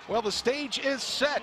Well, the stage is set.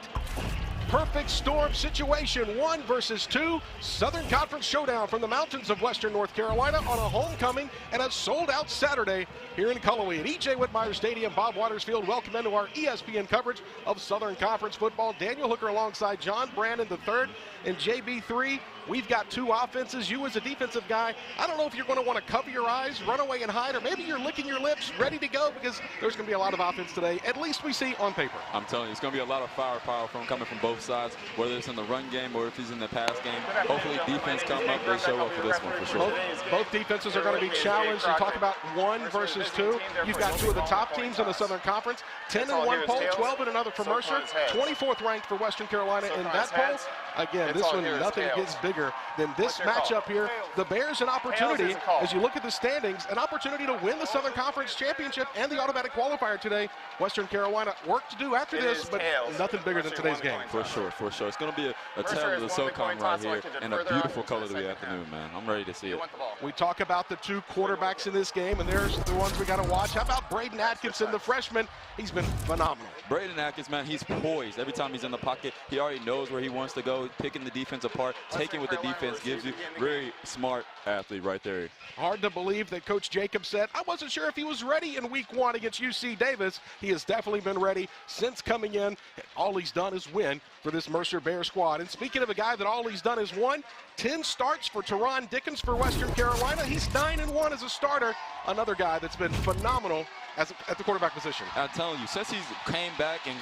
Perfect storm situation, 1 versus 2. Southern Conference showdown from the mountains of western North Carolina on a homecoming and a sold-out Saturday here in Cullowhee at E.J. Whitmire Stadium. Bob Watersfield, welcome into our ESPN coverage of Southern Conference football. Daniel Hooker alongside John Brandon III and JB3. We've got two offenses. You as a defensive guy, I don't know if you're going to want to cover your eyes, run away and hide, or maybe you're licking your lips, ready to go, because there's going to be a lot of offense today, at least we see on paper. I'm telling you, it's going to be a lot of firepower coming from both sides, whether it's in the run game or if he's in the pass game. Hopefully defense come up, they show up for this one for sure. Both defenses are going to be challenged. You talk about 1 versus 2. You've got two of the top teams in the Southern Conference. 10 in one poll, 12 in another for Mercer, 24th ranked for Western Carolina in that poll. Again, this one, nothing gets bigger than this matchup here. The Bears an opportunity, as you look at the standings, an opportunity to win the Southern Conference Championship and the automatic qualifier today. Western Carolina work to do after this, but nothing bigger than today's game. For sure, for sure. It's going to be a tale of the SoCon right here and a beautiful color of the afternoon, man. I'm ready to see it. We talk about the two quarterbacks in this game, and there's the ones we got to watch. How about Braden Atkinson, the freshman? He's been phenomenal. Braden Atkins, man, he's poised. Every time he's in the pocket, he already knows where he wants to go, picking the defense apart, taking what the defense gives you. Very smart athlete right there. Hard to believe that Coach Jacobs said, I wasn't sure if he was ready in week 1 against UC Davis. He has definitely been ready since coming in. All he's done is win for this Mercer Bear squad. And speaking of a guy that all he's done is won, 10 starts for Teron Dickens for Western Carolina. He's 9-1 as a starter. Another guy that's been phenomenal at the quarterback position. I'm telling you, since he's came back and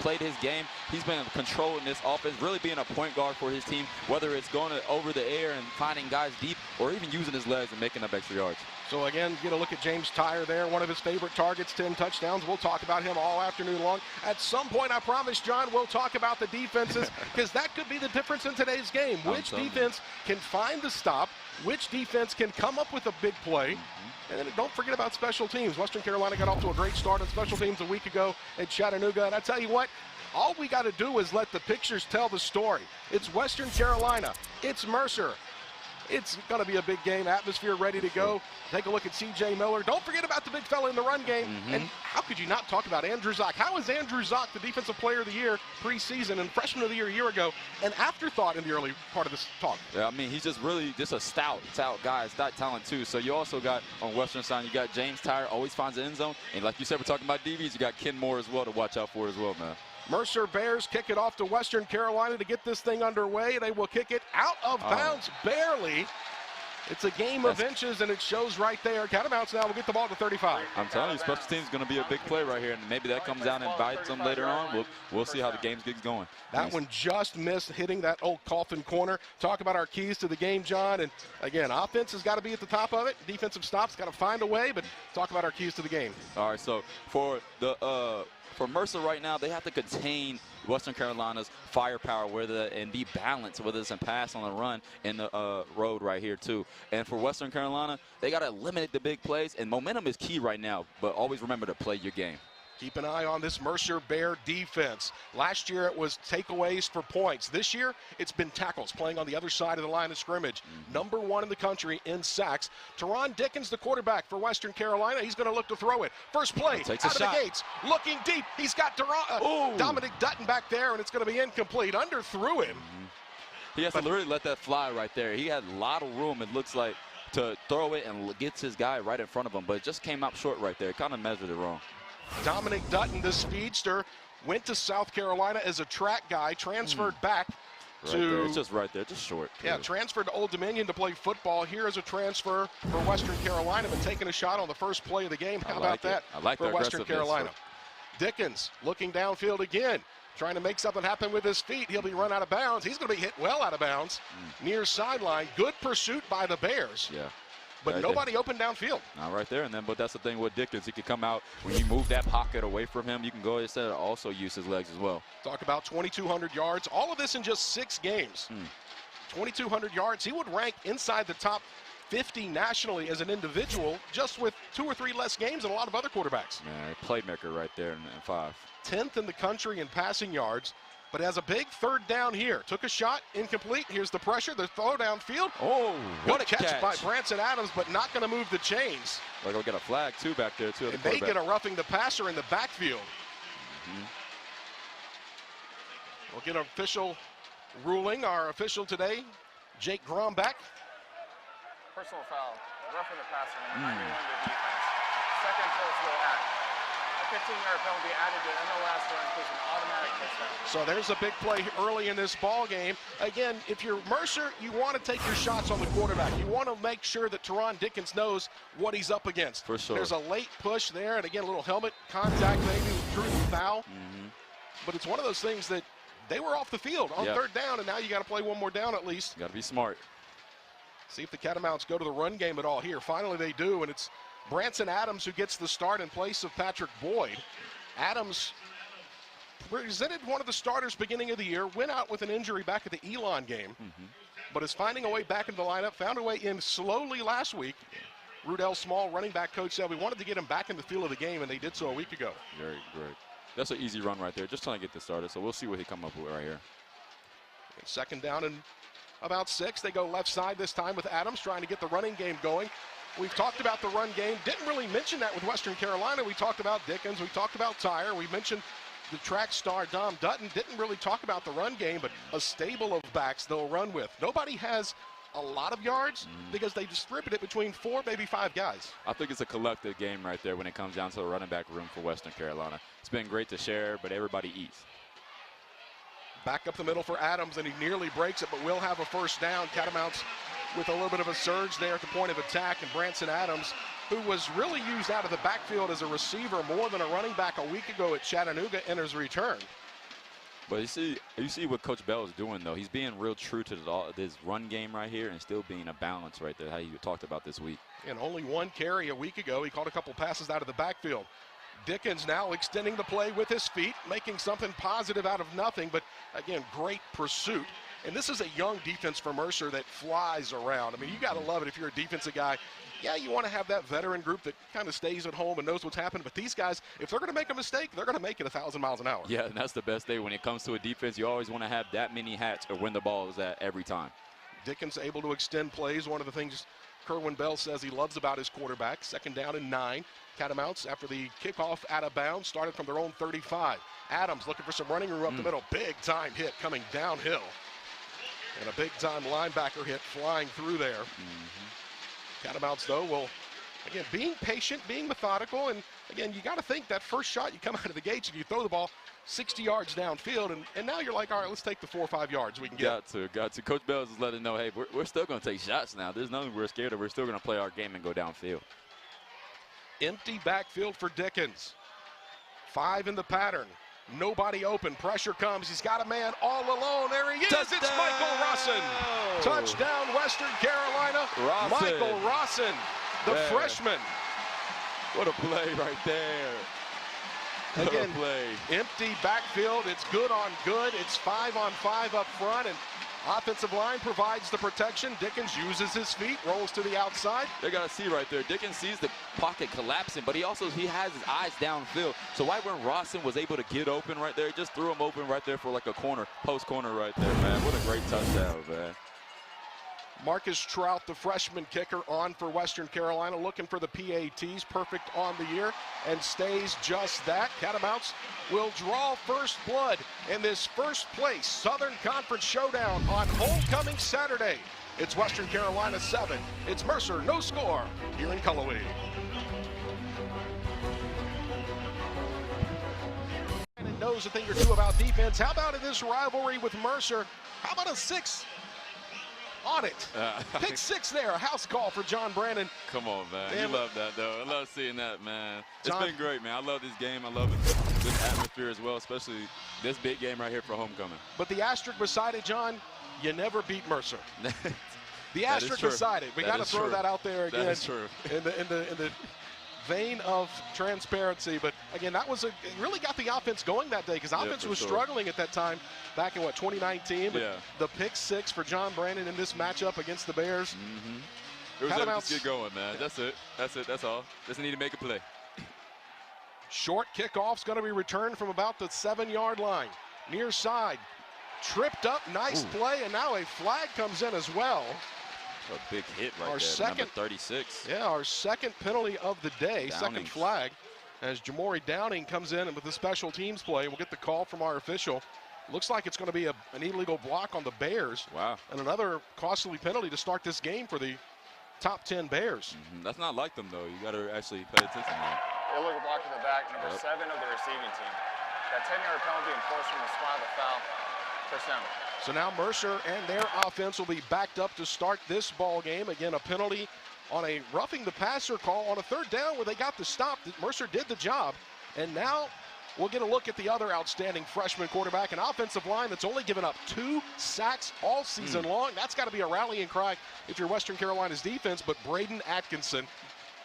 played his game, he's been controlling this offense, really being a point guard for his team, whether it's going over the air and finding guys deep or even using his legs and making up extra yards. So again, get a look at James Tyre there, one of his favorite targets, 10 touchdowns. We'll talk about him all afternoon long. At some point, I promise, John, we'll talk about the defenses, because that could be the difference in today's game. Which defense can find the stop, which defense can come up with a big play. And then don't forget about special teams. Western Carolina got off to a great start on special teams a week ago at Chattanooga. And I tell you what, all we got to do is let the pictures tell the story. It's Western Carolina. It's Mercer. It's going to be a big game, atmosphere ready to go. Take a look at C.J. Miller. Don't forget about the big fella in the run game. And how could you not talk about Andrew Zock? How is Andrew Zock the Defensive Player of the Year preseason and Freshman of the Year a year ago? An afterthought in the early part of this talk. Yeah, I mean, he's just really just a stout guy, stout talent too. So you also got on Western side, you got James Tyre, always finds the end zone. And like you said, we're talking about DBs, you got Ken Moore as well to watch out for as well, man. Mercer Bears kick it off to Western Carolina to get this thing underway. They will kick it out of bounds, barely. It's a game of inches, and it shows right there. Catamounts now will get the ball to 35. I'm telling you, special teams is going to be a big play right here, and maybe that comes down and bites them later on. We'll see how the game gets going. That one just missed hitting that old coffin corner. Talk about our keys to the game, John. And, again, offense has got to be at the top of it. Defensive stops got to find a way, but talk about our keys to the game. All right, so for Mercer right now, they have to contain Western Carolina's firepower and be balanced, whether it's in pass on the run in the road right here too. And for Western Carolina, they got to eliminate the big plays, and momentum is key right now, but always remember to play your game. Keep an eye on this Mercer Bear defense. Last year it was takeaways for points. This year it's been tackles, playing on the other side of the line of scrimmage. Number 1 in the country in sacks. Teron Dickens, the quarterback for Western Carolina. He's going to look to throw it. First play out of the gates. Looking deep. He's got Dominic Dutton back there, and it's going to be incomplete. Underthrew him. He has to really let that fly right there. He had a lot of room, it looks like, to throw it and gets his guy right in front of him, but it just came out short right there. Kind of measured it wrong. Dominic Dutton, the speedster, went to South Carolina as a track guy, transferred back to... It's just right there, just short. Yeah, transferred to Old Dominion to play football. Here is a transfer for Western Carolina, but taking a shot on the first play of the game. How about that for Western Carolina? Dickens looking downfield again, trying to make something happen with his feet. He'll be run out of bounds. He's going to be hit well out of bounds near sideline. Good pursuit by the Bears. Yeah. But nobody open downfield. Not right there, but that's the thing with Dickens. He could come out when you move that pocket away from him. You can go instead of also use his legs as well. Talk about 2,200 yards. All of this in just 6 games. 2,200 yards. He would rank inside the top 50 nationally as an individual, just with 2 or 3 less games than a lot of other quarterbacks. Man, playmaker right there in 5. 10th in the country in passing yards. But has a big third down here. Took a shot, incomplete. Here's the pressure, the throw downfield. Oh, what a catch by Branson Adams, but not going to move the chains. They'll get a flag, too, back there, too. And they get a roughing the passer in the backfield. We'll get an official ruling. Our official today, Jake Grombeck. Personal foul, roughing the passer, 91 to defense. Second personal act. A 15-yard penalty added to end the last run includes an automatic touchdown. So there's a big play early in this ball game. Again, if you're Mercer, you want to take your shots on the quarterback. You want to make sure that Teron Dickens knows what he's up against. For sure. There's a late push there, and again, a little helmet contact maybe with Drew foul. But it's one of those things that they were off the field on third down, and now you got to play one more down at least. Got to be smart. See if the Catamounts go to the run game at all here. Finally they do, and it's Branson Adams who gets the start in place of Patrick Boyd. Adams presented one of the starters beginning of the year, went out with an injury back at the Elon game, but is finding a way back into the lineup, found a way in slowly last week. Rudell Small, running back coach, said we wanted to get him back in the feel of the game, and they did so a week ago. Very great. That's an easy run right there, just trying to get this started, so we'll see what he come up with right here. Second down and about 6. They go left side this time with Adams trying to get the running game going. We've talked about the run game. Didn't really mention that with Western Carolina. We talked about Dickens. We talked about Tyre. We mentioned the track star Dom Dutton. Didn't really talk about the run game, but a stable of backs they'll run with. Nobody has a lot of yards because they distribute it between 4, maybe 5 guys. I think it's a collective game right there when it comes down to the running back room for Western Carolina. It's been great to share, but everybody eats. Back up the middle for Adams, and he nearly breaks it, but will have a first down. Catamounts with a little bit of a surge there at the point of attack, and Branson Adams, who was really used out of the backfield as a receiver more than a running back a week ago at Chattanooga, enters return. But you see what Coach Bell is doing, though. He's being real true to this run game right here and still being a balance right there, how you talked about this week. And only 1 carry a week ago. He caught a couple passes out of the backfield. Dickens now extending the play with his feet, making something positive out of nothing, but again, great pursuit. And this is a young defense for Mercer that flies around. I mean, you got to love it if you're a defensive guy. Yeah, you want to have that veteran group that kind of stays at home and knows what's happening, but these guys, if they're going to make a mistake, they're going to make it 1,000 miles an hour. Yeah, and that's the best thing when it comes to a defense. You always want to have that many hats or when the ball is at every time. Dickens able to extend plays. One of the things Kerwin Bell says he loves about his quarterback. Second down and 9. Catamounts, after the kickoff out of bounds, started from their own 35. Adams looking for some running room up the middle. Big time hit coming downhill. And a big time linebacker hit flying through there. Catamounts, though, will, again, being patient, being methodical, and again, you got to think that first shot, you come out of the gates and you throw the ball 60 yards downfield, and now you're like, all right, let's take the 4 or 5 yards we can get. Got to. Coach Bell is letting know, hey, we're still going to take shots now. There's nothing we're scared of. We're still going to play our game and go downfield. Empty backfield for Dickens. 5 in the pattern. Nobody open. Pressure comes. He's got a man all alone. There he is. Touchdown! It's Michael Rossin. Touchdown, Western Carolina. Rossin. Michael Rossin, the freshman. What a play right there. Again, empty backfield. It's good on good. It's 5 on 5 up front, and offensive line provides the protection. Dickens uses his feet, rolls to the outside. They got to see right there. Dickens sees the pocket collapsing, but he has his eyes downfield. So right when Rossin was able to get open right there, just threw him open right there for like a corner, post corner right there, man. What a great touchdown, man. Marcus Trout, the freshman kicker, on for Western Carolina, looking for the PATs, perfect on the year, and stays just that. Catamounts will draw first blood in this first place Southern Conference Showdown on homecoming Saturday. It's Western Carolina 7. It's Mercer, no score, here in Cullowhee. And knows a thing or two about defense. How about in this rivalry with Mercer? How about a 6? On it. Pick 6 there, a house call for John Brandon. Come on, man. You love that, though. I love seeing that, man. It's been great, man. I love this game. I love it. Good atmosphere as well, especially this big game right here for homecoming. But the asterisk beside it, John, you never beat Mercer. The asterisk beside it. We got to throw that out there again. That is true. In the vein of transparency, but again, it really got the offense going that day, because offense was struggling at that time back in 2019. But the pick 6 for John Brandon in this matchup against the Bears. It was able to get going, man. That's it. That's all. Just need to make a play. Short kickoff's going to be returned from about the 7-yard line. Near side, tripped up, nice play, and now a flag comes in as well. A big hit right there, number 36. Yeah, our second penalty of the day, second flag, as Jamori Downing comes in with the special teams play. We'll get the call from our official. Looks like it's going to be an illegal block on the Bears. Wow. And another costly penalty to start this game for the top 10 Bears. That's not like them, though. You got to actually pay attention to that. Illegal block in the back, number 7 of the receiving team. That 10-yard penalty enforced from the spot of the foul. First down. So now Mercer and their offense will be backed up to start this ball game. Again, a penalty on a roughing the passer call on a third down where they got the stop. Mercer did the job. And now we'll get a look at the other outstanding freshman quarterback, an offensive line that's only given up 2 sacks all season long. That's got to be a rallying cry if you're Western Carolina's defense. But Braden Atkinson,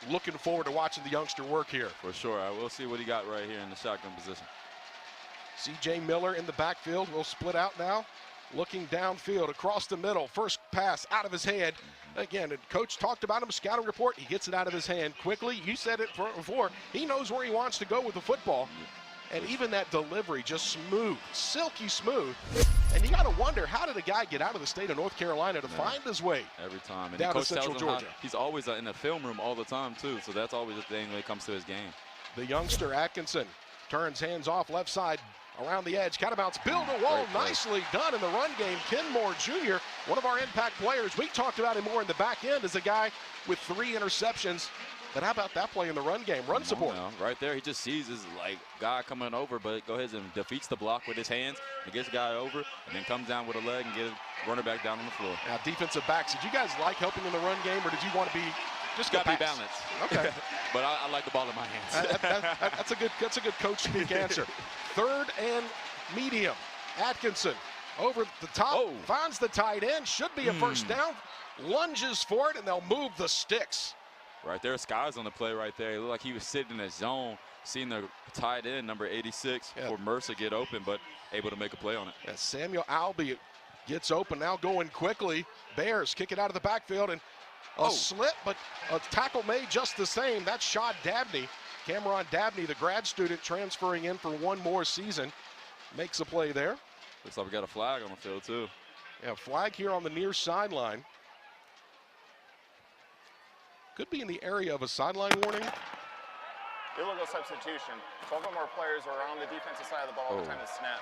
looking forward to watching the youngster work here. For sure. I will see what he got right here in the shotgun position. C.J. Miller in the backfield will split out now. Looking downfield across the middle. First pass out of his hand. Again, coach talked about him, scouting report. He gets it out of his hand quickly. You said it before. He knows where he wants to go with the football. And even that delivery, just smooth, silky smooth. And you got to wonder, how did a guy get out of the state of North Carolina to find his way every time? And down to coach Central tells him Georgia? He's always in the film room all the time, too. So that's always a thing when it comes to his game. The youngster, Atkinson, turns hands off left side. Around the edge, Catamounts build a wall. Nicely done in the run game. Kenmore Jr., one of our impact players. We talked about him more in the back end as a guy with 3 interceptions. But how about that play in the run game? Run support. Right there, he just sees his guy coming over, but go ahead and defeats the block with his hands and gets the guy over, and then comes down with a leg and get a runner back down on the floor. Now, defensive backs, did you guys like helping in the run game, or did you want to be just got to be balanced? Okay. But I like the ball in my hands. That's a good coach speak answer. 3rd and medium. Atkinson over the top, finds the tight end, should be a first down, lunges for it, and they'll move the sticks. Right there, Sky's on the play right there. It looked like he was sitting in a zone, seeing the tight end, number 86, for Mercer get open, but able to make a play on it. As Samuel Albee gets open, now going quickly. Bears kick it out of the backfield, and a slip, but a tackle made just the same. That's Shad Dabney. Cameron Dabney, the grad student transferring in for one more season, makes a play there. Looks like we got a flag on the field, too. Yeah, flag here on the near sideline. Could be in the area of a sideline warning. Illegal substitution. 12 or more players were on the defensive side of the ball at the time of the snap.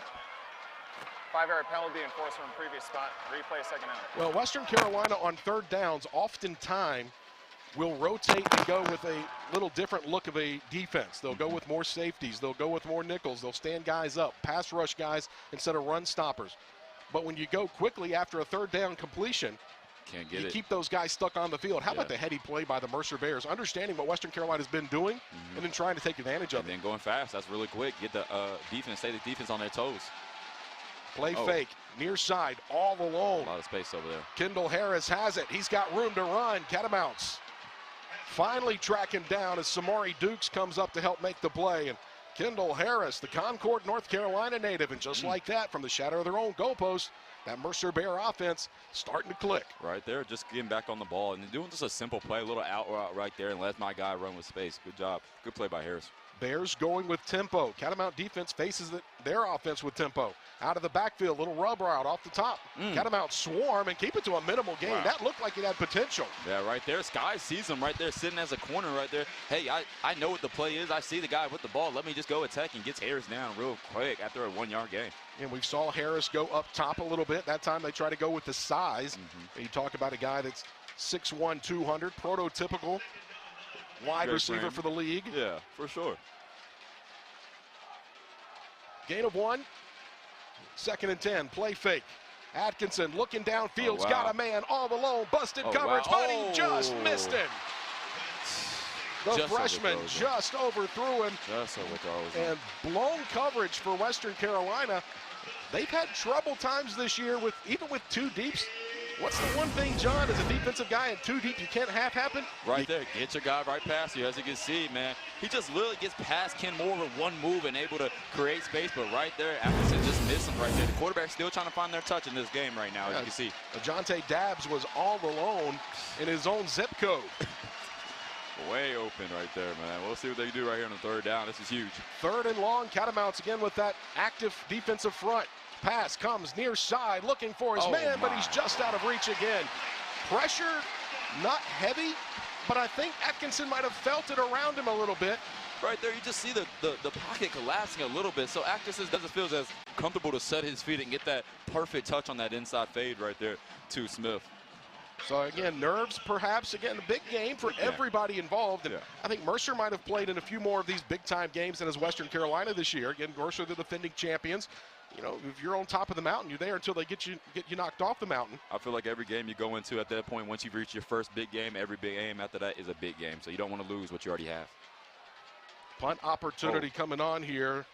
5-yard penalty enforced from previous spot. Replay second down. Well, Western Carolina on 3rd downs oftentimes will rotate and go with a little different look of a defense. They'll go with more safeties. They'll go with more nickels. They'll stand guys up, pass rush guys instead of run stoppers. But when you go quickly after a 3rd down completion, you keep those guys stuck on the field. How about the heady play by the Mercer Bears, understanding what Western Carolina's been doing and then trying to take advantage of it. And then going fast. That's really quick. Get the defense, stay the defense on their toes. Play fake, near side, all alone. A lot of space over there. Kendall Harris has it. He's got room to run. Catamounts finally track him down as Samari Dukes comes up to help make the play. And Kendall Harris, the Concord, North Carolina native, and just like that, from the shadow of their own goalpost, that Mercer Bear offense starting to click. Right there, just getting back on the ball and doing just a simple play, a little out route right there, and let my guy run with space. Good job. Good play by Harris. Bears going with tempo. Catamount defense faces their offense with tempo. Out of the backfield, little rub route off the top. Catamount swarm and keep it to a minimal gain. That looked like it had potential. Yeah, right there. Sky sees him right there, sitting as a corner right there. Hey, I know what the play is. I see the guy with the ball. Let me just go attack, and gets Harris down real quick after a 1-yard gain. And we saw Harris go up top a little bit. That time they try to go with the size. You talk about a guy that's 6'1", 200, prototypical wide receiver for the league. Yeah, for sure. Gain of 1. 2nd and 10. Play fake. Atkinson looking downfield. Got a man all alone. Busted coverage, but he just missed him. The freshman just overthrew him. And blown coverage for Western Carolina. They've had trouble times this year even with 2 deeps. What's the one thing, John, as a defensive guy and 2 deep you can't have happen? Right there, get your guy right past you. As you can see, man, he just literally gets past Ken Moore with one move and able to create space. But right there, Atkinson just missed him right there. The quarterback's still trying to find their touch in this game right now, as you can see. Ajante Dabbs was all alone in his own zip code. Way open right there, man. We'll see what they do right here on the 3rd down. This is huge. 3rd and long. Catamounts again with that active defensive front. Pass comes near side, looking for his man, but he's just out of reach again. Pressure, not heavy, but I think Atkinson might have felt it around him a little bit. right there, you just see the pocket collapsing a little bit. So Actis doesn't feel as comfortable to set his feet and get that perfect touch on that inside fade right there to Smith. So again, nerves perhaps. Again, a big game for everybody involved. And I think Mercer might have played in a few more of these big-time games than as Western Carolina this year. Again, Mercer, the defending champions. You know, if you're on top of the mountain, you're there until they get you knocked off the mountain. I feel like every game you go into at that point, once you've reached your first big game, every big game after that is a big game. So you don't want to lose what you already have. Punt opportunity coming on here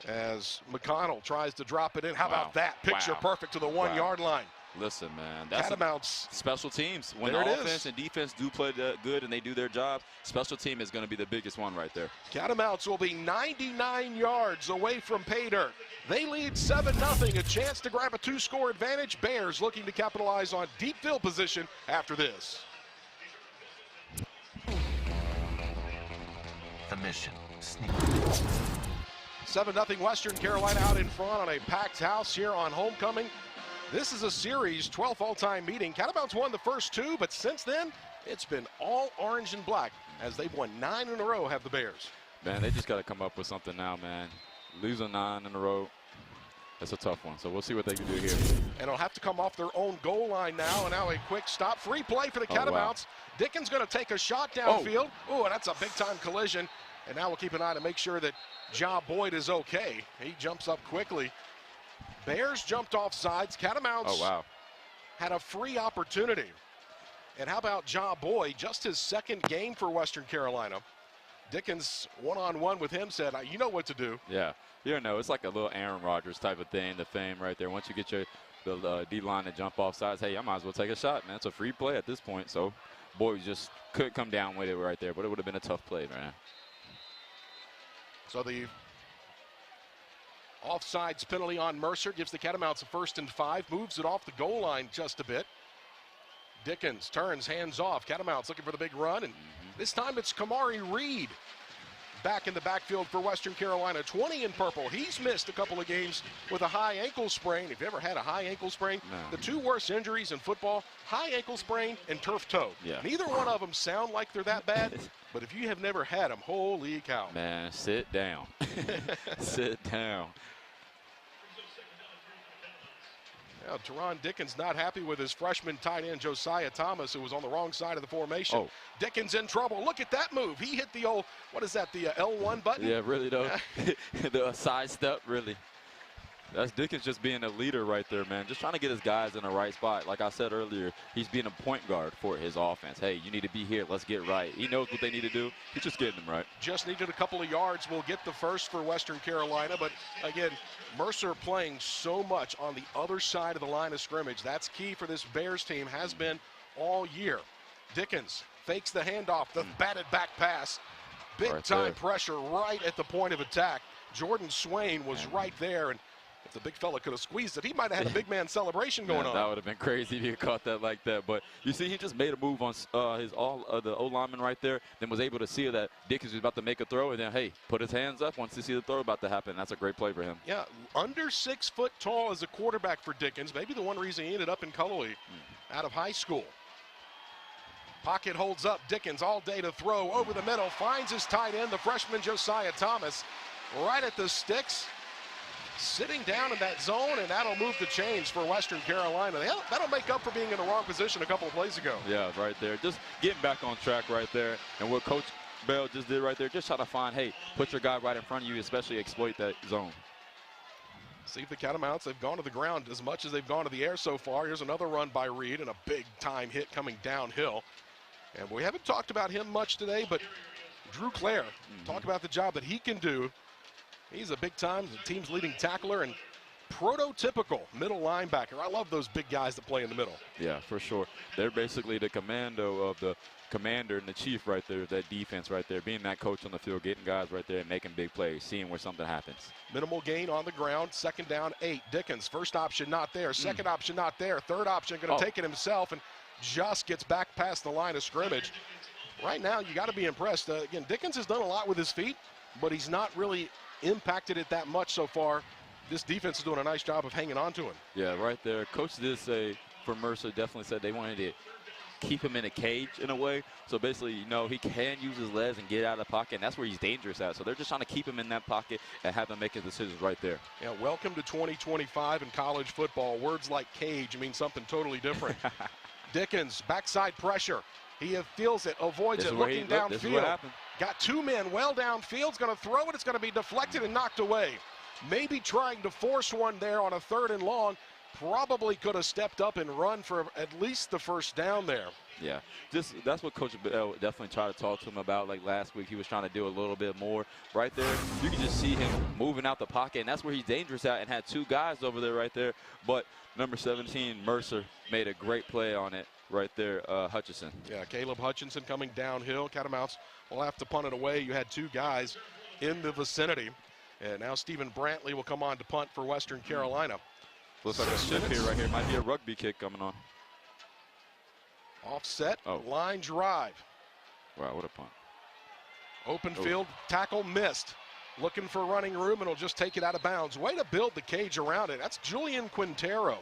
as McConnell tries to drop it in. How about that? Picture perfect to the 1-yard line. Listen, man, that's Catamounts. Special teams. When the offense and defense do play good and they do their job, special team is going to be the biggest one right there. Catamounts will be 99 yards away from pay dirt. They lead 7-0. A chance to grab a 2-score advantage. Bears looking to capitalize on deep field position after this. The mission. 7-0 Western Carolina out in front on a packed house here on homecoming. This is a series 12th all-time meeting. Catamounts won the first 2, but since then, it's been all orange and black as they've won 9 in a row, have the Bears. Man, they just got to come up with something now, man. Losing 9 in a row, that's a tough one. So we'll see what they can do here. And it'll have to come off their own goal line now. And now a quick stop. Free play for the Catamounts. Dickens going to take a shot downfield. Oh, and that's a big-time collision. And now we'll keep an eye to make sure that Ja Boyd is okay. He jumps up quickly. Bears jumped off sides. Catamounts had a free opportunity. And how about Ja Boyd? Just his second game for Western Carolina. Dickens, one-on-one with him, said, you know what to do. Yeah, you know, it's like a little Aaron Rodgers type of thing, the fame right there. Once you get the D-line to jump off sides, hey, I might as well take a shot, man. It's a free play at this point. So Boyd just could come down with it right there, but it would have been a tough play, man. So the offsides penalty on Mercer gives the Catamounts a 1st and 5, moves it off the goal line just a bit. Dickens turns, hands off. Catamounts looking for the big run, and this time it's Kamari Reed back in the backfield for Western Carolina. 20 in purple. He's missed a couple of games with a high ankle sprain. If you ever had a high ankle sprain, the 2 worst injuries in football, high ankle sprain and turf toe. Neither one of them sound like they're that bad, but if you have never had them, holy cow. Man, sit down. Sit down. Now, Teron Dickens not happy with his freshman tight end, Josiah Thomas, who was on the wrong side of the formation. Dickens in trouble. Look at that move. He hit the old, what is that, the L1 button? Yeah, really, though. The side step, really. That's Dickens just being a leader right there, man. Just trying to get his guys in the right spot. Like I said earlier, he's being a point guard for his offense. Hey, you need to be here. Let's get right. He knows what they need to do. He's just getting them right. Just needed a couple of yards. We'll get the first for Western Carolina. But, again, Mercer playing so much on the other side of the line of scrimmage. That's key for this Bears team, has been all year. Dickens fakes the handoff, the batted back pass. Big-time pressure right at the point of attack. Jordan Swain was right there, and if the big fella could have squeezed it, he might have had a big man celebration going on. That would have been crazy if he had caught that like that. But you see, he just made a move on the O-lineman right there, then was able to see that Dickens was about to make a throw, and then, hey, put his hands up once he see the throw about to happen. That's a great play for him. Yeah, under 6 foot tall as a quarterback for Dickens. Maybe the one reason he ended up in Cullowhee out of high school. Pocket holds up. Dickens all day to throw over the middle. Finds his tight end, the freshman Josiah Thomas, right at the sticks. Sitting down in that zone, and that'll move the chains for Western Carolina. That'll make up for being in the wrong position a couple of plays ago. Yeah, right there. Just getting back on track right there. And what Coach Bell just did right there, just try to find, hey, put your guy right in front of you, especially exploit that zone. See if the Catamounts, they've gone to the ground as much as they've gone to the air so far. Here's another run by Reed and a big-time hit coming downhill. And we haven't talked about him much today, but Drew Clare, talk about the job that he can do. He's a big-time, the team's leading tackler and prototypical middle linebacker. I love those big guys that play in the middle. Yeah, for sure. They're basically the commando of the commander and the chief right there, that defense right there, being that coach on the field, getting guys right there and making big plays, seeing where something happens. Minimal gain on the ground, 2nd down, 8. Dickens, first option not there, second option not there, third option going to take it himself and just gets back past the line of scrimmage. Right now, you got to be impressed. Again, Dickens has done a lot with his feet, but he's not really impacted it that much so far. This defense is doing a nice job of hanging on to him. Yeah, right there. Coach did say, for Mercer, definitely said they wanted to keep him in a cage in a way. So basically, you know, he can use his legs and get out of the pocket, and that's where he's dangerous at. So they're just trying to keep him in that pocket and have him make his decisions right there. Yeah, welcome to 2025 in college football. Words like cage mean something totally different. Dickens, backside pressure. He feels it, avoids it, looking downfield. Got two men well downfield. He's going to throw it. It's going to be deflected and knocked away. Maybe trying to force one there on a 3rd and long. Probably could have stepped up and run for at least the first down there. Yeah, that's what Coach Bell definitely tried to talk to him about. Like last week, he was trying to do a little bit more. Right there, you can just see him moving out the pocket, and that's where he's dangerous at, and had 2 guys over there right there. But number 17, Mercer, made a great play on it right there, Hutchinson. Yeah, Caleb Hutchinson coming downhill. Catamounts will have to punt it away. You had 2 guys in the vicinity, and now Stephen Brantley will come on to punt for Western Carolina. Looks like a shift here right here. Might be a rugby kick coming on. Offset, line drive. Wow, what a punt. Open field, tackle missed. Looking for running room, and he'll just take it out of bounds. Way to build the cage around it. That's Julian Quintero.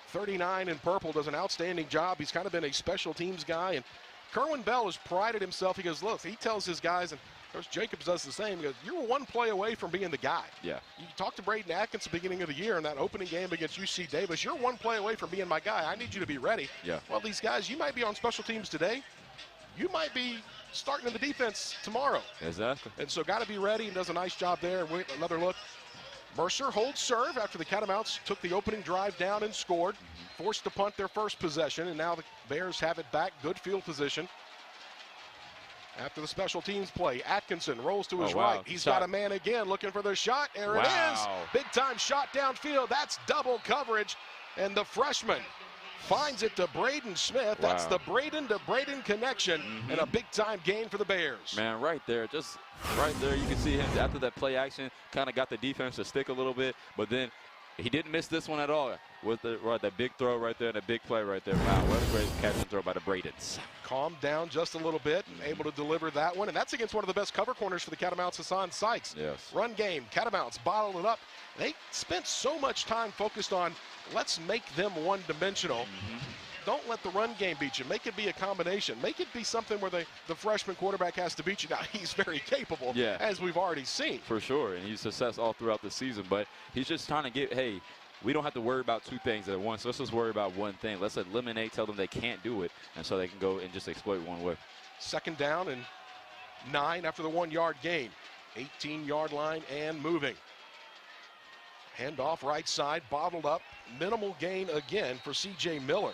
39 in purple, does an outstanding job. He's kind of been a special teams guy. And Kerwin Bell has prided himself. He goes, look, he tells his guys, and Coach Jacobs does the same. He goes, you're 1 play away from being the guy. Yeah. You talked to Braden Atkins at the beginning of the year in that opening game against UC Davis. You're 1 play away from being my guy. I need you to be ready. Yeah. Well, these guys, you might be on special teams today. You might be starting in the defense tomorrow. Exactly. And so got to be ready, and does a nice job there. Wait, another look. Mercer holds serve after the Catamounts took the opening drive down and scored. Forced to punt their first possession, and now the Bears have it back. Good field position. After the special teams play, Atkinson rolls to his right. He's got a man again looking for the shot. There it is. Big time shot downfield. That's double coverage. And the freshman finds it to Braden Smith. That's the Braden to Braden connection, and a big time gain for the Bears. Man, right there, just right there, you can see him after that play action, kind of got the defense to stick a little bit, but then he didn't miss this one at all with that big throw right there and a big play right there. Wow, what a great catch and throw by the Bradens. Calmed down just a little bit and able to deliver that one, and that's against one of the best cover corners for the Catamounts, Hassan Sykes. Yes. Run game, Catamounts bottled it up. They spent so much time focused on let's make them one-dimensional. Don't let the run game beat you. Make it be a combination. Make it be something where the freshman quarterback has to beat you. Now, he's very capable, as we've already seen. For sure, and he's success all throughout the season, but he's just trying to get, hey, we don't have to worry about 2 things at once. Let's just worry about one thing. Let's eliminate, tell them they can't do it, and so they can go and just exploit one way. 2nd down and 9 after the 1-yard gain. 18-yard line and moving. Handoff right side, bottled up. Minimal gain again for C.J. Miller.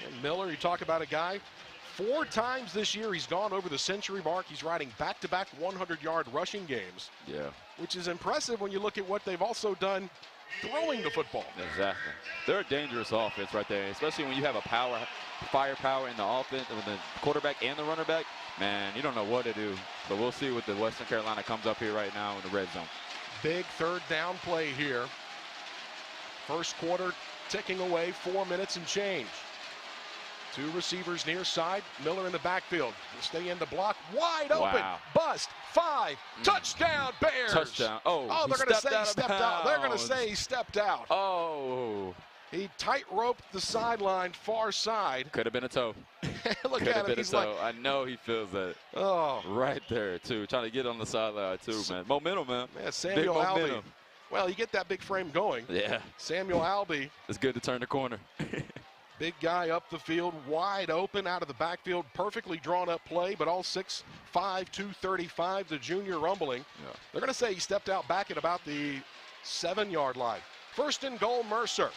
And Miller, you talk about a guy, 4 times this year he's gone over the century mark. He's riding back-to-back 100-yard rushing games. Yeah. Which is impressive when you look at what they've also done throwing the football. Exactly. They're a dangerous offense right there, especially when you have a firepower in the offense with the quarterback and the runner back. Man, you don't know what to do. But we'll see what the Western Carolina comes up here right now in the red zone. Big 3rd down play here. First quarter ticking away, 4 minutes and change. 2 receivers near side, Miller in the backfield. He'll stay in the block, wide open, bust, 5, touchdown Bears. Touchdown. Oh, they're going to say he stepped out. They're going to say he stepped out. Oh. He tight-roped the sideline, far side. Could have been a toe. Look at him. He's like, I know he feels that. Oh. Right there, too. Trying to get on the sideline, too, man. Momentum, man. Man, Samuel Albee. Well, you get that big frame going. Yeah. Samuel Albee. It's good to turn the corner. Big guy up the field, wide open out of the backfield. Perfectly drawn up play, but all 6'5", 235, the junior rumbling. Yeah. They're going to say he stepped out back at about the 7-yard line. 1st and goal, Mercer.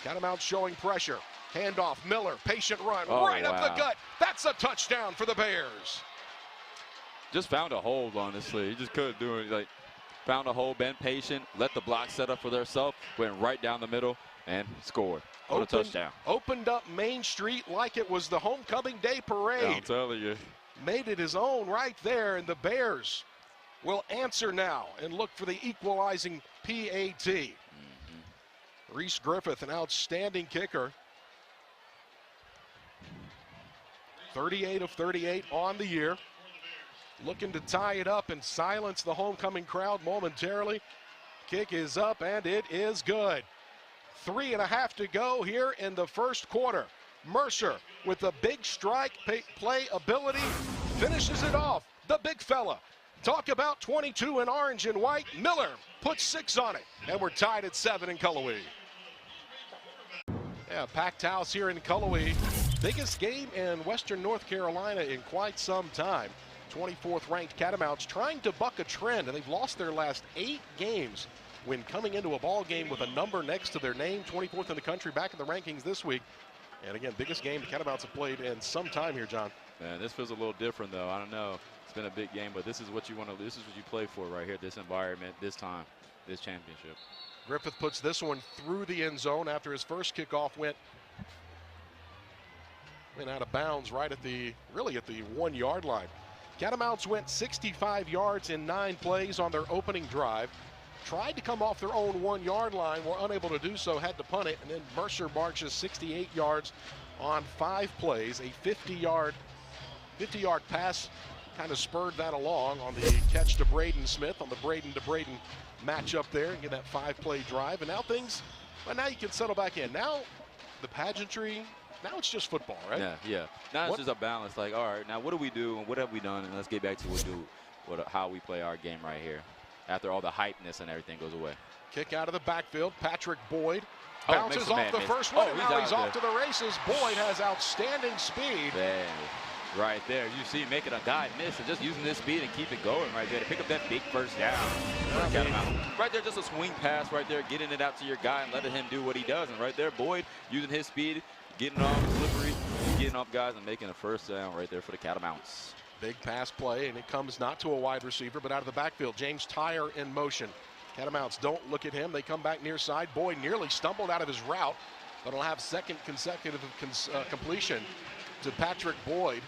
Catamounts showing pressure. Handoff, Miller, patient run, right up the gut. That's a touchdown for the Bears. Just found a hole, honestly. He just couldn't do it. Like, found a hole, been patient, let the block set up for themselves, went right down the middle, and scored. What a touchdown. Opened up Main Street like it was the homecoming day parade. I'm telling you. Made it his own right there, and the Bears will answer now and look for the equalizing PAT. Reese Griffith, an outstanding kicker. 38 of 38 on the year. Looking to tie it up and silence the homecoming crowd momentarily. Kick is up, and it is good. 3.5 to go here in the first quarter. Mercer with the big strike play ability finishes it off. The big fella. Talk about 22 in orange and white. Miller puts 6 on it, and we're tied at 7 in Cullowhee. Yeah, packed house here in Cullowhee. Biggest game in Western North Carolina in quite some time. 24th ranked Catamounts trying to buck a trend, and they've lost their last 8 games when coming into a ball game with a number next to their name. 24th in the country, back in the rankings this week. And again, biggest game the Catamounts have played in some time here, John. Man, this feels a little different, though. I don't know. It's been a big game, but this is what you want to. This is what you play for right here. This environment, this time, this championship. Griffith puts this one through the end zone after his first kickoff went out of bounds right at the 1 yard line. Catamounts went 65 yards in 9 plays on their opening drive. Tried to come off their own 1 yard line, were unable to do so, had to punt it, and then Mercer marches 68 yards on 5 plays. A 50-yard pass kind of spurred that along on the catch to Braden Smith on the Braden to Braden matchup there, and get that 5-play drive. And now now you can settle back in. Now the pageantry, now it's just football, right? Yeah. Now it's just a balance. Like, all right, now what do we do and what have we done, and let's get back to how we play our game right here. After all the hypeness and everything goes away. Kick out of the backfield. Patrick Boyd bounces off the first one. Now he's off to the races. Boyd has outstanding speed. Man, right there. You see him making a guy miss and just using this speed and keep it going right there to pick up that big first down. Right there, just a swing pass right there, getting it out to your guy and letting him do what he does. And right there, Boyd using his speed, getting off slippery, getting off guys and making a first down right there for the Catamounts. Big pass play, and it comes not to a wide receiver, but out of the backfield. James Tyre in motion. Catamounts don't look at him. They come back near side. Boyd nearly stumbled out of his route, but he'll have second consecutive completion to Patrick Boyd.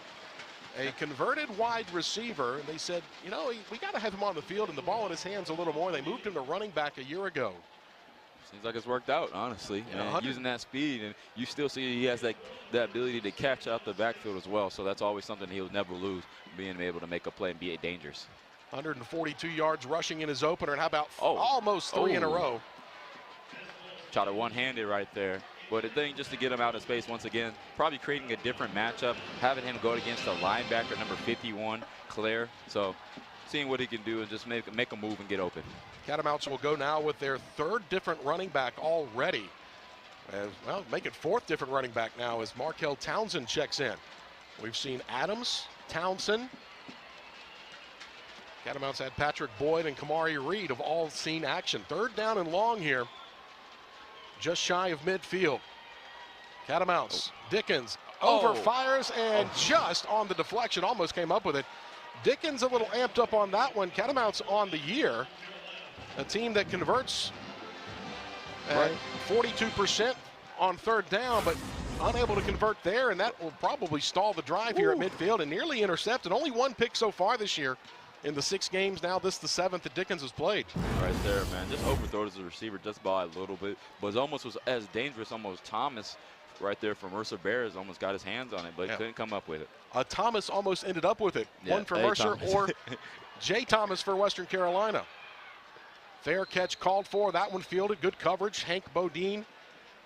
A converted wide receiver, and they said, you know, we got to have him on the field and the ball in his hands a little more. They moved him to running back a year ago. Seems like it's worked out, honestly. Yeah, using that speed, and you still see he has that ability to catch out the backfield as well. So that's always something he'll never lose, being able to make a play and be dangerous. 142 yards rushing in his opener, and how about almost 3 in a row? Try to one-handed right there. But the thing, just to get him out of space once again, probably creating a different matchup, having him go against the linebacker, number 51, Claire. So seeing what he can do and just make a move and get open. Catamounts will go now with their 3rd different running back already. Make it 4th different running back now as Markel Townsend checks in. We've seen Adams, Townsend. Catamounts had Patrick Boyd and Kamari Reed have all seen action. 3rd down and long here, just shy of midfield. Catamounts, Dickens overfires and just on the deflection, almost came up with it. Dickens a little amped up on that one. Catamounts on the year, a team that converts 42% on 3rd down, but unable to convert there, and that will probably stall the drive here at midfield and nearly intercepted. Only 1 pick so far this year in the 6 games. Now this is the 7th that Dickens has played. Right there, man. Just overthrows the receiver just by a little bit, but it almost was as dangerous. Almost Thomas right there from Mercer Bears almost got his hands on it, but couldn't come up with it. Thomas almost ended up with it. One for Mercer or Jay Thomas for Western Carolina. Fair catch called for. That one fielded. Good coverage. Hank Bodine.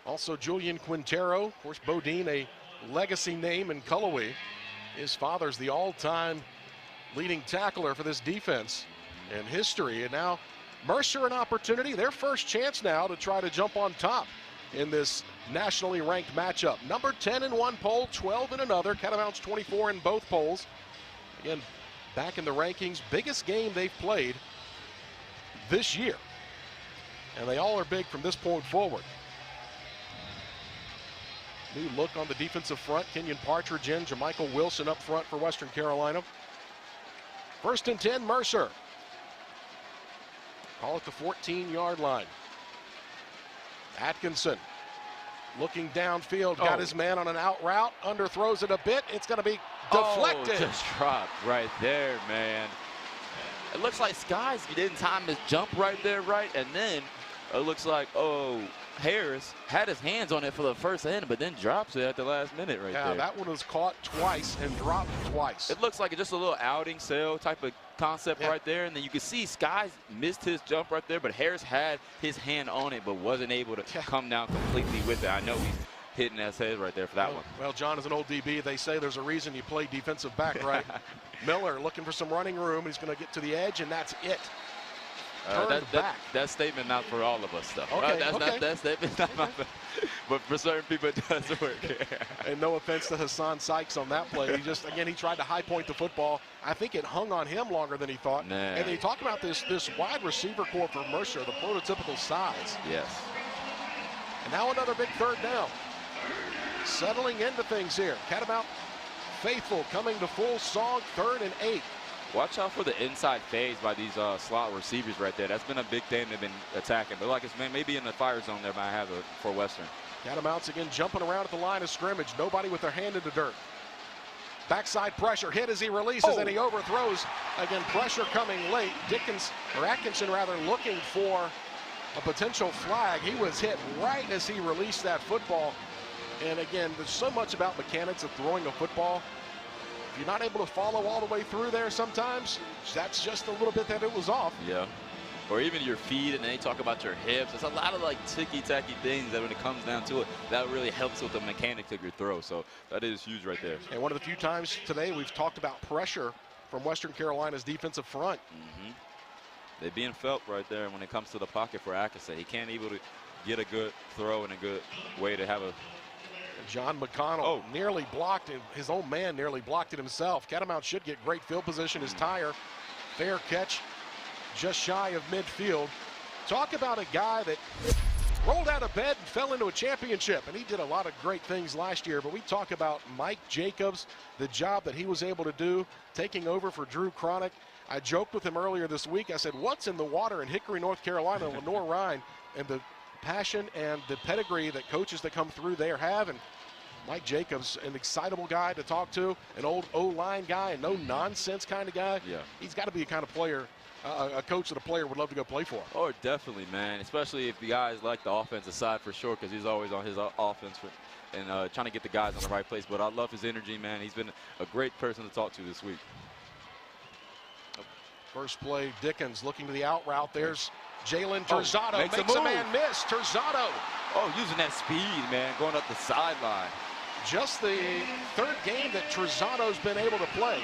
Also Julian Quintero. Of course, Bodine, a legacy name in Cullowhee. His father's the all-time leading tackler for this defense in history. And now Mercer an opportunity. Their first chance now to try to jump on top in this nationally ranked matchup. Number 10 in one poll, 12 in another. Catamounts 24 in both polls. Again, back in the rankings. Biggest game they've played this year. And they all are big from this point forward. New look on the defensive front. Kenyon Partridge in, Jamichael Wilson up front for Western Carolina. 1st and 10, Mercer. Call it the 14-yard line. Atkinson looking downfield, got his man on an out route, underthrows it a bit. It's going to be deflected. Just dropped right there, man. It looks like Skies didn't time his jump right there, and then it looks like, Harris had his hands on it for the first end, but then drops it at the last minute right there. Yeah, that one was caught twice and dropped twice. It looks like just a little outing sale type of concept right there, and then you can see Skies missed his jump right there, but Harris had his hand on it but wasn't able to come down completely with it. I know he's hitting his head right there for that one. Well, John is an old DB. They say there's a reason you play defensive back, right? Miller looking for some running room. He's going to get to the edge, and that's it. That statement not for all of us, though. Okay, That statement not my, but for certain people it does work. And no offense to Hassan Sykes on that play. He just, again, he tried to high point the football. I think it hung on him longer than he thought. Nah. And they talk about this wide receiver core for Mercer, the prototypical size. Yes. And now another big third down. Settling into things here. Catamount faithful coming to full song, 3rd and 8. Watch out for the inside fades by these slot receivers right there. That's been a big thing they've been attacking. But like it's maybe in the fire zone there might have it for Western. Catamounts again jumping around at the line of scrimmage. Nobody with their hand in the dirt. Backside pressure hit as he releases and he overthrows. Again, pressure coming late. Atkinson rather looking for a potential flag. He was hit right as he released that football. And again, there's so much about mechanics of throwing a football. If you're not able to follow all the way through there sometimes, that's just a little bit that it was off. Yeah. Or even your feet, and then they talk about your hips. There's a lot of like ticky-tacky things that when it comes down to it, that really helps with the mechanics of your throw. So that is huge right there. And one of the few times today we've talked about pressure from Western Carolina's defensive front. They're being felt right there when it comes to the pocket for Atkinson. He can't able to get a good throw and a good way to have a. John McConnell nearly blocked it. His own man nearly blocked it himself. Catamount should get great field position. His tire, fair catch, just shy of midfield. Talk about a guy that rolled out of bed and fell into a championship, and he did a lot of great things last year. But we talk about Mike Jacobs, the job that he was able to do, taking over for Drew Cronick. I joked with him earlier this week. I said, what's in the water in Hickory, North Carolina, Lenore Ryan, and the passion and the pedigree that coaches that come through there have. And Mike Jacobs, an excitable guy to talk to, an old O-line guy, a no-nonsense kind of guy. Yeah. He's got to be a kind of player, a coach that a player would love to go play for. Oh, definitely, man. Especially if the guys like the offensive side for sure, because he's always on his offense and trying to get the guys on the right place. But I love his energy, man. He's been a great person to talk to this week. First play, Dickens looking to the out route. There's Jalen Terzado. Makes a man miss. Terzado. Oh, using that speed, man, going up the sideline. Just the 3rd game that Terzado's been able to play.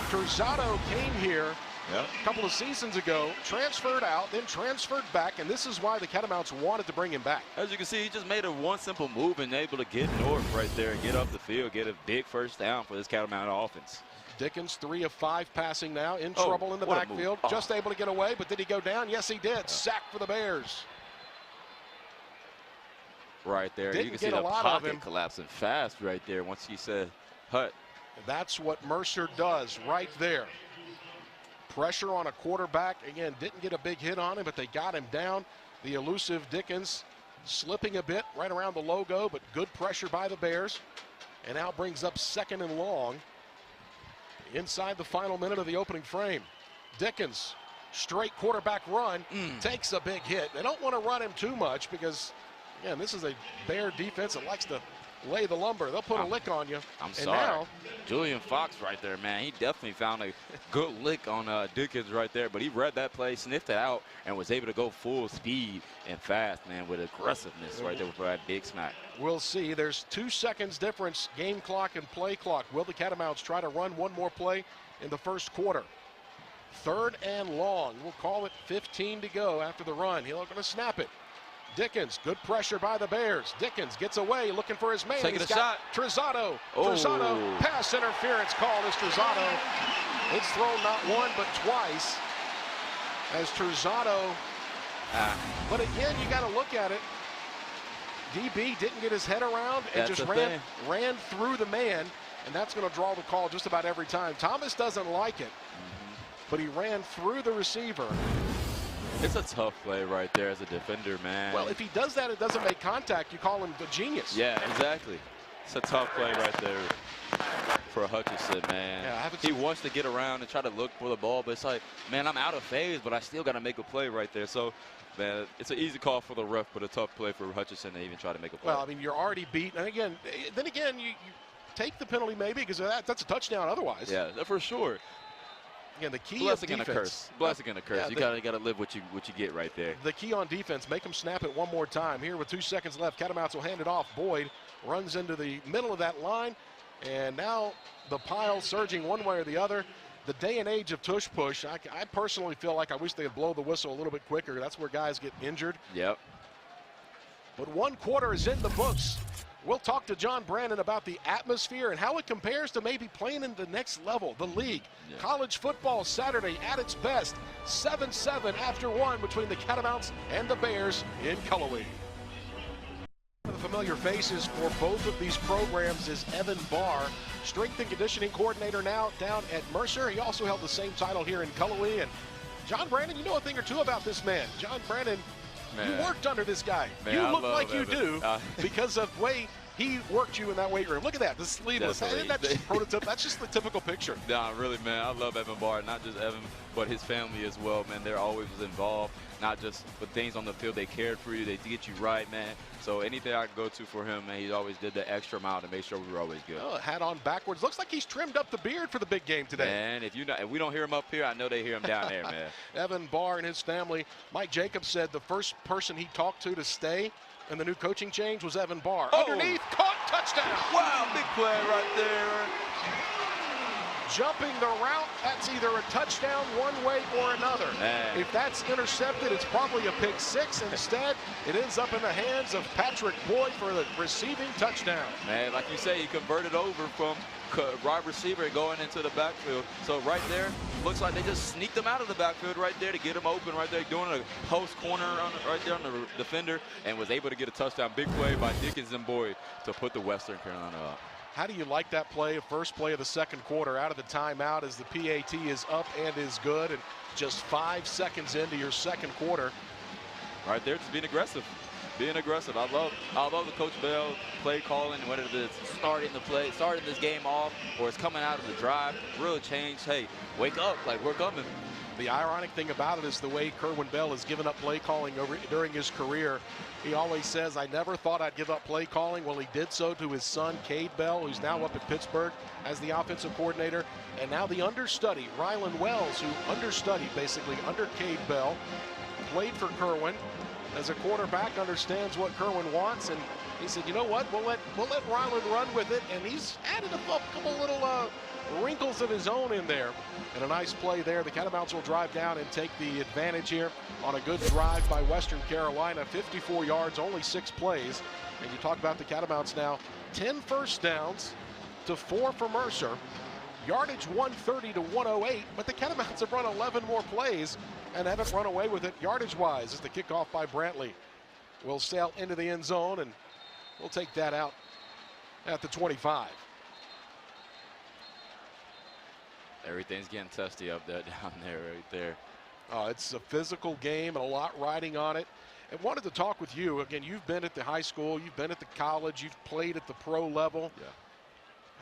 Terzado came here a couple of seasons ago, transferred out, then transferred back, and this is why the Catamounts wanted to bring him back. As you can see, he just made one simple move and able to get north right there and get up the field, get a big first down for this Catamount offense. Dickens 3 of 5 passing now, in trouble in the backfield. Just able to get away, but did he go down? Yes, he did. Sack for the Bears. Right there. Didn't you can see get the a lot of pocket him. collapsing fast right there once he said hut. That's what Mercer does right there. Pressure on a quarterback. Again, didn't get a big hit on him, but they got him down. The elusive Dickens slipping a bit right around the logo, but good pressure by the Bears. And now brings up 2nd and long. Inside the final minute of the opening frame. Dickens, straight quarterback run, takes a big hit. They don't want to run him too much because, again, this is a Bear defense that likes to lay the lumber. They'll put a lick on you. I'm sorry. Now, Julian Fox right there, man. He definitely found a good lick on Dickens right there, but he read that play, sniffed it out, and was able to go full speed and fast, man, with aggressiveness right there for that big smack. We'll see. There's 2 seconds difference, game clock and play clock. Will the Catamounts try to run one more play in the first quarter? 3rd and long. We'll call it 15 to go after the run. He's going to snap it. Dickens, good pressure by the Bears. Dickens gets away, looking for his man. Taking a shot. Terzado. Terzado. Pass interference call is Terzado. It's thrown not one but twice as Terzado. But again, you got to look at it. DB didn't get his head around and just ran through the man, and that's going to draw the call just about every time. Thomas doesn't like it, but he ran through the receiver. It's a tough play right there as a defender, man. Well, if he does that, it doesn't make contact. You call him the genius. Yeah, exactly. It's a tough play right there. for Hutchinson, man. Yeah, he wants to get around and try to look for the ball, but it's like, man, I'm out of phase, but I still got to make a play right there. So, man, it's an easy call for the ref, but a tough play for Hutchinson to even try to make a play. Well, I mean, you're already beat. And again, you take the penalty maybe because that's a touchdown otherwise. Yeah, for sure. Again, the key blessing of defense. And a curse. Blessing and a curse. Yeah, you gotta live what you get right there. The key on defense, make them snap it one more time. Here with 2 seconds left, Catamounts will hand it off. Boyd runs into the middle of that line, and now the pile surging one way or the other. The day and age of tush push, I personally feel like I wish they'd blow the whistle a little bit quicker. That's where guys get injured. Yep. But 1 quarter is in the books. We'll talk to John Brandon about the atmosphere and how it compares to maybe playing in the next level, the league. Yeah. College football Saturday at its best. 7-7 after 1 between the Catamounts and the Bears in Cullowhee. One of the familiar faces for both of these programs is Evan Barr, strength and conditioning coordinator now down at Mercer. He also held the same title here in Cullowhee. And John Brandon, you know a thing or two about this man. John Brandon, you worked under this guy. Man, you I look love like you Evan. do because of the way he worked you in that weight room. Look at that, the sleeveless. That's just prototype. That's just the typical picture. Nah, really, man. I love Evan Barr. Not just Evan, but his family as well, man. They're always involved. Not just with things on the field. They cared for you. They get you right, man. So anything I could go to for him, man, he always did the extra mile to make sure we were always good. Oh, hat on backwards. Looks like he's trimmed up the beard for the big game today. Man, if we don't hear him up here, I know they hear him down there, man. Evan Barr and his family. Mike Jacobs said the first person he talked to stay and the new coaching change was Evan Barr. Oh. Underneath, caught, touchdown. Wow, big play right there. Jumping the route, that's either a touchdown one way or another. Man. If that's intercepted, it's probably a pick six. Instead, it ends up in the hands of Patrick Boyd for the receiving touchdown. Man, like you say, he converted over from wide receiver going into the backfield. So right there, looks like they just sneaked him out of the backfield right there to get him open right there, doing a post corner right there on the defender, and was able to get a touchdown. Big play by Dickens and Boyd to put the Western Carolina up. How do you like that play? First play of the second quarter out of the timeout as the PAT is up and is good, and just 5 seconds into your second quarter. Right there, just being aggressive. Being aggressive. I love the Coach Bell play calling, whether it's starting this game off or it's coming out of the drive. Real change. Hey, wake up, like we're coming. The ironic thing about it is the way Kerwin Bell has given up play calling during his career. He always says, I never thought I'd give up play calling. Well, he did so to his son, Cade Bell, who's now up at Pittsburgh as the offensive coordinator. And now the understudy, Rylan Wells, who understudied basically under Cade Bell, played for Kerwin. As a quarterback, understands what Kerwin wants, and he said, you know what, we'll let Rylan run with it, and he's added a couple little wrinkles of his own in there. And a nice play there. The Catamounts will drive down and take the advantage here on a good drive by Western Carolina. 54 yards, only 6 plays. And you talk about the Catamounts now, 10 first downs to 4 for Mercer. Yardage 130 to 108, but the Catamounts have run 11 more plays and haven't run away with it yardage-wise as the kickoff by Brantley will sail into the end zone, and we'll take that out at the 25. Everything's getting testy up there, down there, right there. It's a physical game and a lot riding on it. And wanted to talk with you. Again, you've been at the high school, you've been at the college, you've played at the pro level. Yeah.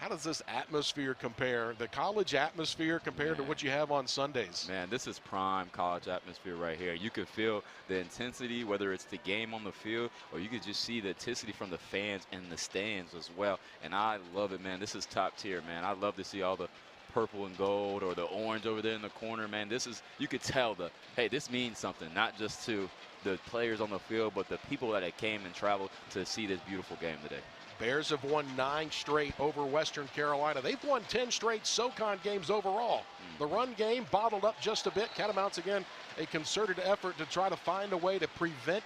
How does this atmosphere compare, the college atmosphere compared to what you have on Sundays? Man, this is prime college atmosphere right here. You can feel the intensity, whether it's the game on the field, or you can just see the intensity from the fans and the stands as well. And I love it, man. This is top tier, man. I love to see all the purple and gold or the orange over there in the corner, man. This is, you could tell hey, this means something, not just to the players on the field, but the people that came and traveled to see this beautiful game today. Bears have won 9 straight over Western Carolina. They've won 10 straight SoCon games overall. The run game bottled up just a bit. Catamounts, again, a concerted effort to try to find a way to prevent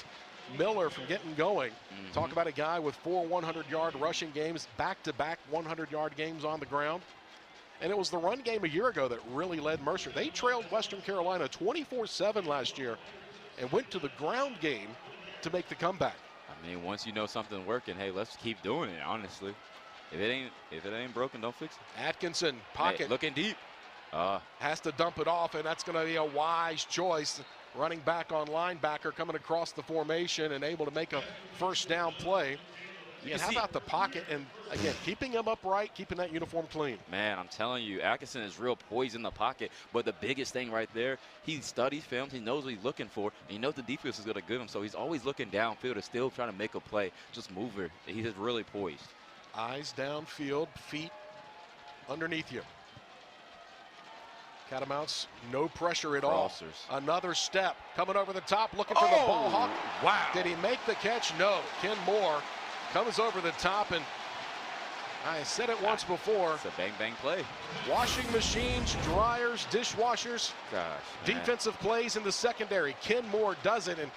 Miller from getting going. Talk about a guy with 4 100-yard rushing games, back-to-back 100-yard games on the ground. And it was the run game a year ago that really led Mercer. They trailed Western Carolina 24-7 last year and went to the ground game to make the comeback. I mean, once you know something's working, hey, let's keep doing it, honestly. If it ain't broken, don't fix it. Atkinson, pocket. Hey, looking deep. Has to dump it off, and that's going to be a wise choice. Running back on linebacker, coming across the formation and able to make a first down play. And how about the pocket? And again, keeping him upright, keeping that uniform clean. Man, I'm telling you, Atkinson is real poised in the pocket. But the biggest thing right there, he studies films. He knows what he's looking for. And he knows the defense is going to give him. So he's always looking downfield and still trying to make a play. Just move her. He's really poised. Eyes downfield, feet underneath you. Catamounts, no pressure at all. Another step, coming over the top, looking for the ball hawk. Wow. Did he make the catch? No. Ken Moore comes over the top, and I said it once before. It's a bang-bang play. Washing machines, dryers, dishwashers. Gosh, defensive plays in the secondary. Ken Moore does it, and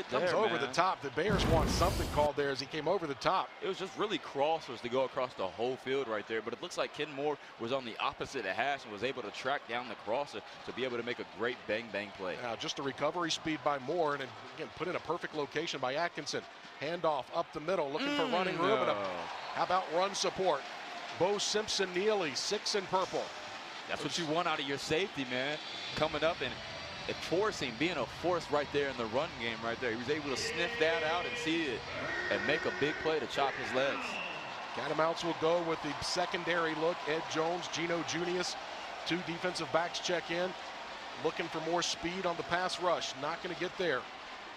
comes over the top. The Bears want something called there as he came over the top. It was just really crossers to go across the whole field right there, but it looks like Ken Moore was on the opposite of hash and was able to track down the crosser to be able to make a great bang-bang play. Now just a recovery speed by Moore, and again put in a perfect location by Atkinson. Handoff up the middle, looking for running room. And how about run support? Bo Simpson-Neely, 6 in purple. That's what you want out of your safety, man. Coming up and being a force right there in the run game right there. He was able to sniff that out and see it and make a big play to chop his legs. Catamounts will go with the secondary look. Ed Jones, Gino Junius, 2 defensive backs check in. Looking for more speed on the pass rush. Not going to get there.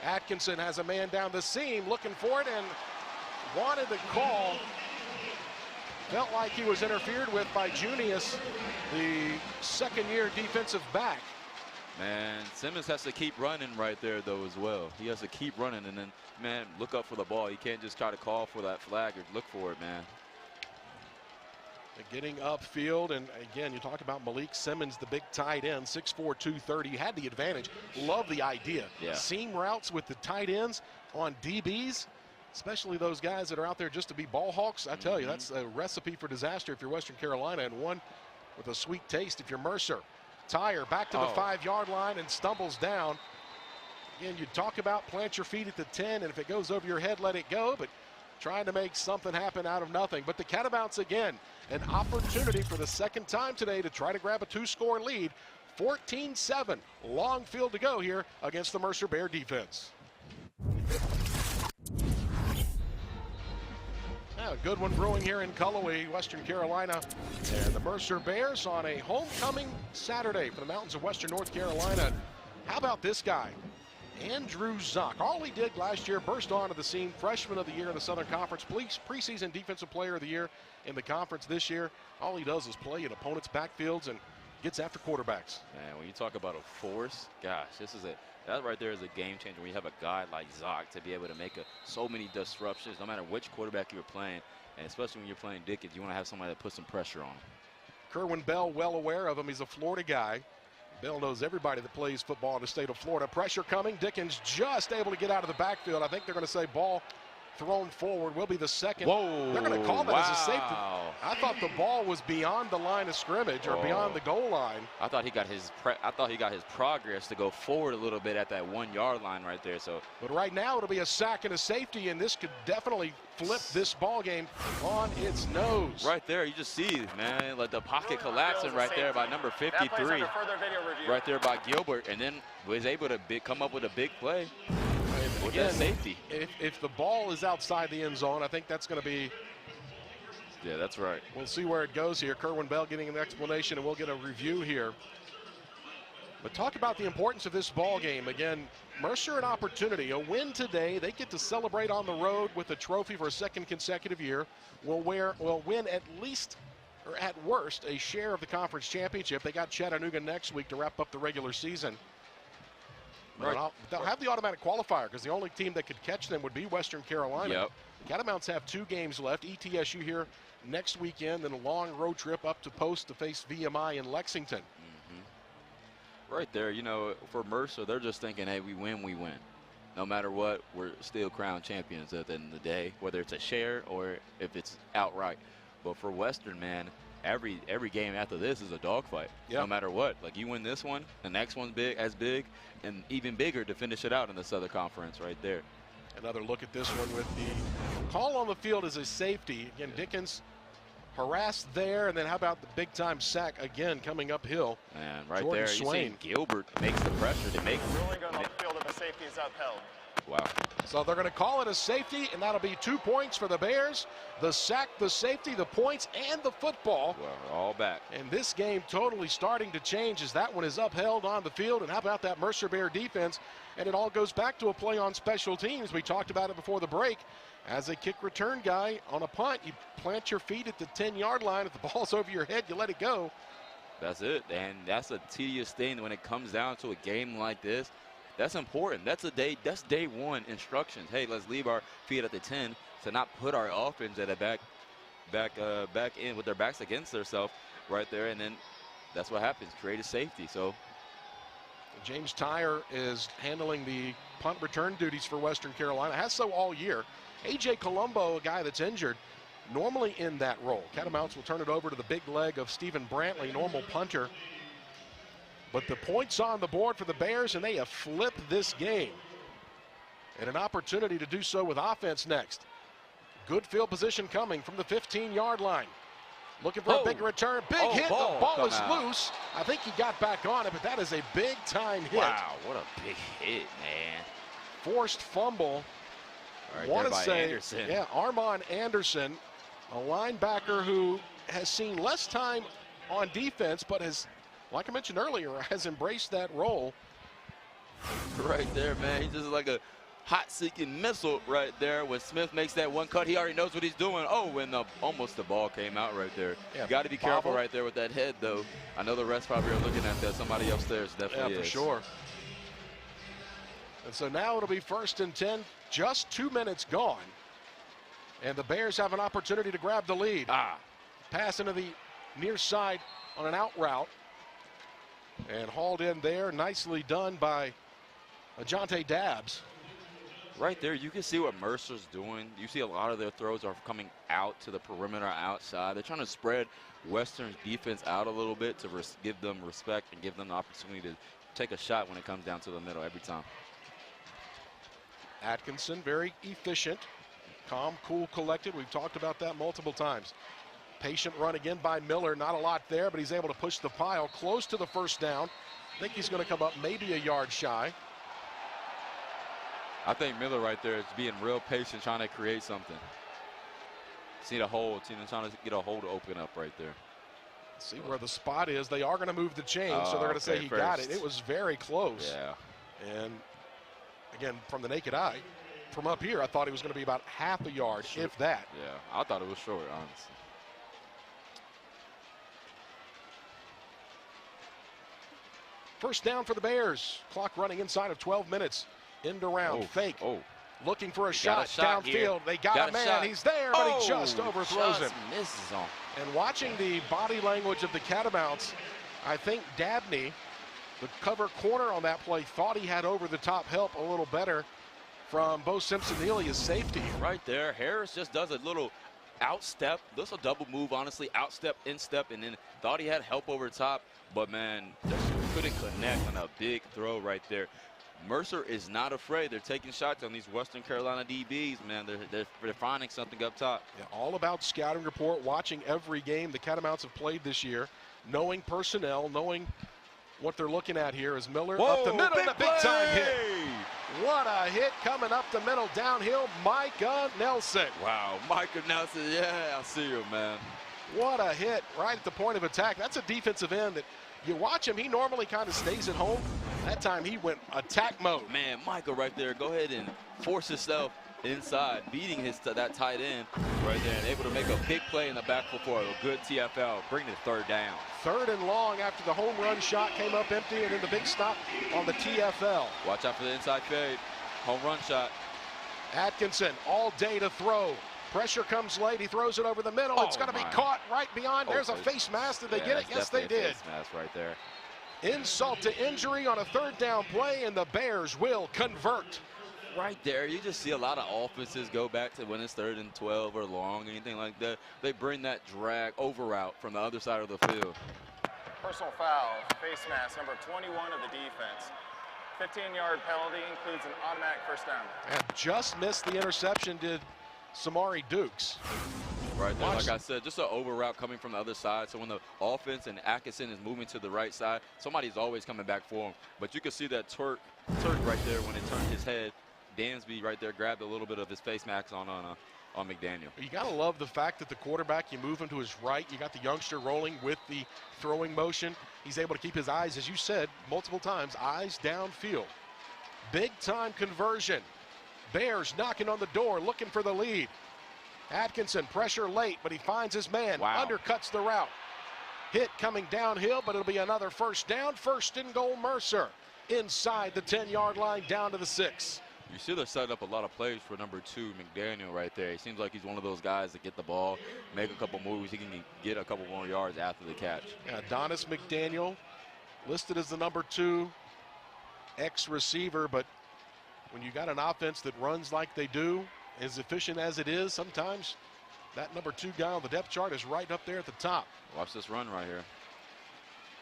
Atkinson has a man down the seam looking for it and wanted the call. Felt like he was interfered with by Junius, the second-year defensive back. Man, Simmons has to keep running right there, though, as well. He has to keep running and then, man, look up for the ball. You can't just try to call for that flag or look for it, man. Getting upfield, and again, you talk about Malik Simmons, the big tight end, 6'4", 230. Had the advantage. Love the idea. Yeah. Seam routes with the tight ends on DBs, especially those guys that are out there just to be ball hawks. I tell you, that's a recipe for disaster if you're Western Carolina, and one with a sweet taste if you're Mercer. Tyre back to the 5-yard line and stumbles down. Again, you talk about plant your feet at the 10, and if it goes over your head, let it go, but trying to make something happen out of nothing. But the Catamounts, again, an opportunity for the second time today to try to grab a 2-score lead. 14-7, long field to go here against the Mercer Bear defense. Now, a good one brewing here in Cullowhee, Western Carolina. And the Mercer Bears on a homecoming Saturday for the mountains of Western North Carolina. How about this guy? Andrew Zock. All he did last year, burst onto the scene, freshman of the year in the Southern Conference, preseason defensive player of the year in the conference this year. All he does is play in opponents' backfields and gets after quarterbacks. Man, when you talk about a force, gosh, that right there is a game changer when you have a guy like Zock to be able to make so many disruptions, no matter which quarterback you're playing, and especially when you're playing Dickens, you want to have somebody that puts some pressure on him. Kerwin Bell, well aware of him. He's a Florida guy. Bell knows everybody that plays football in the state of Florida. Pressure coming. Dickens just able to get out of the backfield. I think they're going to say ball thrown forward will be the second. Whoa, they're going to call that as a safety. I thought the ball was beyond the line of scrimmage or beyond the goal line. I thought he got his progress to go forward a little bit at that 1-yard line right there. So, but right now it'll be a sack and a safety, and this could definitely flip this ball game on its nose. Right there, you just see, man, like the pocket collapsing right there by number 53. Right there by Gilbert, and then was able to come up with a big play. With that safety. If the ball is outside the end zone, I think that's going to be. Yeah, that's right. We'll see where it goes here. Kerwin Bell getting an explanation, and we'll get a review here. But talk about the importance of this ball game. Again, Mercer an opportunity. A win today. They get to celebrate on the road with a trophy for a second consecutive year. Will win at least, or at worst, a share of the conference championship. They got Chattanooga next week to wrap up the regular season. Right. They'll have the automatic qualifier because the only team that could catch them would be Western Carolina. Yep. Catamounts have 2 games left. ETSU here next weekend, then a long road trip up to Post to face VMI in Lexington. Right there, you know, for Mercer, they're just thinking, hey, we win, we win. No matter what, we're still crowned champions at the end of the day, whether it's a share or if it's outright. But for Western, man, every game after this is a dogfight. Yep. No matter what. Like, you win this one, the next one's big, and even bigger to finish it out in the Southern Conference right there. Another look at this one with the call on the field as a safety. Again, Dickens harassed there, and then how about the big-time sack again coming uphill? And right Jordan there, Swain. you see Gilbert makes the pressure to make. Ruling on the field of a safety is upheld. Wow. So they're going to call it a safety, and that'll be 2 points for the Bears. The sack, the safety, the points, and the football. Well, all back. And this game totally starting to change as that one is upheld on the field. And how about that Mercer Bear defense? And it all goes back to a play on special teams. We talked about it before the break. As a kick return guy on a punt, you plant your feet at the 10-yard line. If the ball's over your head, you let it go. That's it. And that's a tedious thing when it comes down to a game like this. That's important. That's day one instructions. Hey, let's leave our feet at the 10 to not put our offense at a back in with their backs against themselves right there. And then that's what happens. Create a safety. So James Tyre is handling the punt return duties for Western Carolina. Has so all year. A.J. Colombo, a guy that's injured, normally in that role. Catamounts will turn it over to the big leg of Stephen Brantley, normal punter. But the points on the board for the Bears, and they have flipped this game. And an opportunity to do so with offense next. Good field position coming from the 15-yard line. Looking for a big return. Big hit. The ball is loose. I think he got back on it, but that is a big-time hit. wow, what a big hit, man. Forced fumble. Right Want there to by say, Anderson. yeah, Armand Anderson, a linebacker who has seen less time on defense, but has, like I mentioned earlier, has embraced that role. Right there, man. He's just like a hot-seeking missile right there. When Smith makes that one cut, he already knows what he's doing. Oh, and almost the ball came out right there. Yeah, you got to be careful right there with that head, though. I know the refs probably are looking at that. Somebody upstairs definitely is. For sure. And so now it'll be 1st and 10, just 2 minutes gone. And the Bears have an opportunity to grab the lead. Pass into the near side on an out route. And hauled in there, nicely done by Ajante Dabbs. Right there, you can see what Mercer's doing. You see a lot of their throws are coming out to the perimeter outside. They're trying to spread Western's defense out a little bit to give them respect and give them the opportunity to take a shot when it comes down to the middle every time. Atkinson, very efficient, calm, cool, collected. We've talked about that multiple times. Patient run again by Miller. Not a lot there, but he's able to push the pile close to the first down. I think he's going to come up maybe a yard shy. I think Miller right there is being real patient, trying to create something. See the hole, trying to get a hole to open up right there. See where the spot is. They are going to move the chain, so they're going to say he got it. It was very close. Yeah. And again, from the naked eye, from up here, I thought he was going to be about half a yard, if that. Yeah, I thought it was short, honestly. First down for the Bears. Clock running inside of 12 minutes. End around, fake. Looking for a shot downfield. Here. They got a man. Shot. He's there, but he just overthrows him. Misses on. And watching the body language of the Catamounts, I think Dabney, the cover corner on that play, thought he had over-the-top help a little better from Bo Simpson-Neely as safety. Right there, Harris just does a little outstep. That's a double move, honestly. Outstep, instep, and then thought he had help over the top. But, man, just couldn't connect on a big throw right there. Mercer is not afraid. They're taking shots on these Western Carolina DBs, man. They're finding something up top. Yeah, all about scouting report, watching every game the Catamounts have played this year, knowing personnel, knowing what they're looking at here as Miller up the middle, a big-time hit. What a hit coming up the middle, downhill, Micah Nelson. Wow, Micah Nelson, yeah, I see you, man. What a hit right at the point of attack. That's a defensive end that you watch him, he normally kind of stays at home. That time he went attack mode. Man, Michael right there, go ahead and force himself inside, beating that tight end right there, and able to make a big play in the backfield for a good TFL, bring the 3rd down. 3rd and long after the home run shot came up empty, and then the big stop on the TFL. Watch out for the inside fade, home run shot. Atkinson all day to throw. Pressure comes late. He throws it over the middle. It's going to be caught right beyond. There's a face mask. Did they get it? Yes, they did. Face mask right there. Insult to injury on a 3rd down play, and the Bears will convert. Right there, you just see a lot of offenses go back to when it's 3rd and 12 or long, anything like that. They bring that drag over route from the other side of the field. Personal foul, face mask, number 21 of the defense. 15-yard penalty, includes an automatic 1st down. And just missed the interception, did Samari Dukes. Right there, like I said, just an over route coming from the other side. So when the offense and Atkinson is moving to the right side, somebody's always coming back for him. But you can see that Turk right there when it turned his head Dansby right there grabbed a little bit of his face mask on McDaniel. You got to love the fact that the quarterback, you move him to his right. You got the youngster rolling with the throwing motion. He's able to keep his eyes, as you said multiple times, eyes downfield. Big time conversion. Bears knocking on the door, looking for the lead. Atkinson, pressure late, but he finds his man. Wow. Undercuts the route. Hit coming downhill, but it'll be another first down. First and goal, Mercer. Inside the 10-yard line, down to the 6. You see they're setting up a lot of plays for number 2, McDaniel, right there. He seems like he's one of those guys that get the ball, make a couple moves. He can get a couple more yards after the catch. Yeah, Donis McDaniel listed as the number 2 ex-receiver, but when you got an offense that runs like they do, as efficient as it is, sometimes that number 2 guy on the depth chart is right up there at the top. Watch this run right here.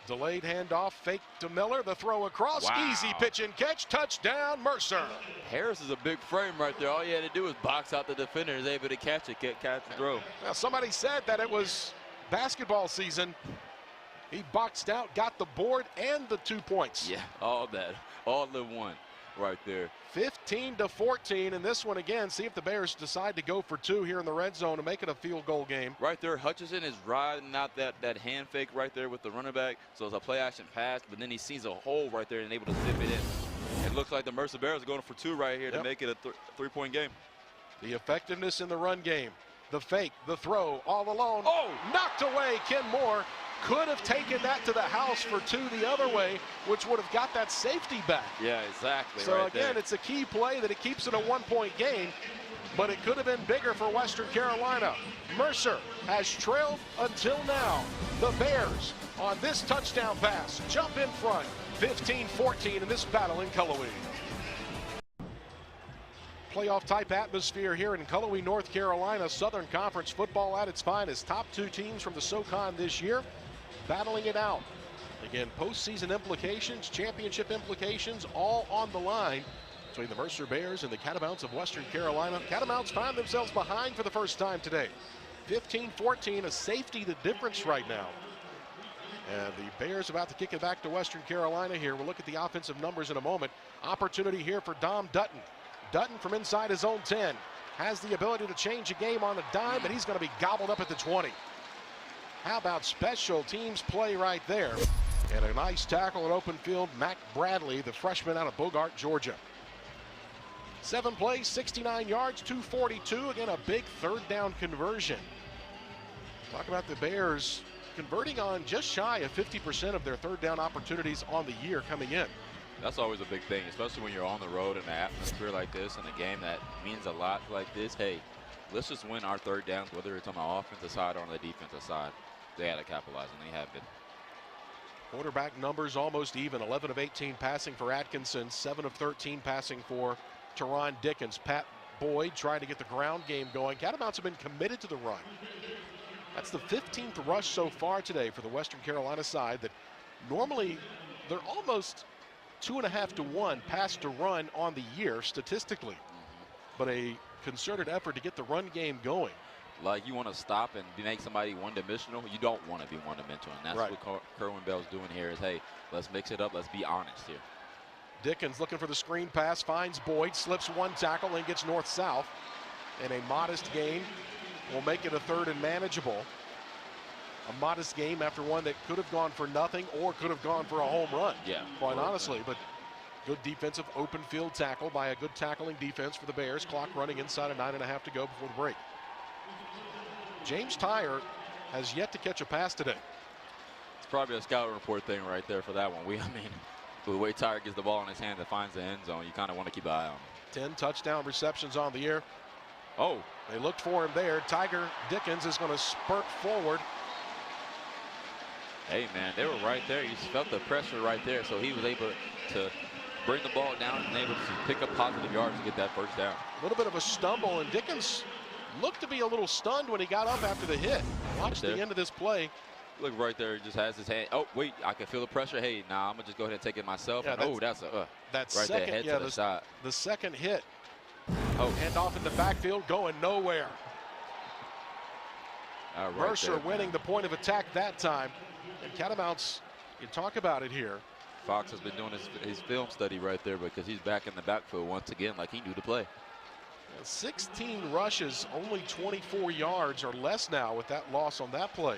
Delayed handoff, fake to Miller, the throw across, Wow. Easy pitch and catch, touchdown, Mercer. Harris is a big frame right there. All he had to do was box out the defender, is able to catch it, catch the throw. Now, somebody said that it was basketball season. He boxed out, got the board and the 2 points. Yeah, all that, all the one right there. 15-14 in this one again. See if the Bears decide to go for 2 here in the red zone to make it a field goal game. Right there, Hutchinson is riding out that hand fake right there with the running back. So it's a play action pass, but then he sees a hole right there and able to zip it in. It looks like the Mercer Bears are going for 2 right here to make it a 3-point game. The effectiveness in the run game. The fake, the throw, all alone. Oh! Knocked away. Ken Moore could have taken that to the house for 2 the other way, which would have got that safety back. Yeah, exactly. So right again, there. it's a key play that it keeps it a 1-point game, but it could have been bigger for Western Carolina. Mercer has trailed until now. The Bears on this touchdown pass jump in front, 15-14 in this battle in Cullowhee. Playoff type atmosphere here in Cullowhee, North Carolina. Southern Conference football at its finest. Top 2 teams from the SoCon this year battling it out. Again, postseason implications, championship implications, all on the line between the Mercer Bears and the Catamounts of Western Carolina. Catamounts find themselves behind for the first time today. 15-14, a safety the difference right now. And the Bears about to kick it back to Western Carolina here. We'll look at the offensive numbers in a moment. Opportunity here for Dom Dutton. Dutton from inside his own 10 has the ability to change a game on a dime, and he's going to be gobbled up at the 20. How about special teams play right there? And a nice tackle in open field. Mac Bradley, the freshman out of Bogart, Georgia. 7 plays, 69 yards, 242. Again, a big 3rd down conversion. Talk about the Bears converting on just shy of 50% of their 3rd down opportunities on the year coming in. That's always a big thing, especially when you're on the road in an atmosphere like this and a game that means a lot like this. Hey, let's just win our 3rd downs, whether it's on the offensive side or on the defensive side. They had to capitalize, and they have been. Quarterback numbers almost even. 11 of 18 passing for Atkinson, 7 of 13 passing for Teron Dickens. Pat Boyd trying to get the ground game going. Catamounts have been committed to the run. That's the 15th rush so far today for the Western Carolina side that normally they're almost 2.5 to 1 pass to run on the year statistically, but a concerted effort to get the run game going. Like, you want to stop and make somebody one-dimensional. You don't want to be one-dimensional, and that's what Kerwin Bell's doing here is, hey, let's mix it up. Let's be honest here. Dickens looking for the screen pass, finds Boyd, slips 1 tackle and gets north-south. And a modest gain will make it a 3rd and manageable. A modest game after one that could have gone for nothing or could have gone for a home run. Yeah, quite honestly, but good defensive open field tackle by a good tackling defense for the Bears. Clock running inside of 9.5 to go before the break. James Tyre has yet to catch a pass today. It's probably a scout report thing right there for that one. I mean, the way Tyre gets the ball in his hand that finds the end zone, you kind of want to keep an eye on him. 10 touchdown receptions on the year. Oh, they looked for him there. Tiger Dickens is going to spurt forward. Hey, man, they were right there. You felt the pressure right there, so he was able to bring the ball down and able to pick up positive yards to get that 1st down. A little bit of a stumble, and Dickens looked to be a little stunned when he got up after the hit. Watch the end of this play. Look right there, he just has his hand. Oh, wait, I can feel the pressure. Hey, nah, I'm going to just go ahead and take it myself. Yeah, and, that's a that right second, there, head yeah, to the side. The second hit. Oh. Hand off in the backfield, going nowhere. Right Mercer there, winning the point of attack that time. And Catamounts, you talk about it here. Fox has been doing his film study right there because he's back in the backfield once again like he knew to play. 16 rushes, only 24 yards or less now with that loss on that play.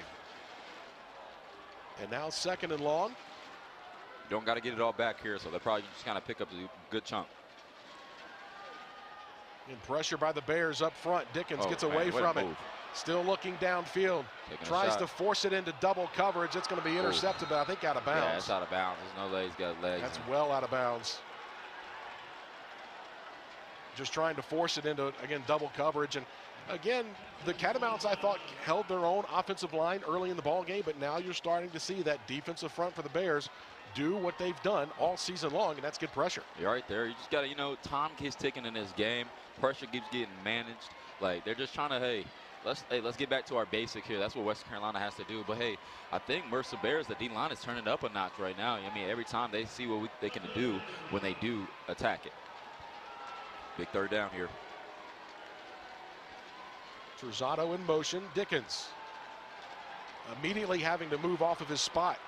And now 2nd and long. Don't got to get it all back here, so they'll probably just kind of pick up a good chunk. And pressure by the Bears up front. Dickens gets away from it. Still looking downfield. Tries to force it into double coverage. It's going to be intercepted, but I think out of bounds. Yeah, it's out of bounds. There's no legs, got legs. That's well out of bounds. Just trying to force it into, again, double coverage. And again, the Catamounts, I thought, held their own offensive line early in the ball game, but now you're starting to see that defensive front for the Bears do what they've done all season long, and that's good pressure. You're right there. You just got to, you know, time keeps ticking in this game. Pressure keeps getting managed. Like, they're just trying to, hey, let's get back to our basic here. That's what Western Carolina has to do. But, hey, I think Mercer Bears, the D-line is turning up a notch right now. I mean, every time they see what they can do when they do attack it. Big 3rd down here. Truzzato in motion. Dickens immediately having to move off of his spot.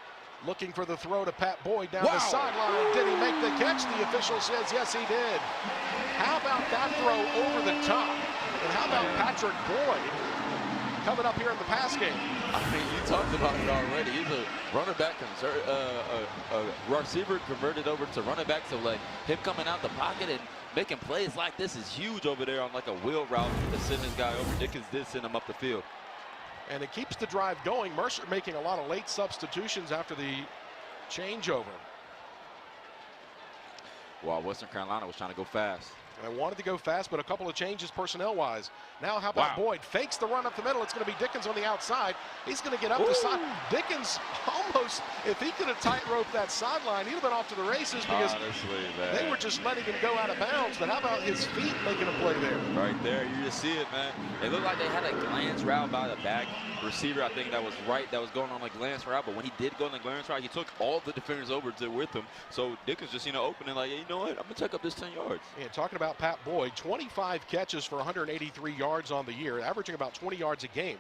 Looking for the throw to Pat Boyd down the sideline. Did he make the catch? The official says yes, he did. How about that throw over the top? And how about Patrick Boyd coming up here in the pass game? I mean, you talked about it already. He's a running back, a receiver converted over to running back. So, like, him coming out the pocket and making plays like this is huge over there on like a wheel route to send this guy over. Dickens did send him up the field. And it keeps the drive going. Mercer making a lot of late substitutions after the changeover. Well, Western Carolina was trying to go fast. And I wanted to go fast, but a couple of changes personnel-wise. Now how about Boyd? Fakes the run up the middle. It's going to be Dickens on the outside. He's going to get up the side. Dickens almost, if he could have tight-roped that sideline, he'd have been off to the races because they were just letting him go out of bounds. But how about his feet making a play there? Right there, you just see it, man. It looked like they had a glance route by the back receiver. I think that was going on a glance route. But when he did go on the glance route, he took all the defenders over with him. So Dickens just, you know, opening like, hey, you know what? I'm going to check up this 10 yards. Yeah, talking about Pat Boyd, 25 catches for 183 yards on the year, averaging about 20 yards a game.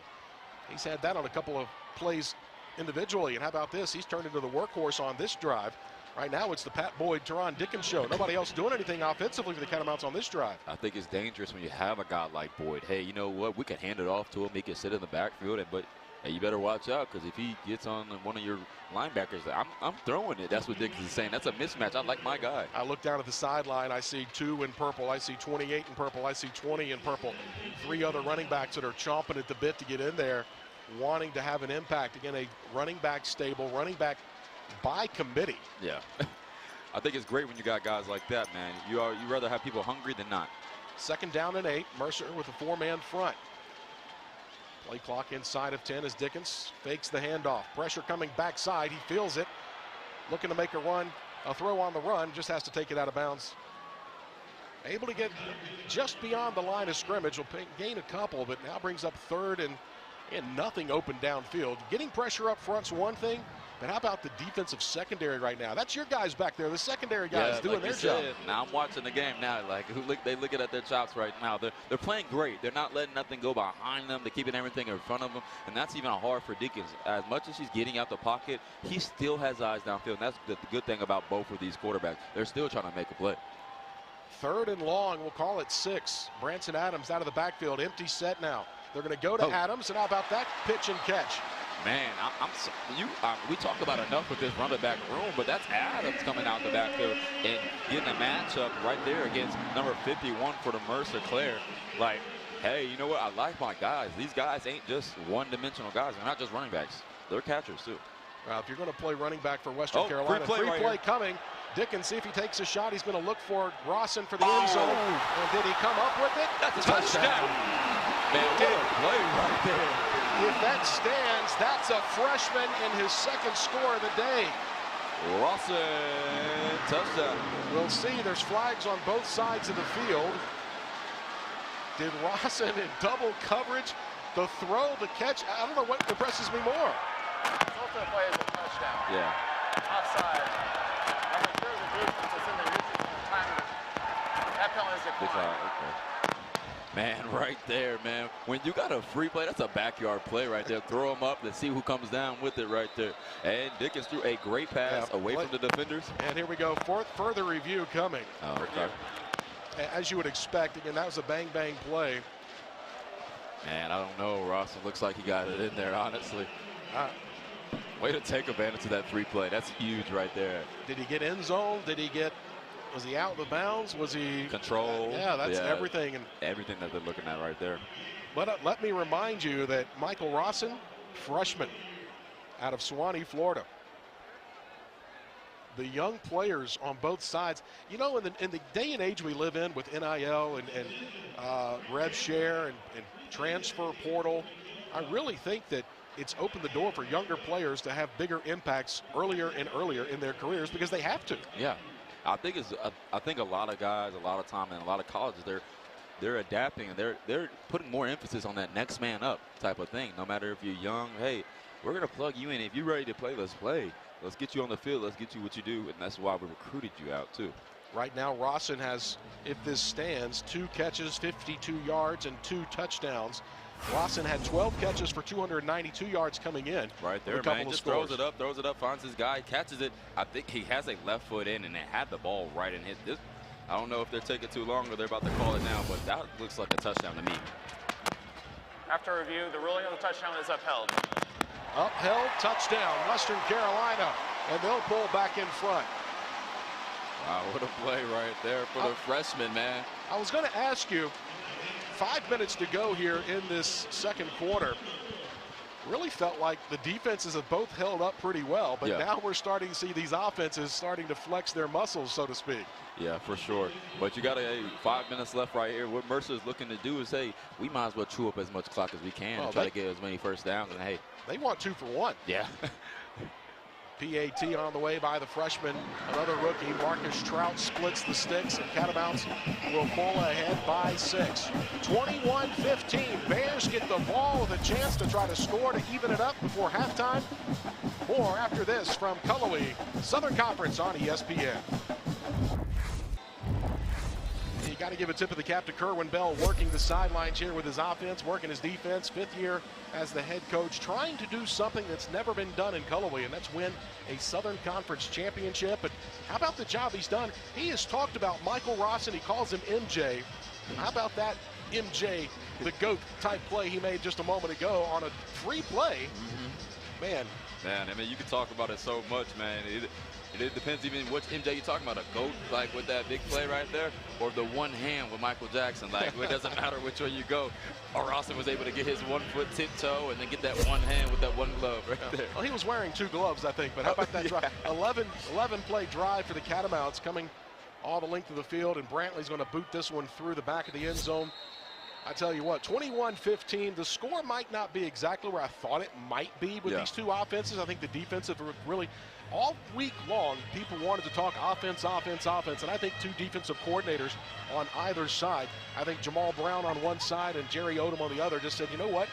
He's had that on a couple of plays individually. And how about this? He's turned into the workhorse on this drive. Right now, it's the Pat Boyd, Teron Dickens show. Nobody else doing anything offensively for the Catamounts on this drive. I think it's dangerous when you have a guy like Boyd. Hey, you know what? We can hand it off to him. He can sit in the backfield, but hey, you better watch out because if he gets on one of your linebackers, I'm throwing it. That's what Dickens is saying. That's a mismatch. I like my guy. I look down at the sideline. I see 2 in purple. I see 28 in purple. I see 20 in purple. 3 other running backs that are chomping at the bit to get in there, wanting to have an impact. Again, a running back stable, running back by committee. Yeah. I think it's great when you got guys like that, man. You rather have people hungry than not. 2nd down and 8. Mercer with a 4-man front. Play clock inside of 10 as Dickens fakes the handoff. Pressure coming backside. He feels it. Looking to make a run. A throw on the run. Just has to take it out of bounds. Able to get just beyond the line of scrimmage. Will gain a couple, but now brings up 3rd and nothing open downfield. Getting pressure up front's one thing, but how about the defensive secondary right now? That's your guys back there. The secondary guys doing their job. Now I'm watching the game now. Like they looking at their chops right now. They're playing great. They're not letting nothing go behind them. They're keeping everything in front of them, and that's even hard for Dickens. As much as he's getting out the pocket, he still has eyes downfield. And that's the good thing about both of these quarterbacks. They're still trying to make a play. 3rd and long. We'll call it 6. Branson Adams out of the backfield. Empty set now. They're going to go to Adams, and how about that pitch and catch? Man, we talk about enough with this running back room, but that's Adams coming out the backfield and getting a matchup right there against number 51 for the Mercer Claire. Like, hey, you know what? I like my guys. These guys ain't just one-dimensional guys. They're not just running backs. They're catchers, too. If you're going to play running back for Western Carolina, free play coming. Dickens, see if he takes a shot. He's going to look for Rawson for the end zone. And did he come up with it? That's a touchdown. Man, what a play right there. If that stands, that's a freshman in his 2nd score of the day. Rawson, touchdown. We'll see. There's flags on both sides of the field. Did Rawson in double coverage? The throw, the catch, I don't know what impresses me more. Ultimate play is a touchdown. Yeah. Offside. I'm sure the defense is in the usual time. That penalty is declined. Man, right there, man. When you got a free play, that's a backyard play right there. Throw them up. Let's see who comes down with it right there. And Dickens threw a great pass away from the defenders. And here we go. Further review coming. Oh, okay. As you would expect. Again, that was a bang-bang play. Man, I don't know, Ross. It looks like he got it in there, honestly. Way to take advantage of that free play. That's huge right there. Did he get end zone? Was he out of bounds? Was he control? Yeah, that's everything. And everything that they're looking at right there. But let me remind you that Michael Rawson, freshman out of Suwanee, Florida. The young players on both sides, you know, in the day and age we live in with NIL and rev share and transfer portal, I really think that it's opened the door for younger players to have bigger impacts earlier and earlier in their careers because they have to. Yeah, I think a lot of guys, a lot of time, and a lot of colleges, they're adapting and they're putting more emphasis on that next man up type of thing. No matter if you're young, hey, we're gonna plug you in. If you're ready to play, let's play. Let's get you on the field. Let's get you what you do, and that's why we recruited you out too. Right now, Rawson has, if this stands, 2 catches, 52 yards, and 2 touchdowns. Rawson had 12 catches for 292 yards coming in. Right there, man. Just throws it up, finds his guy, catches it. I think he has a left foot in, and they had the ball right in his. I don't know if they're taking too long or they're about to call it now, but that looks like a touchdown to me. After review, the ruling on the touchdown is upheld. Upheld, touchdown, Western Carolina, and they'll pull back in front. Wow, what a play right there for the freshman, man. I was going to ask you, 5 minutes to go here in this second quarter. Really felt like the defenses have both held up pretty well, but now we're starting to see these offenses starting to flex their muscles, so to speak. Yeah, for sure. But you got 5 minutes left right here. What Mercer is looking to do is, hey, we might as well chew up as much clock as we can and try to get as many first downs. And hey, they want 2 for 1. Yeah. PAT on the way by the freshman. Another rookie, Marcus Trout, splits the sticks, and Catamounts will pull ahead by 6. 21-15. Bears get the ball with a chance to try to score to even it up before halftime. More after this from Cullowhee, Southern Conference on ESPN. You got to give a tip of the cap to Kerwin Bell, working the sidelines here with his offense, working his defense. 5th year as the head coach, trying to do something that's never been done in Cullowhee, and that's win a Southern Conference championship. But how about the job he's done? He has talked about Michael Rawson. He calls him MJ. How about that MJ, the GOAT type play he made just a moment ago on a free play? Man, I mean, you can talk about it so much, man. It depends even which MJ you're talking about, a GOAT, like with that big play right there, or the one hand with Michael Jackson. Like, it doesn't matter which way you go. Or Rawson was able to get his 1 foot tiptoe and then get that one hand with that one glove right there. Well, he was wearing 2 gloves, I think, but how about that drive? 11 play drive for the Catamounts, coming all the length of the field, and Brantley's going to boot this one through the back of the end zone. I tell you what, 21-15, the score might not be exactly where I thought it might be with these 2 offenses. I think the defensive really, all week long, people wanted to talk offense, and I think 2 defensive coordinators on either side. I think Jamal Brown on one side and Jerry Odom on the other just said, you know what?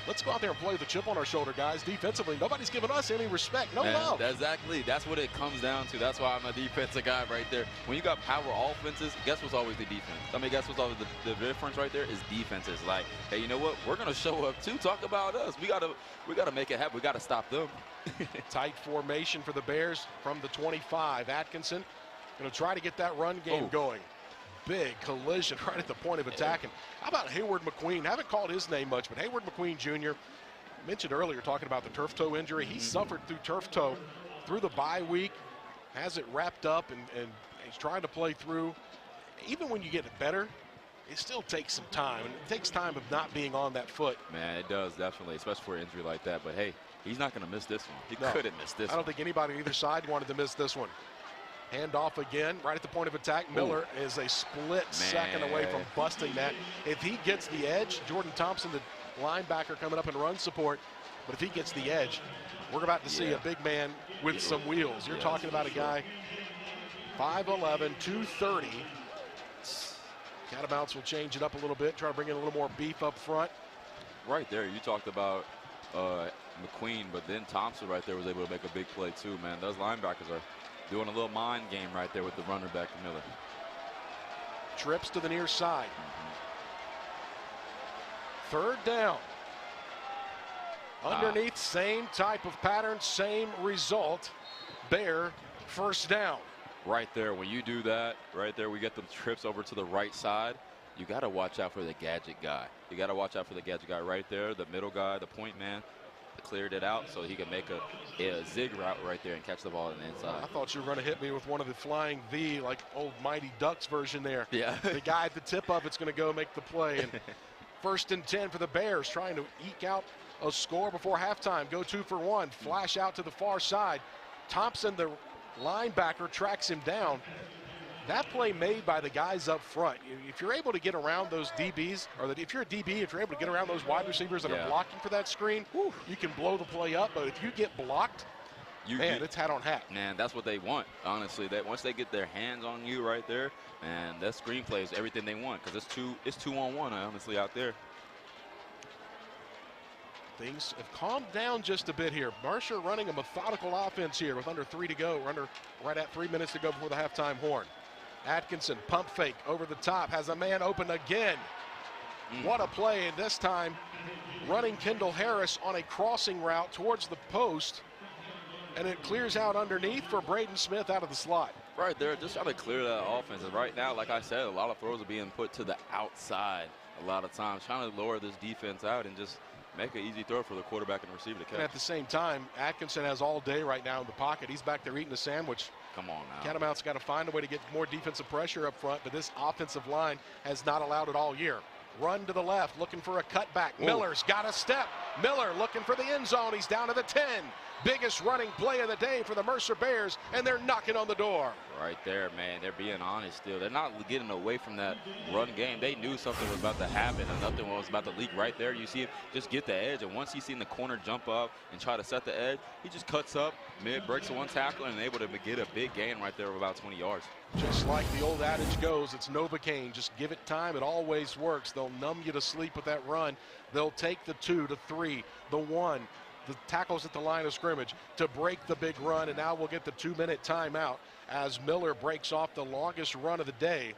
Let's go out there and play with a chip on our shoulder, guys. Defensively, nobody's giving us any respect, no love. Exactly. That's what it comes down to. That's why I'm a defensive guy right there. When you got power offenses, guess what's always the defense? I mean, guess what's always the difference right there is defenses. Like, hey, you know what? We're gonna show up too. Talk about us. We gotta make it happen. We gotta stop them. Tight formation for the Bears from the 25. Atkinson gonna try to get that run game going. Big collision right at the point of attack. And how about Hayward McQueen? Haven't called his name much, but Hayward McQueen Jr. mentioned earlier talking about the turf toe injury. He suffered through turf toe through the bye week, has it wrapped up, and he's trying to play through. Even when you get it better, it still takes some time. And it takes time of not being on that foot. Man, it does, definitely, especially for an injury like that. But, hey, he's not going to miss this one. He couldn't miss this one. I don't think anybody on either side wanted to miss this one. Handoff again, right at the point of attack. Miller is a split second away from busting that. If he gets the edge, Jordan Thompson, the linebacker, coming up in run support. But if he gets the edge, we're about to see a big man with some wheels. You're talking about a guy 5'11", 230. Catamounts will change it up a little bit, try to bring in a little more beef up front. Right there, you talked about McQueen, but then Thompson right there was able to make a big play too, man. Those linebackers are doing a little mind game right there with the runner back to Miller. Trips to the near side. Third down. Underneath, same type of pattern, same result. Bear first down. Right there, when you do that, right there, we get the trips over to the right side. You got to watch out for the gadget guy. You got to watch out for the gadget guy right there, the middle guy, the point man. Cleared it out so he can make a zig route right there and catch the ball on the inside. I thought you were going to hit me with one of the flying V, like old Mighty Ducks version there. Yeah. The guy at the tip of it's going to go make the play. And first and 10 for the Bears, trying to eke out a score before halftime. Go 2 for 1. Flash out to the far side. Thompson, the linebacker, tracks him down. That play made by the guys up front. If you're able to get around those DBs, or if you're a DB, if you're able to get around those wide receivers that are blocking for that screen, you can blow the play up. But if you get blocked, it's hat on hat. Man, that's what they want, honestly. That once they get their hands on you right there, man, that screen play is everything they want, because it's two on one, honestly, out there. Things have calmed down just a bit here. Mercer running a methodical offense here with under 3 to go. We're right at 3 minutes to go before the halftime horn. Atkinson, pump fake over the top, has a man open again. What a play, and this time running Kendall Harris on a crossing route towards the post, and it clears out underneath for Braden Smith out of the slot. Right there, just trying to clear that offense. And right now, like I said, a lot of throws are being put to the outside a lot of times, trying to lower this defense out and just make an easy throw for the quarterback and the receiver to catch. And at the same time, Atkinson has all day right now in the pocket. He's back there eating a sandwich. Come on now. Catamount's got to find a way to get more defensive pressure up front, but this offensive line has not allowed it all year. Run to the left, looking for a cutback. Miller's got a step. Miller looking for the end zone. He's down to the 10. Biggest running play of the day for the Mercer Bears, and they're knocking on the door. Right there, man. They're being honest still. They're not getting away from that run game. They knew something was about to happen and nothing was about to leak right there. You see him just get the edge, and once he's seen the corner jump up and try to set the edge, he just cuts up, breaks one tackler, and able to get a big gain right there of about 20 yards. Just like the old adage goes, it's Novocaine. Just give it time. It always works. They'll numb you to sleep with that run. They'll take the 2 to 3, the 1, the tackles at the line of scrimmage to break the big run, and now we'll get the 2-minute timeout as Miller breaks off the longest run of the day.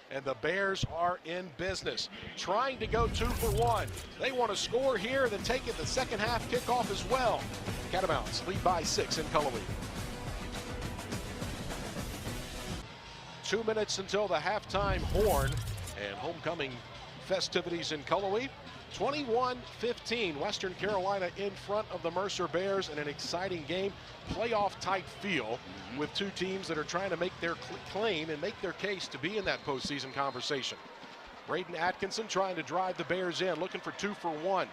And the Bears are in business, trying to go 2 for 1. They want to score here, then take it the second half kickoff as well. Catamounts lead by 6 in Cullowhee. 2 minutes until the halftime horn and homecoming festivities in Cullowhee. 21-15, Western Carolina in front of the Mercer Bears in an exciting game, playoff type feel with two teams that are trying to make their claim and make their case to be in that postseason conversation. Braden Atkinson trying to drive the Bears in, looking for 2 for 1.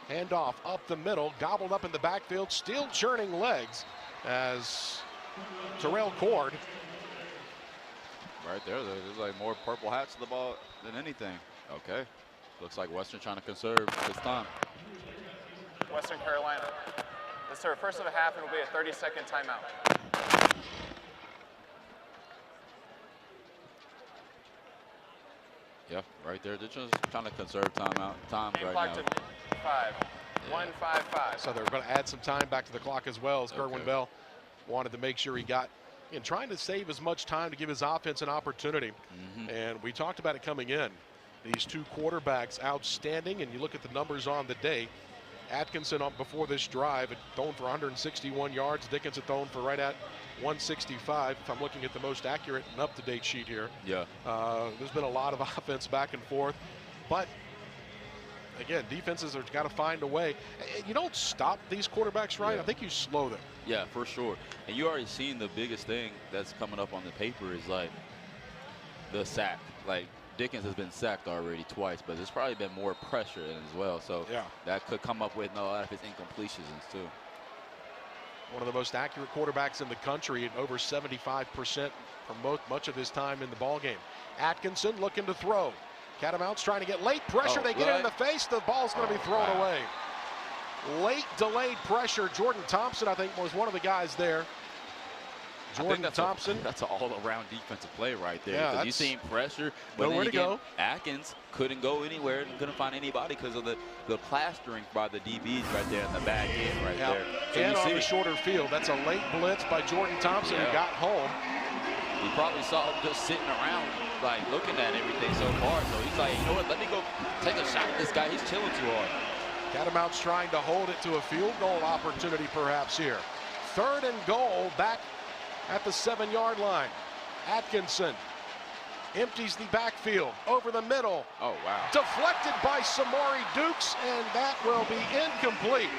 Handoff up the middle, gobbled up in the backfield, still churning legs as Terrell Cord. Right there, there's like more purple hats to the ball than anything. Okay. Looks like Western trying to conserve this time. Western Carolina. This is our first of the half, and it'll be a 30-second timeout. Yeah, right there. They're just trying to conserve time right clock now. to 5. 1-5-5. So they're going to add some time back to the clock as well, as Kerwin Bell wanted to make sure he got in, trying to save as much time to give his offense an opportunity. And we talked about it coming in. These two quarterbacks outstanding, and you look at the numbers on the day. Atkinson before this drive had thrown for 161 yards. Dickens had thrown for right at 165, if I'm looking at the most accurate and up-to-date sheet here. Yeah. There's been a lot of offense back and forth. But, again, defenses have got to find a way. You don't stop these quarterbacks, right? I think you slow them. Yeah, for sure. And you already seen the biggest thing that's coming up on the paper is, like, the sack. Like, Dickens has been sacked already twice, but there's probably been more pressure in as well. So that could come up with a lot of his incompletions too. One of the most accurate quarterbacks in the country at over 75% for much of his time in the ball game. Atkinson looking to throw. Catamounts trying to get late pressure. They get it in the face. The ball's going to be thrown away. Late delayed pressure. Jordan Thompson, I think, was one of the guys there. Jordan Thompson. That's an all-around defensive play right there. Yeah, you seen pressure, but nowhere to go. Atkins couldn't go anywhere and couldn't find anybody because of the plastering by the DBs right there in the back end right there. So and you on see the shorter field, that's a late blitz by Jordan Thompson who got home. he probably saw him just sitting around, like looking at everything so far. So he's like, you know what? Let me go take a shot at this guy. He's chilling too hard. Catamounts trying to hold it to a field goal opportunity perhaps here. 3rd and goal back at the 7-yard line. Atkinson empties the backfield over the middle. Oh, wow. Deflected by Samori Dukes, and that will be incomplete.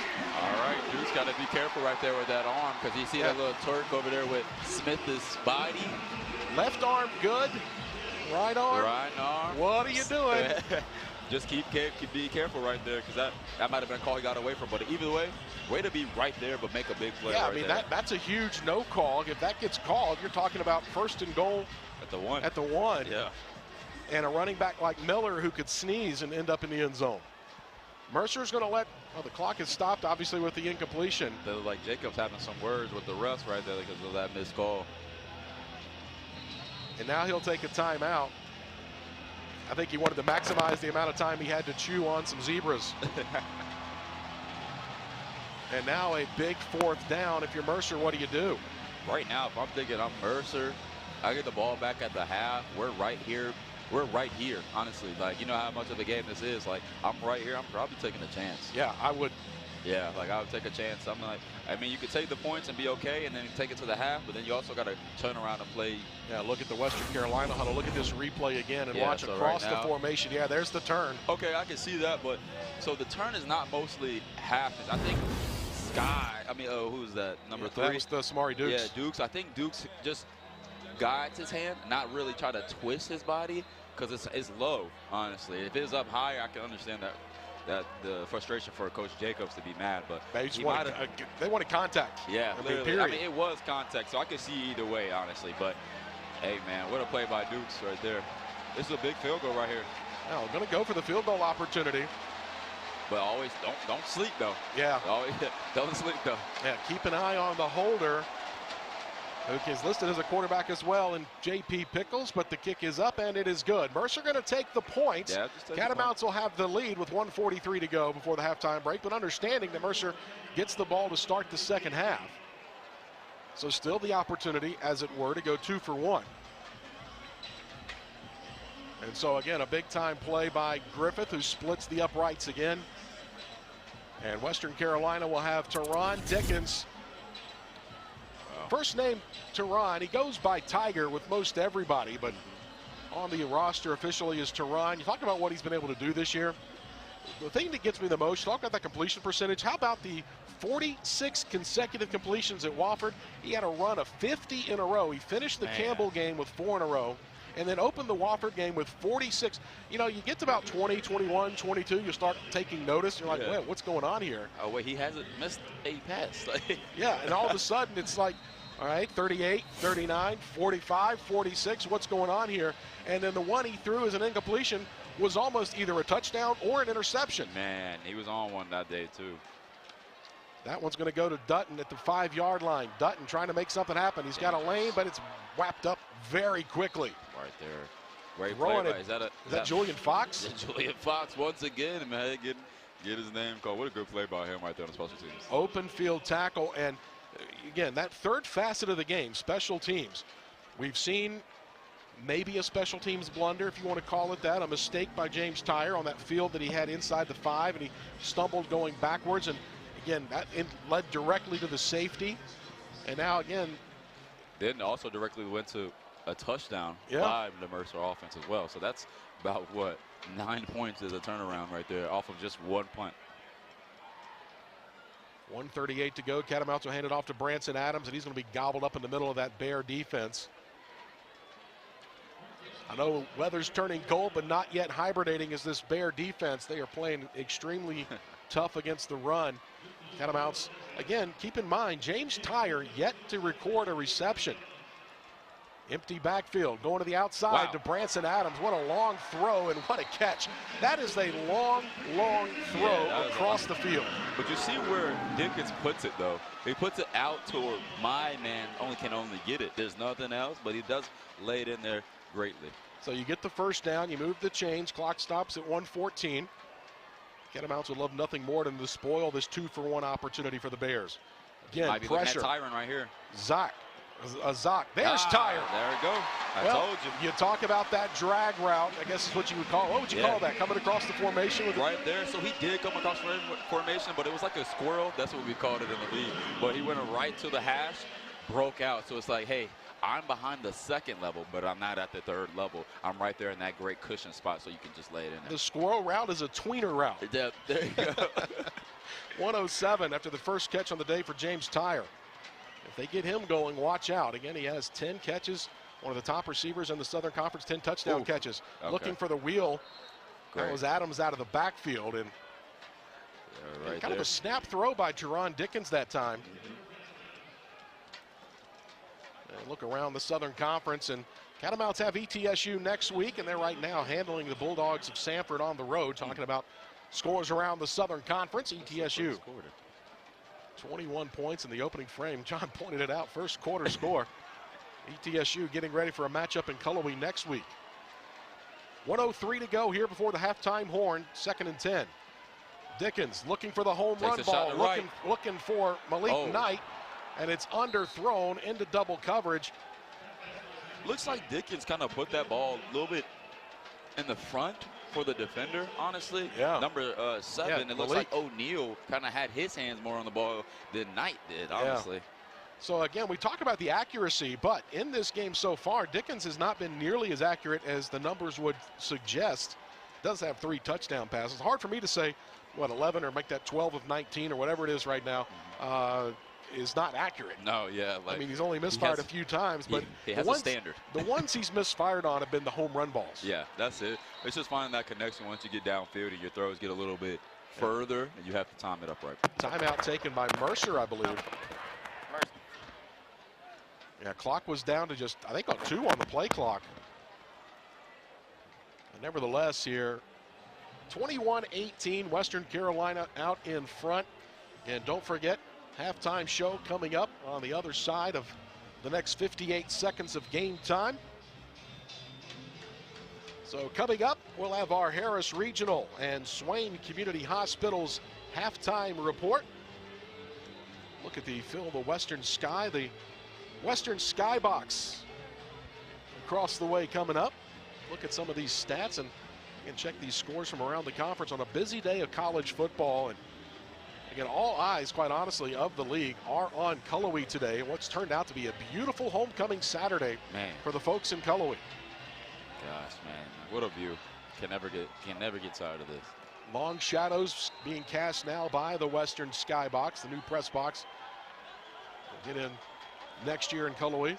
All right, Dukes got to be careful right there with that arm, because you see that little Turk over there with Smith's body. Left arm good. Right arm. Right arm. What are you doing? Just be careful right there, because that might have been a call he got away from. But either way to be right there, but make a big play. Yeah, right I mean, there. that's a huge no call. If that gets called, you're talking about 1st and goal at the 1. At the 1. Yeah. And a running back like Miller who could sneeze and end up in the end zone. Mercer's going to let, the clock is stopped, obviously, with the incompletion. Like Jacobs having some words with the refs right there because of that missed call. And now he'll take a timeout. I think he wanted to maximize the amount of time he had to chew on some zebras. And now a big 4th down. If you're Mercer, what do you do? Right now, if I'm thinking I'm Mercer, I get the ball back at the half. We're right here. We're right here, honestly. Like, you know how much of a game this is. Like, I'm right here. I'm probably taking a chance. Yeah, I would. Yeah, like I would take a chance. I'm like, I mean, you could take the points and be okay, and then take it to the half, but then you also got to turn around and play. Yeah, look at the Western Carolina huddle. Look at this replay again and watch so across right now, the formation. Yeah, there's the turn. Okay, I can see that, but so the turn is not mostly half. I think who's that? Number 3? That was the Samari Dukes. Yeah, Dukes. I think Dukes just guides his hand, not really try to twist his body, because it's low, honestly. If it's up higher, I can understand that the frustration for Coach Jacobs to be mad, but they wanted contact. Yeah, period. I mean, it was contact, so I could see either way, honestly. But hey, man, what a play by Dukes right there. This is a big field goal right here. Now, going to go for the field goal opportunity. But always don't sleep though. Yeah. Don't sleep though. Yeah, keep an eye on the holder, who is listed as a quarterback as well in J.P. Pickles, but the kick is up and it is good. Mercer going to take the points. Yeah, just take Catamounts will have the lead with 1:43 to go before the halftime break, but understanding that Mercer gets the ball to start the second half. So still the opportunity, as it were, to go 2 for 1. And so again, a big time play by Griffith, who splits the uprights again. And Western Carolina will have Teron Dickens. First name Teron. He goes by Tiger with most everybody, but on the roster officially is Teron. You talk about what he's been able to do this year. The thing that gets me the most, talk about that completion percentage. How about the 46 consecutive completions at Wofford? He had a run of 50 in a row. He finished the Campbell game with 4 in a row, and then opened the Wofford game with 46. You know, you get to about 20, 21, 22, you start taking notice. You're like, well, what's going on here? Oh, wait, he hasn't missed a pass. Yeah, and all of a sudden it's like, all right, 38, 39, 45, 46, what's going on here? And then the one he threw as an incompletion was almost either a touchdown or an interception. Man, he was on one that day too. That one's going to go to Dutton at the 5-yard line. Dutton trying to make something happen. He's got a lane, but it's whapped up very quickly. Right there. Great play. Is that Julian Fox? Julian Fox once again, man. Get his name called. What a good play by him right there on the special teams. Open field tackle. And again, that third facet of the game, special teams. We've seen maybe a special teams blunder, if you want to call it that, a mistake by James Tyre on that field that he had inside the 5, and he stumbled going backwards. And again, that led directly to the safety. And now again, then also directly went to a touchdown by the Mercer offense as well. So that's about, what, 9 points as a turnaround right there off of just one punt. 1:38 to go. Catamounts will hand it off to Branson Adams, and he's going to be gobbled up in the middle of that Bear defense. I know weather's turning cold, but not yet hibernating as this Bear defense. They are playing extremely tough against the run. Catamounts, again, keep in mind, James Tyre yet to record a reception. Empty backfield, going to the outside to Branson Adams. What a long throw and what a catch. That is a long, long throw across the field. But you see where Dickens puts it, though. He puts it out to where my man can only get it. There's nothing else, but he does lay it in there greatly. So you get the first down, you move the chains, clock stops at 1:14. Catamounts would love nothing more than to spoil this 2-for-1 opportunity for the Bears. Again, Might be pressure. Tyron right here. Zach, Azak. There's Tyre. There we go. I Well, told you. You talk about that drag route. I guess is what you would call. What would you call that? Coming across the formation with right there. So he did come across formation, but it was like a squirrel. That's what we called it in the league. But he went right to the hash, broke out. So it's like, hey, I'm behind the second level, but I'm not at the third level. I'm right there in that great cushion spot, so you can just lay it in there. The squirrel route is a tweener route. Yeah, there you go. 107 after the first catch on the day for James Tyre. If they get him going, watch out. Again, he has 10 catches, one of the top receivers in the Southern Conference, 10 touchdown catches. Okay. Looking for the wheel. Great. That was Adams out of the backfield. And right kind of a snap throw by Teron Dickens that time. And look around the Southern Conference, and Catamounts have ETSU next week, and they're right now handling the Bulldogs of Sanford on the road, talking about scores around the Southern Conference. ETSU 21 points in the opening frame. John pointed it out, first quarter score. ETSU getting ready for a matchup in Cullowhee next week. 1:03 to go here before the halftime horn, 2nd and 10. Dickens looking for the home run ball, looking for Malik Knight, and it's underthrown into double coverage. Looks like Dickens kind of put that ball a little bit in the front for the defender, honestly. Yeah. Number 7, it looks like O'Neal kind of had his hands more on the ball than Knight did, honestly. Yeah. So again, we talk about the accuracy, but in this game so far, Dickens has not been nearly as accurate as the numbers would suggest. Does have 3 touchdown passes. Hard for me to say, what, 11 or make that 12 of 19 or whatever it is right now, is not accurate. No, yeah. I mean, he's only misfired a few times, but he has a standard. The ones he's misfired on have been the home run balls. Yeah, that's it. It's just finding that connection once you get downfield and your throws get a little bit further, and you have to time it up right. Timeout taken by Mercer, I believe. Yeah, clock was down to just, I think, 2 on the play clock. And nevertheless here, 21-18, Western Carolina out in front. And don't forget, halftime show coming up on the other side of the next 58 seconds of game time. So coming up, we'll have our Harris Regional and Swain Community Hospital's halftime report. Look at the Fill the Western Sky, the Western Skybox across the way coming up. Look at some of these stats and you can check these scores from around the conference on a busy day of college football. And again, all eyes, quite honestly, of the league are on Cullowhee today. What's turned out to be a beautiful homecoming Saturday for the folks in Cullowhee. Gosh, man, what a view. Can never get tired of this. Long shadows being cast now by the Western Skybox, the new press box. We'll get in next year in Cullowhee.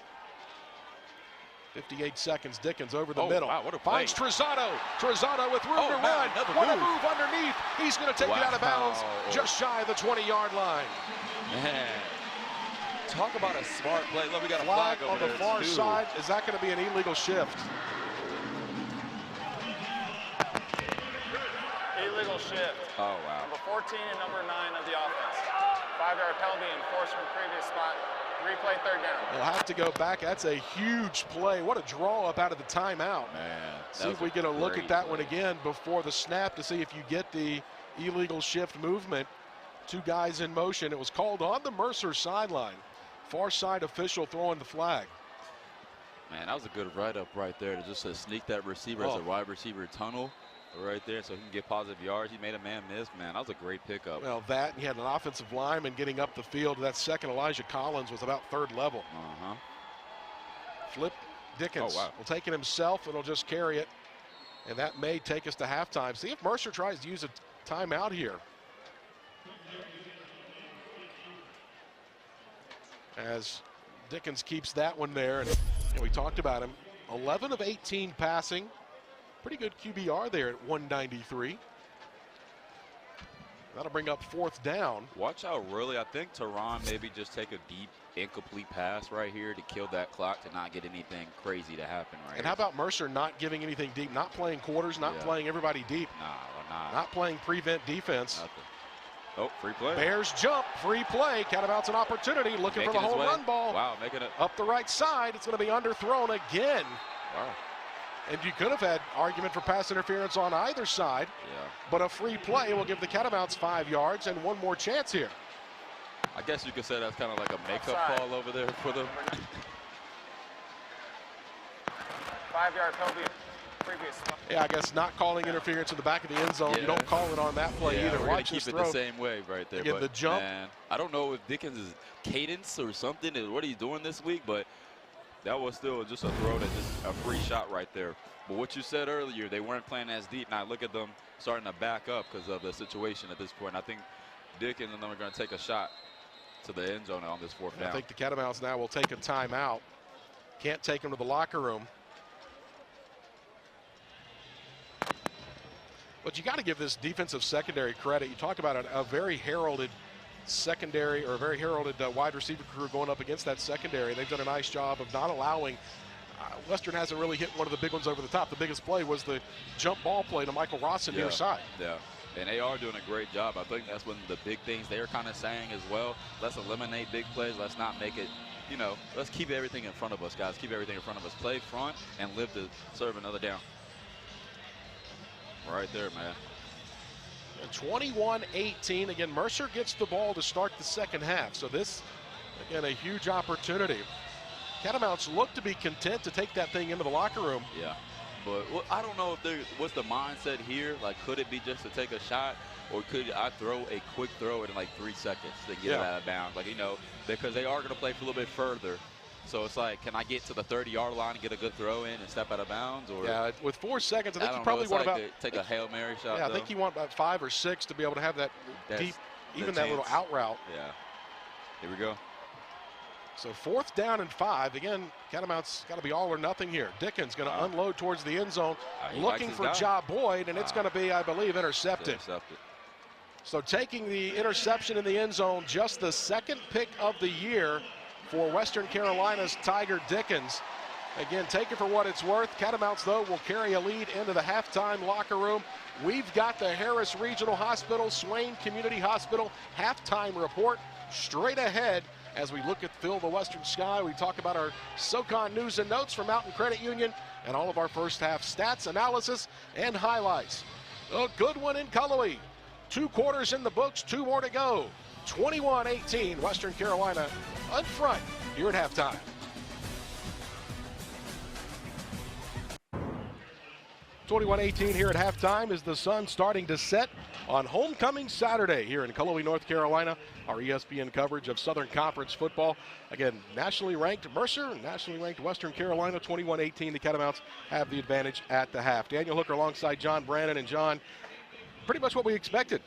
58 seconds, Dickens over the middle. Wow, what a play. Finds Trezano. Trezano with room to run. What a move underneath. He's going to take it out of bounds just shy of the 20-yard line. Man, talk about a smart play. Look, we got a flag over on the far side. Is that going to be an illegal shift? Illegal shift. Oh, wow. Number 14 and number 9 of the offense. 5-yard penalty enforced from previous spot. Replay, 3rd down. We'll have to go back. That's a huge play. What a draw up out of the timeout. Man, see if we get a look at that one again before the snap to see if you get the illegal shift movement. 2 guys in motion. It was called on the Mercer sideline. Far side official throwing the flag. Man, that was a good write-up right there to just sneak that receiver as a wide receiver tunnel right there so he can get positive yards. He made a man miss. Man, that was a great pickup. Well, that, and he had an offensive lineman getting up the field. That second, Elijah Collins, was about 3rd level. Flip Dickens will take it himself. It'll just carry it. And that may take us to halftime. See if Mercer tries to use a timeout here. As Dickens keeps that one there. And we talked about him. 11 of 18 passing. Pretty good QBR there at 193. That'll bring up 4th down. Watch out, really. I think Teron maybe just take a deep, incomplete pass right here to kill that clock to not get anything crazy to happen right here. And how about Mercer not giving anything deep, not playing quarters, not playing everybody deep. Not playing prevent defense. Nothing. Oh, free play. Bears jump, free play. Catamounts an opportunity, looking for the home run ball. Wow, making it. Up the right side, it's going to be underthrown again. Wow. And you could have had argument for pass interference on either side. Yeah. But a free play will give the Catamounts 5 yards and 1 more chance here. I guess you could say that's kind of like a makeup call over there for them. 5-yard penalty. Previous. Yeah, I guess not calling interference in the back of the end zone. Yeah. You don't call it on that play either. We're Watch keep this it throw. the same way right there. Again, but, the jump. Man, I don't know if Dickens is cadence or something, and what he's doing this week, but that was still just a throw that just a free shot right there. But what you said earlier, they weren't playing as deep. Now look at them starting to back up because of the situation at this point. I think Dickens and them are going to take a shot to the end zone on this fourth down. I think the Catamounts now will take a timeout. Can't take them to the locker room. But you got to give this defensive secondary credit. You talked about a very heralded secondary, or a very heralded wide receiver crew going up against that secondary. They've done a nice job of not allowing. Western hasn't really hit one of the big ones over the top. The biggest play was the jump ball play to Michael Rawson near side. Yeah, and they are doing a great job. I think that's one of the big things they're kind of saying as well. Let's eliminate big plays. Let's not make it, you know, let's keep everything in front of us, guys. Keep everything in front of us. Play front and live to serve another down. Right there, man. 21-18. Again, Mercer gets the ball to start the second half. So this, again, a huge opportunity. Catamounts look to be content to take that thing into the locker room. Yeah, but I don't know if what's the mindset here. Like, could it be just to take a shot, or could I throw a quick throw in like 3 seconds to get it out of bounds? Like, you know, because they are going to play for a little bit further. So it's like, can I get to the 30-yard line and get a good throw in and step out of bounds? Or yeah, with 4 seconds, I think you know, probably want like about take a Hail Mary shot. Yeah, I think you want about 5 or 6 to be able to have that deep, even that little out route. Yeah. Here we go. So 4th down and 5. Again, Catamounts got to be all or nothing here. Dickens going to unload towards the end zone, looking for Ja Boyd, and it's going to be, I believe, intercepted. So taking the interception in the end zone, just the 2nd pick of the year for Western Carolina's Tiger Dickens. Again, take it for what it's worth. Catamounts, though, will carry a lead into the halftime locker room. We've got the Harris Regional Hospital, Swain Community Hospital halftime report straight ahead as we look at Fill the Western Sky. We talk about our SoCon news and notes from Mountain Credit Union and all of our first half stats, analysis, and highlights. A good one in Cullowhee. 2 quarters in the books, 2 more to go. 21-18, Western Carolina in front here at halftime. (21-18) here at halftime as the sun starting to set on homecoming Saturday here in Cullowhee, North Carolina. Our ESPN coverage of Southern Conference football. Again, nationally ranked Mercer, nationally ranked Western Carolina. 21-18, the Catamounts have the advantage at the half. Daniel Hooker alongside John Brannon, and John, pretty much what we expected.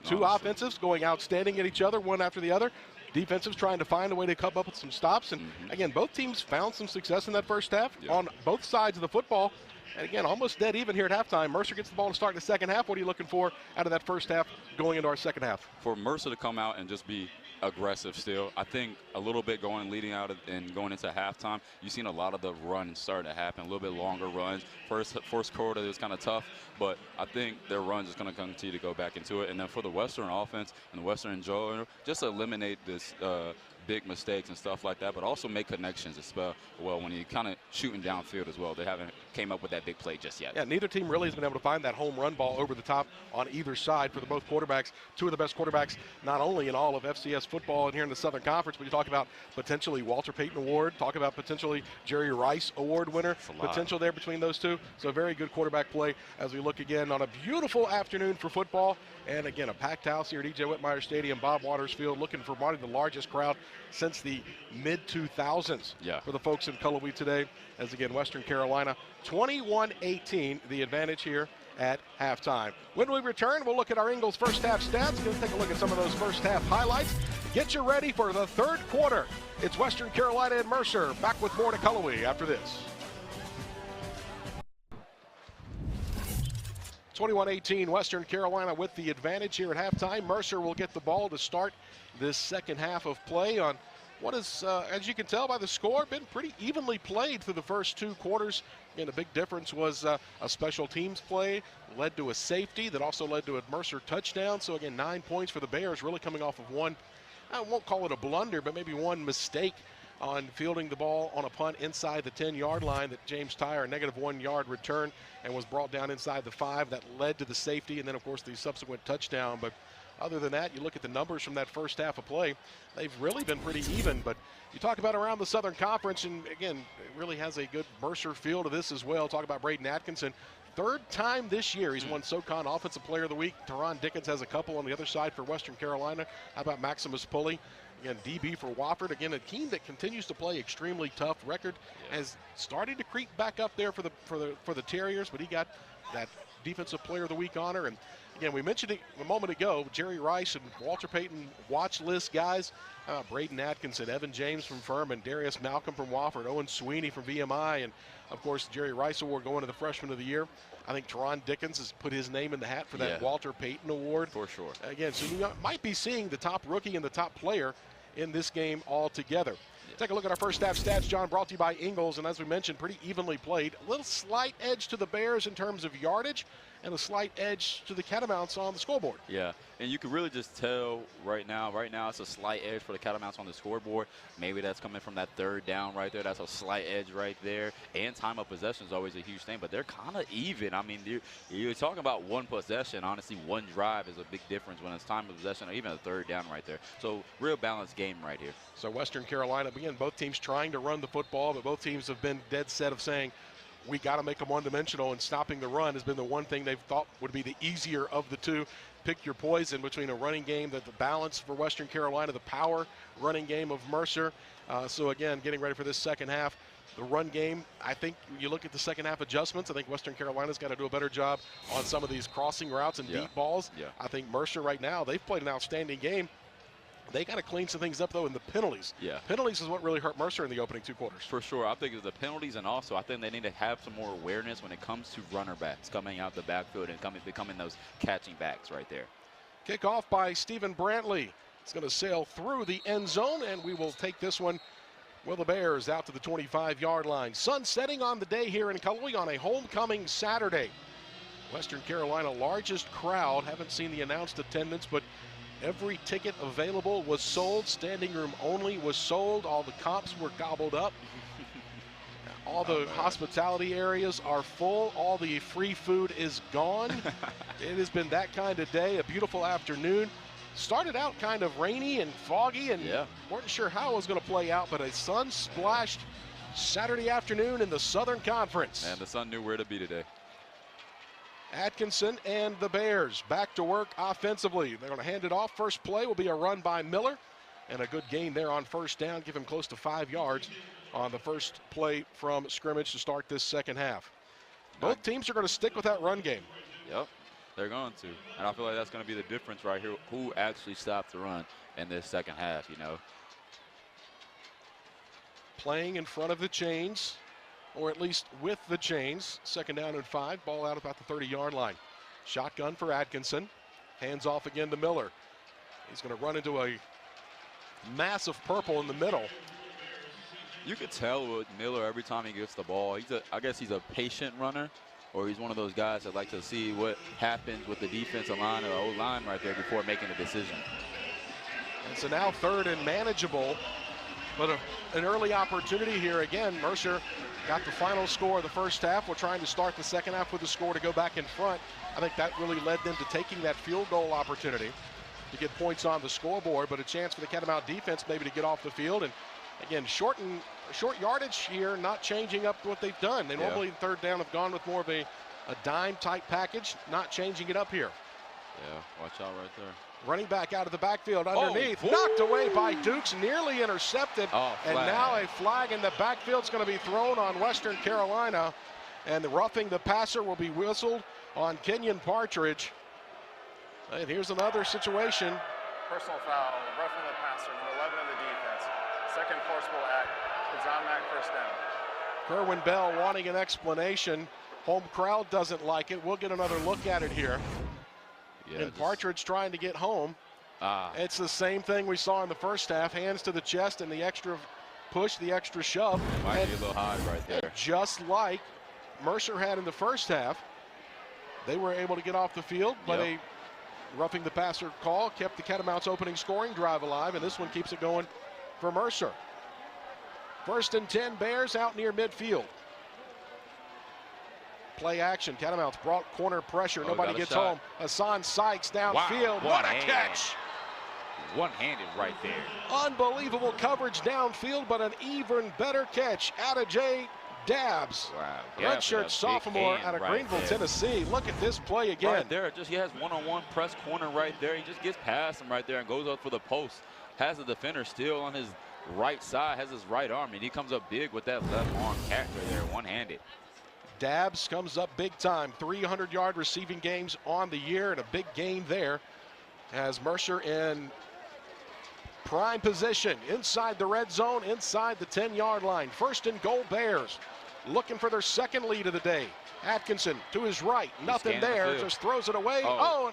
2 offensives going outstanding at each other, one after the other. Defensives trying to find a way to come up with some stops. And again, both teams found some success in that first half on both sides of the football. And again, almost dead even here at halftime. Mercer gets the ball to start the second half. What are you looking for out of that first half going into our second half? For Mercer to come out and just be aggressive still. I think a little bit leading out and going into halftime, you've seen a lot of the runs start to happen, a little bit longer runs. First quarter is kind of tough, but I think their runs is going to continue to go back into it. And then for the Western offense and the Western enjoyer, just eliminate this big mistakes and stuff like that, but also make connections as well when you're kind of shooting downfield as well. They haven't came up with that big play just yet. Yeah, neither team really has been able to find that home run ball over the top on either side for the both quarterbacks. 2 of the best quarterbacks, not only in all of FCS football and here in the Southern Conference, but you talk about potentially Walter Payton Award, talk about potentially Jerry Rice Award winner, potential there between those 2. So very good quarterback play as we look again on a beautiful afternoon for football. And again, a packed house here at E.J. Whitmire Stadium, Bob Waters Field, looking for probably the largest crowd since the mid-2000s for the folks in Cullowhee today. As again, Western Carolina, 21-18, the advantage here at halftime. When we return, we'll look at our Ingles first half stats. We'll take a look at some of those first half highlights. Get you ready for the third quarter. It's Western Carolina and Mercer. Back with more to Cullowhee after this. 21-18, Western Carolina with the advantage here at halftime. Mercer will get the ball to start this second half of play on what is, as you can tell by the score, been pretty evenly played through the first 2 quarters. And the big difference was a special teams play, led to a safety that also led to a Mercer touchdown. So again, 9 points for the Bears, really coming off of one, I won't call it a blunder, but maybe one mistake on fielding the ball on a punt inside the 10-yard line that James Tyre, a -1 yard return, and was brought down inside the 5. That led to the safety and then, of course, the subsequent touchdown. But Other than that, you look at the numbers from that first half of play, they've really been pretty even. But you talk about around the Southern Conference, and again, it really has a good Mercer feel to this as well. Talk about Braden Atkinson. Third time this year he's won SoCon Offensive Player of the Week. Teron Dickens has a couple on the other side for Western Carolina. How about Maximus Pulley? Again, DB for Wofford. Again, a team that continues to play extremely tough. Record has started to creep back up there for the Terriers, but he got that Defensive Player of the Week honor. And again, we mentioned it a moment ago, Jerry Rice and Walter Payton watch list guys. Braden Atkinson, Evan James from Furman, Darius Malcolm from Wofford, Owen Sweeney from VMI, and of course Jerry Rice Award going to the Freshman of the Year. I think Teron Dickens has put his name in the hat for that Walter Payton Award. For sure. Again, so you might be seeing the top rookie and the top player in this game altogether. Take a look at our first half stats, John, brought to you by Ingles, and as we mentioned, pretty evenly played. A little slight edge to the Bears in terms of yardage, and a slight edge to the Catamounts on the scoreboard. Yeah, and you can really just tell right now it's a slight edge for the Catamounts on the scoreboard. Maybe that's coming from that third down right there. That's a slight edge right there. And time of possession is always a huge thing, but they're kind of even. I mean, you're talking about one possession. Honestly, one drive is a big difference when it's time of possession or even a third down right there. So real balanced game right here. So Western Carolina, again, both teams trying to run the football, but both teams have been dead set of saying, we got to make them one-dimensional, and stopping the run has been the one thing they've thought would be the easier of the two. Pick your poison between a running game, the balance for Western Carolina, the power running game of Mercer. So again, getting ready for this second half. The run game, I think you look at the second half adjustments, I think Western Carolina's got to do a better job on some of these crossing routes and deep balls. I think Mercer right now, they've played an outstanding game. They got to clean some things up, though, in the penalties. Penalties is what really hurt Mercer in the opening two quarters. For sure. I think it's the penalties, and also I think they need to have some more awareness when it comes to runner backs coming out the backfield and becoming those catching backs right there. Kickoff by Stephen Brantley. It's going to sail through the end zone, and we will take this one with the Bears out to the 25-yard line. Sun setting on the day here in Cullowhee on a homecoming Saturday. Western Carolina largest crowd. Haven't seen the announced attendance, but every ticket available was sold. Standing room only was sold. All the comps were gobbled up. All the hospitality areas are full. All the free food is gone. It has been that kind of day, a beautiful afternoon. Started out kind of rainy and foggy, and weren't sure how it was going to play out, but a sun-splashed Saturday afternoon in the Southern Conference. And the sun knew where to be today. Atkinson and the Bears back to work offensively. They're going to hand it off. First play will be a run by Miller, and a good gain there on first down. Give him close to 5 yards on the first play from scrimmage to start this second half. Both teams are going to stick with that run game. Yep, they're going to. And I feel like that's going to be the difference right here, who actually stopped the run in this second half, you know. Playing in front of the chains, or at least with the chains. Second down and 5, ball out about the 30-yard line. Shotgun for Atkinson. Hands off again to Miller. He's going to run into a mass of purple in the middle. You could tell with Miller every time he gets the ball. I guess he's a patient runner, or he's one of those guys that like to see what happens with the defensive line or the O-line right there before making a decision. And so now third and manageable, but an early opportunity here again. Mercer got the final score of the first half. We're trying to start the second half with a score to go back in front. I think that really led them to taking that field goal opportunity to get points on the scoreboard, but a chance for the Catamount defense maybe to get off the field. And again, short yardage here, not changing up what they've done. They normally in third down have gone with more of a dime type package, not changing it up here. Yeah, watch out right there. Running back out of the backfield underneath, knocked away by Dukes, nearly intercepted. And now a flag in the backfield is going to be thrown on Western Carolina. And the roughing the passer will be whistled on Kenyon Partridge. And here's another situation. Personal foul, roughing the passer, number 11 of the defense. Second forcible act, Kazamac first down. Kerwin Bell wanting an explanation. Home crowd doesn't like it. We'll get another look at it here. And Partridge trying to get home. It's the same thing we saw in the first half. Hands to the chest and the extra push, the extra shove. Might be a little high right there. Just like Mercer had in the first half. They were able to get off the field, but a roughing the passer call kept the Catamounts opening scoring drive alive, and this one keeps it going for Mercer. First and 10, Bears out near midfield. Play action. Catamounts brought corner pressure. Oh, Nobody gets home. Hassan Sykes downfield. Wow, what a catch! One-handed right there. Unbelievable coverage downfield, but an even better catch. Adajay Dabbs, Wow. redshirt sophomore out of Greenville, Tennessee. Look at this play again. Right there, he has one-on-one press corner right there. He just gets past him right there and goes up for the post. Has the defender still on his right side, has his right arm, and he comes up big with that left arm catch right there, one-handed. Dabbs comes up big time. 300-yard receiving games on the year, and a big gain there. Has Mercer in prime position inside the red zone, inside the 10-yard line. First and goal, Bears looking for their second lead of the day. Atkinson to his right, nothing there, just throws it away.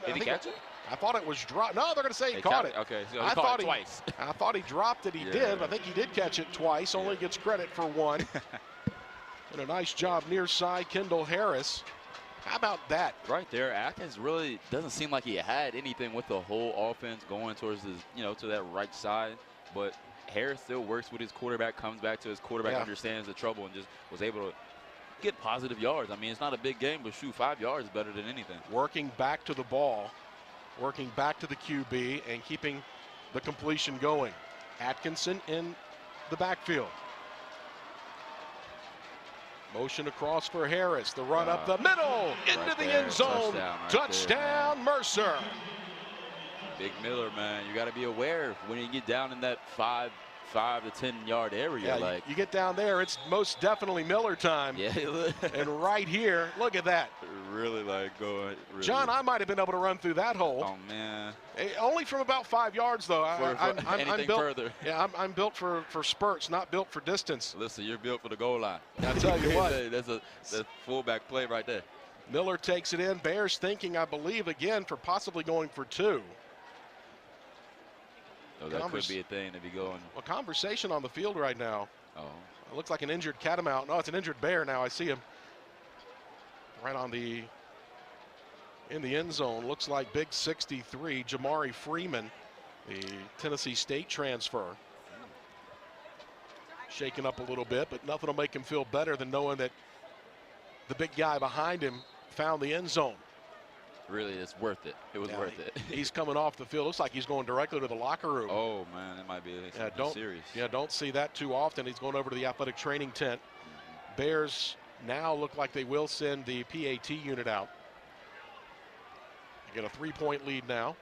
Did he catch it? I thought it was dropped. No, they're going to say he caught it. Okay, so I thought twice. I thought he dropped it. He did, but I think he did catch it twice. Only gets credit for one. And a nice job near side, Kendall Harris. How about that? Right there, Atkins really doesn't seem like he had anything with the whole offense going towards his, to that right side. But Harris still works with his quarterback, comes back to his quarterback, understands the trouble, and just was able to get positive yards. I mean, it's not a big game, but shoot, 5 yards is better than anything. Working back to the ball, working back to the QB, and keeping the completion going. Atkinson in the backfield. Motion across for Harris. The run up the middle into the end zone. Touchdown, Mercer. Big Miller, man. You got to be aware when you get down in that 5 to 10 yard area. Yeah, you get down there, it's most definitely Miller time. Yeah. And right here, look at that. Really going. Really. John, I might have been able to run through that hole. Oh, man. Only from about 5 yards, though. I'm built, further. Yeah, I'm built for spurts, not built for distance. Listen, you're built for the goal line. I tell you what. That's a fullback play right there. Miller takes it in. Bears thinking, I believe, again, for possibly going for 2. Oh, that could be a thing to be going. A conversation on the field right now. Oh. It looks like an injured Catamount. No, it's an injured Bear now. I see him right in the end zone. Looks like big 63, Jamari Freeman, the Tennessee State transfer. Shaken up a little bit, but nothing will make him feel better than knowing that the big guy behind him found the end zone. Really, it's worth it. It was worth it. He's coming off the field. Looks like he's going directly to the locker room. Oh, man, it might be serious. Yeah, don't see that too often. He's going over to the athletic training tent. Bears now look like they will send the PAT unit out. They get a 3-point lead now.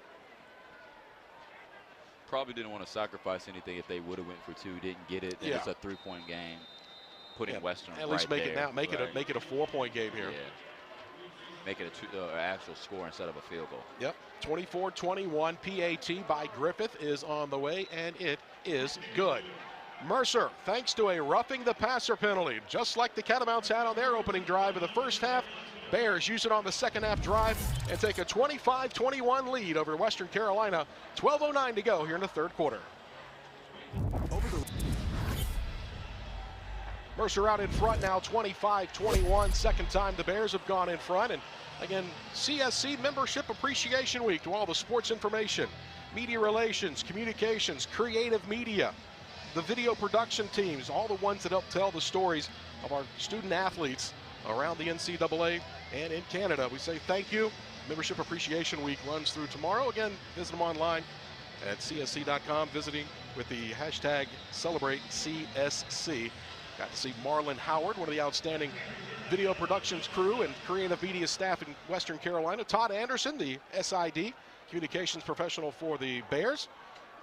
Probably didn't want to sacrifice anything if they would have went for 2. Didn't get it. Then it's a 3-point game. Putting Western at least right make there. it now. Make it a 4-point game here. Yeah. Make it an actual score instead of a field goal. Yep. 24-21 PAT by Griffith is on the way, and it is good. Mercer, thanks to a roughing the passer penalty, just like the Catamounts had on their opening drive of the first half, Bears use it on the second half drive and take a 25-21 lead over Western Carolina. 12:09 to go here in the third quarter. Mercer out in front now, 25-21. Second time the Bears have gone in front. And again, CSC Membership Appreciation Week to all the sports information, media relations, communications, creative media, the video production teams, all the ones that help tell the stories of our student athletes around the NCAA and in Canada. We say thank you. Membership Appreciation Week runs through tomorrow. Again, visit them online at csc.com, visiting with the hashtag #CelebrateCSC. Got to see Marlon Howard, one of the outstanding video productions crew and creative media staff in Western Carolina. Todd Anderson, the SID, communications professional for the Bears.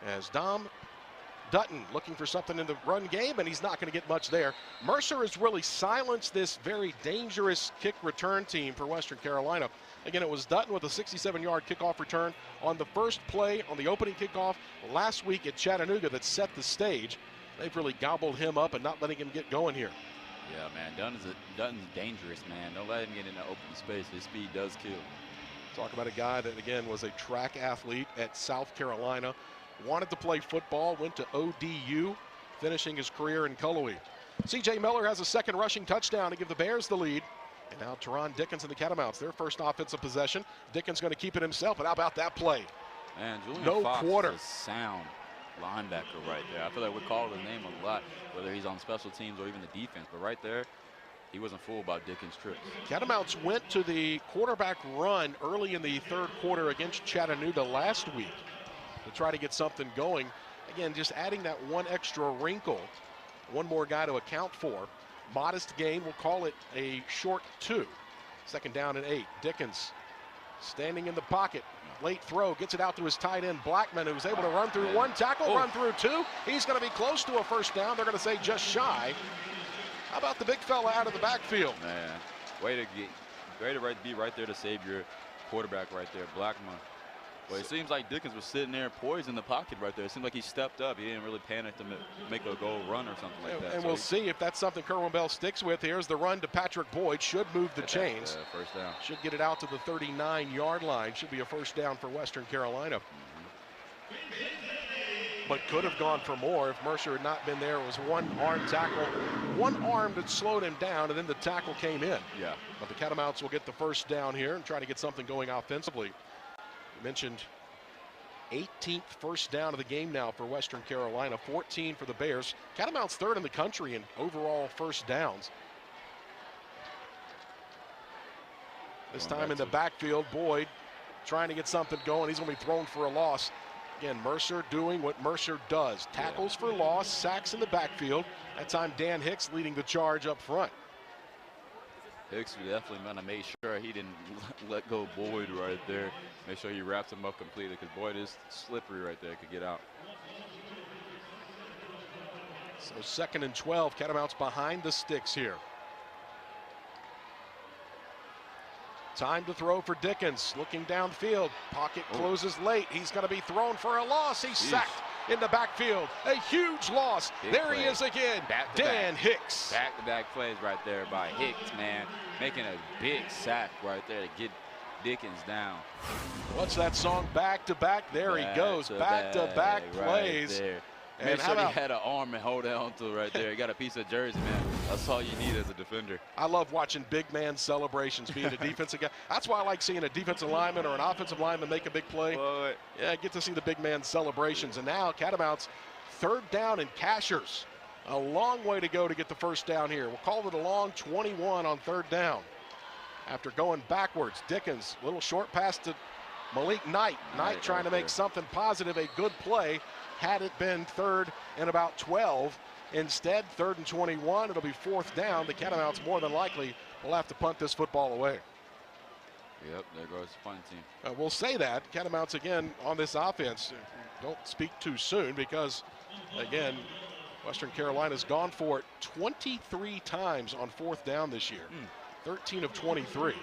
As Dom Dutton looking for something in the run game, and he's not going to get much there. Mercer has really silenced this very dangerous kick return team for Western Carolina. Again, it was Dutton with a 67-yard kickoff return on the first play on the opening kickoff last week at Chattanooga that set the stage. They've really gobbled him up and not letting him get going here. Yeah, man, Dutton's dangerous, man. Don't let him get into open space. His speed does kill. Talk about a guy that, again, was a track athlete at South Carolina, wanted to play football, went to ODU, finishing his career in Cullowhee. C.J. Miller has a second rushing touchdown to give the Bears the lead. And now Teron Dickens and the Catamounts, their first offensive possession. Dickens going to keep it himself, but how about that play? Man, Julian no Fox quarter. is a sound linebacker right there. I feel like we call his name a lot, whether he's on special teams or even the defense. But right there, he wasn't fooled by Dickens' trips. Catamounts went to the quarterback run early in the third quarter against Chattanooga last week to try to get something going. Again, just adding that one extra wrinkle, one more guy to account for. Modest gain, we'll call it a short 2. Second down and 8. Dickens standing in the pocket. Late throw, gets it out to his tight end, Blackman, who's able to run through one tackle, run through 2. He's going to be close to a first down. They're going to say just shy. How about the big fella out of the backfield? Man, way to be right there to save your quarterback right there, Blackman. Well, it seems like Dickens was sitting there poised in the pocket right there. It seemed like he stepped up. He didn't really panic to make a goal run or something like that. And we'll see if that's something Kerwin Bell sticks with. Here's the run to Patrick Boyd. Should move the chains. First down. Should get it out to the 39-yard line. Should be a first down for Western Carolina. But could have gone for more if Mercer had not been there. It was one arm tackle, one arm that slowed him down, and then the tackle came in. Yeah. But the Catamounts will get the first down here and try to get something going offensively. You mentioned 18th first down of the game now for Western Carolina, 14 for the Bears. Catamounts third in the country in overall first downs. This time in the backfield, Boyd trying to get something going. He's going to be thrown for a loss. Again, Mercer doing what Mercer does. Tackles for loss, sacks in the backfield. That time Dan Hicks leading the charge up front. Hicks definitely going to make sure he didn't let go of Boyd right there. Make sure he wraps him up completely because Boyd is slippery right there. Could get out. So 2nd and 12. Catamounts behind the sticks here. Time to throw for Dickens. Looking downfield. Pocket closes late. He's going to be thrown for a loss. He's sacked in the backfield. A huge loss. There he is again. Dan Hicks. Back-to-back plays right there by Hicks, man. Making a big sack right there to get Dickens down. What's that song? Back-to-back. There he goes. Back-to-back plays. Right there. Make sure he had an arm and hold on to right there. He got a piece of jersey, man. That's all you need as a defender. I love watching big man celebrations, being a defensive guy. That's why I like seeing a defensive lineman or an offensive lineman make a big play. What? Yeah, I get to see the big man celebrations. And now Catamounts third down and Cashers. A long way to go to get the first down here. We'll call it a long 21 on third down. After going backwards, Dickens, little short pass to Malik Knight. Knight trying to make something positive, a good play. Had it been 3rd and about 12, instead 3rd and 21, it'll be 4th down. The Catamounts more than likely will have to punt this football away. Yep, there goes the punt team. We'll say that. Catamounts again on this offense. Don't speak too soon because, again, Western Carolina's gone for it 23 times on 4th down this year. 13 of 23.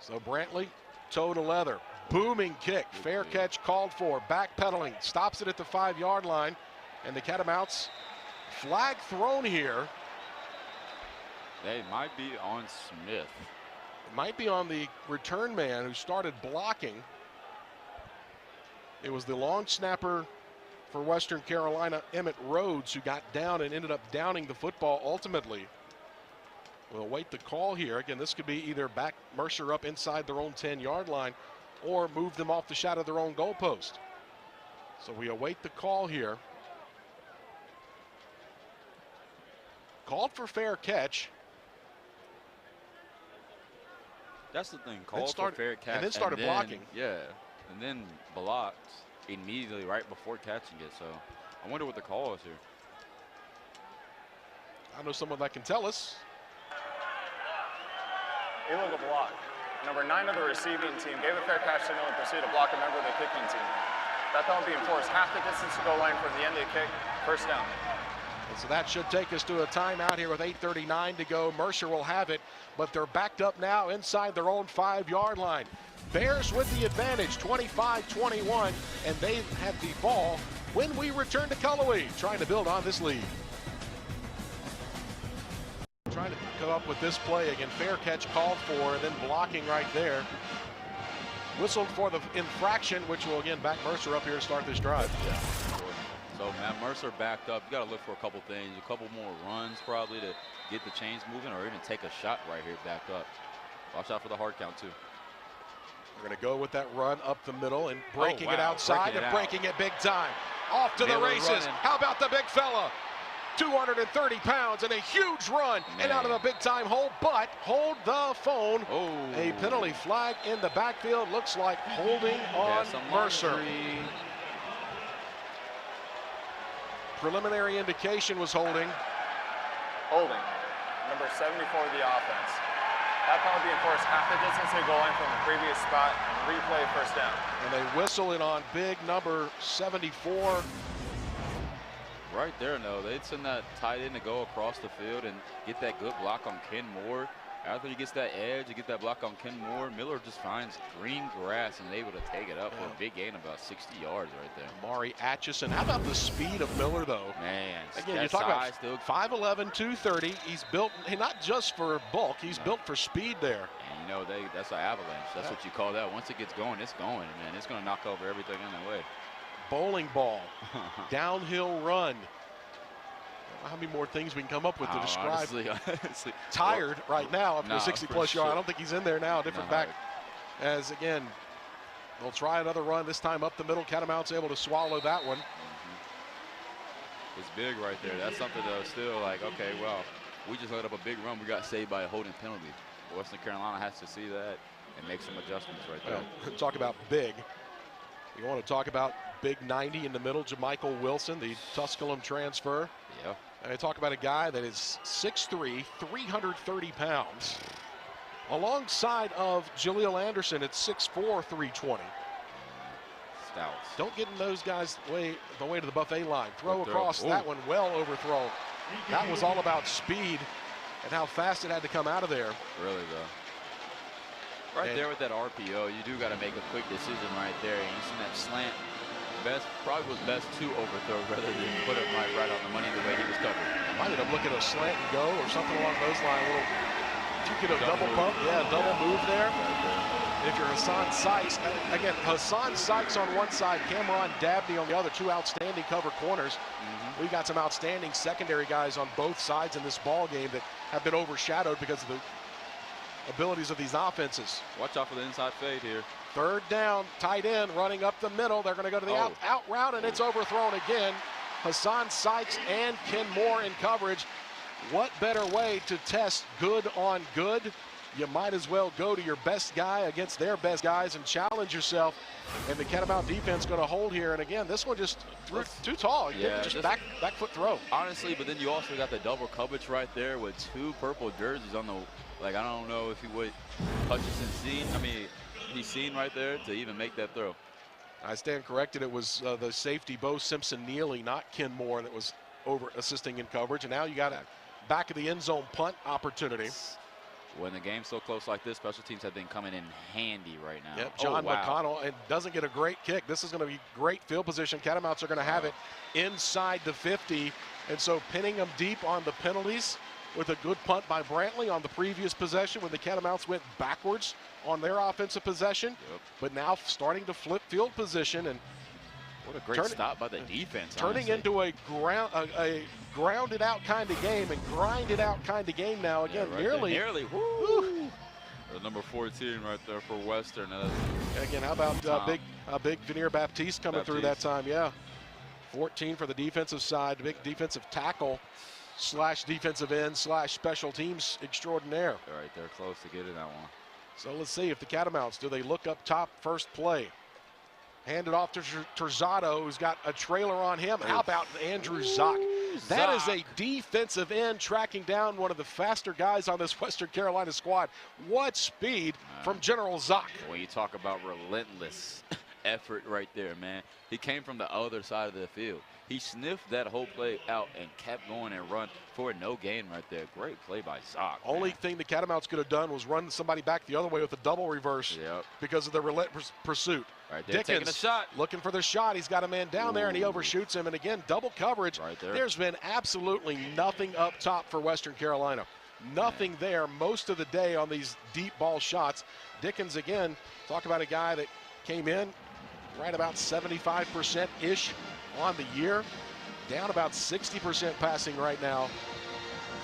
So Brantley, toe to leather, booming kick, fair catch called for, backpedaling, stops it at the 5-yard line, and the Catamounts flag thrown here. They might be on Smith. It might be on the return man who started blocking. It was the long snapper for Western Carolina, Emmett Rhodes, who got down and ended up downing the football ultimately. We'll await the call here. Again, this could be either back Mercer up inside their own 10-yard line or move them off the shot of their own goalpost. So we await the call here. Called for fair catch. That's the thing. Called for fair catch. And then started blocking. Yeah, and then blocked immediately right before catching it. So I wonder what the call is here. I know someone that can tell us. Illegal block. Number 9 of the receiving team gave a fair catch signal and proceeded to block a member of the kicking team. That penalty enforced half the distance to goal line for the end of the kick. First down. And so that should take us to a timeout here with 8:39 to go. Mercer will have it, but they're backed up now inside their own 5-yard line. Bears with the advantage, 25-21, and they have the ball when we return to Cullowhee, trying to build on this lead. Trying to come up with this play again. Fair catch called for, and then blocking right there. Whistled for the infraction, which will again back Mercer up here to start this drive. Yeah. So man, Mercer backed up. You got to look for a couple things, a couple more runs probably to get the chains moving, or even take a shot right here back up. Watch out for the hard count too. We're going to go with that run up the middle and breaking it wow, outside and breaking it big time. Off to the races. Running. How about the big fella? 230 pounds and a huge run and out of the big time hole, but hold the phone. A penalty flag in the backfield. Looks like holding on Mercer. Preliminary indication was holding. Holding. Number 74 of the offense. That penalty enforced half the distance to goal line from the previous spot and replay first down. And they whistle it on big number 74. Right there, no. They'd send that tight end to go across the field and get that good block on Ken Moore. After he gets that edge, you get that block on Ken Moore, Miller just finds green grass and is able to take it up for a big gain of about 60 yards right there. Mari Atchison. How about the speed of Miller, though? Man, again, you talk about 5'11", 230. He's built not just for bulk, he's built for speed there. And you know, that's an avalanche. That's what you call that. Once it gets going, it's going, man. It's going to knock over everything in the way. Bowling ball, downhill run. How many more things we can come up with to describe? Honestly, tired right now after a 60-plus yard. I don't think he's in there now. Different back. As again, they'll try another run. This time up the middle. Catamounts able to swallow that one. It's big right there. That's something that was still like, okay, well, we just let up a big run. We got saved by a holding penalty. Western Carolina has to see that and make some adjustments right there. Well, talk about big. You want to talk about big 90 in the middle, Jamichael Wilson, the Tusculum transfer. Yeah. And I talk about a guy that is 6'3", 330 pounds, alongside of Jaleel Anderson at 6'4", 320. Stouts. Don't get in those guys' way to the buffet line. Throw across that one, well overthrown. That was all about speed and how fast it had to come out of there. Really, though. Right there with that RPO, you do got to make a quick decision right there. And you see that slant. Probably was best to overthrow rather than put it right on the money the way he was covered. Might end up looking at a slant and go or something along those lines. If you get a double bump, double move there. If you're Hassan Sykes, again, Hassan Sykes on one side, Cameron Dabney on the other, two outstanding cover corners. We've got some outstanding secondary guys on both sides in this ball game that have been overshadowed because of the abilities of these offenses. Watch out for the inside fade here. Third down, tight end running up the middle. They're going to go to the out route, and it's overthrown again. Hassan Sykes and Ken Moore in coverage. What better way to test good on good? You might as well go to your best guy against their best guys and challenge yourself. And the Catamount defense going to hold here. And again, this one just threw too tall. Just back foot throw. Honestly, but then you also got the double coverage right there with two purple jerseys on the. Like, I don't know if he would Hutchinson seen. I mean, he's seen right there to even make that throw. I stand corrected. It was the safety, Bo Simpson-Neely, not Ken Moore, that was over assisting in coverage. And now you got a back of the end zone punt opportunity. When the game's so close like this, special teams have been coming in handy right now. Yep, John McConnell, and doesn't get a great kick. This is going to be great field position. Catamounts are going to have it inside the 50. And so pinning them deep on the penalties with a good punt by Brantley on the previous possession when the Catamounts went backwards on their offensive possession. But now starting to flip field position. And what a great stop by the defense. Turning into a grounded out kind of game and grinded out kind of game now. Again, nearly. Woo. The number 14 right there for Western. Again, how about big Veneer Baptiste coming through that time? Yeah. 14 for the defensive side, big defensive tackle / defensive end / special teams extraordinaire. Right there, close to getting that one. So let's see if the Catamounts, do they look up top first play? Hand it off to Terzado, who's got a trailer on him. How about Andrew Zock? That is a defensive end tracking down one of the faster guys on this Western Carolina squad. What speed from General Zock. When you talk about relentless effort right there, man. He came from the other side of the field. He sniffed that whole play out and kept going and run for no gain right there. Great play by Zock. Only thing the Catamounts could have done was run somebody back the other way with a double reverse because of the relentless pursuit. Right there, Dickens taking a shot. Looking for the shot. He's got a man down there, and he overshoots him. And again, double coverage. Right there. There's been absolutely nothing up top for Western Carolina. Nothing there most of the day on these deep ball shots. Dickens, again, talk about a guy that came in right about 75%-ish on the year. Down about 60% passing right now.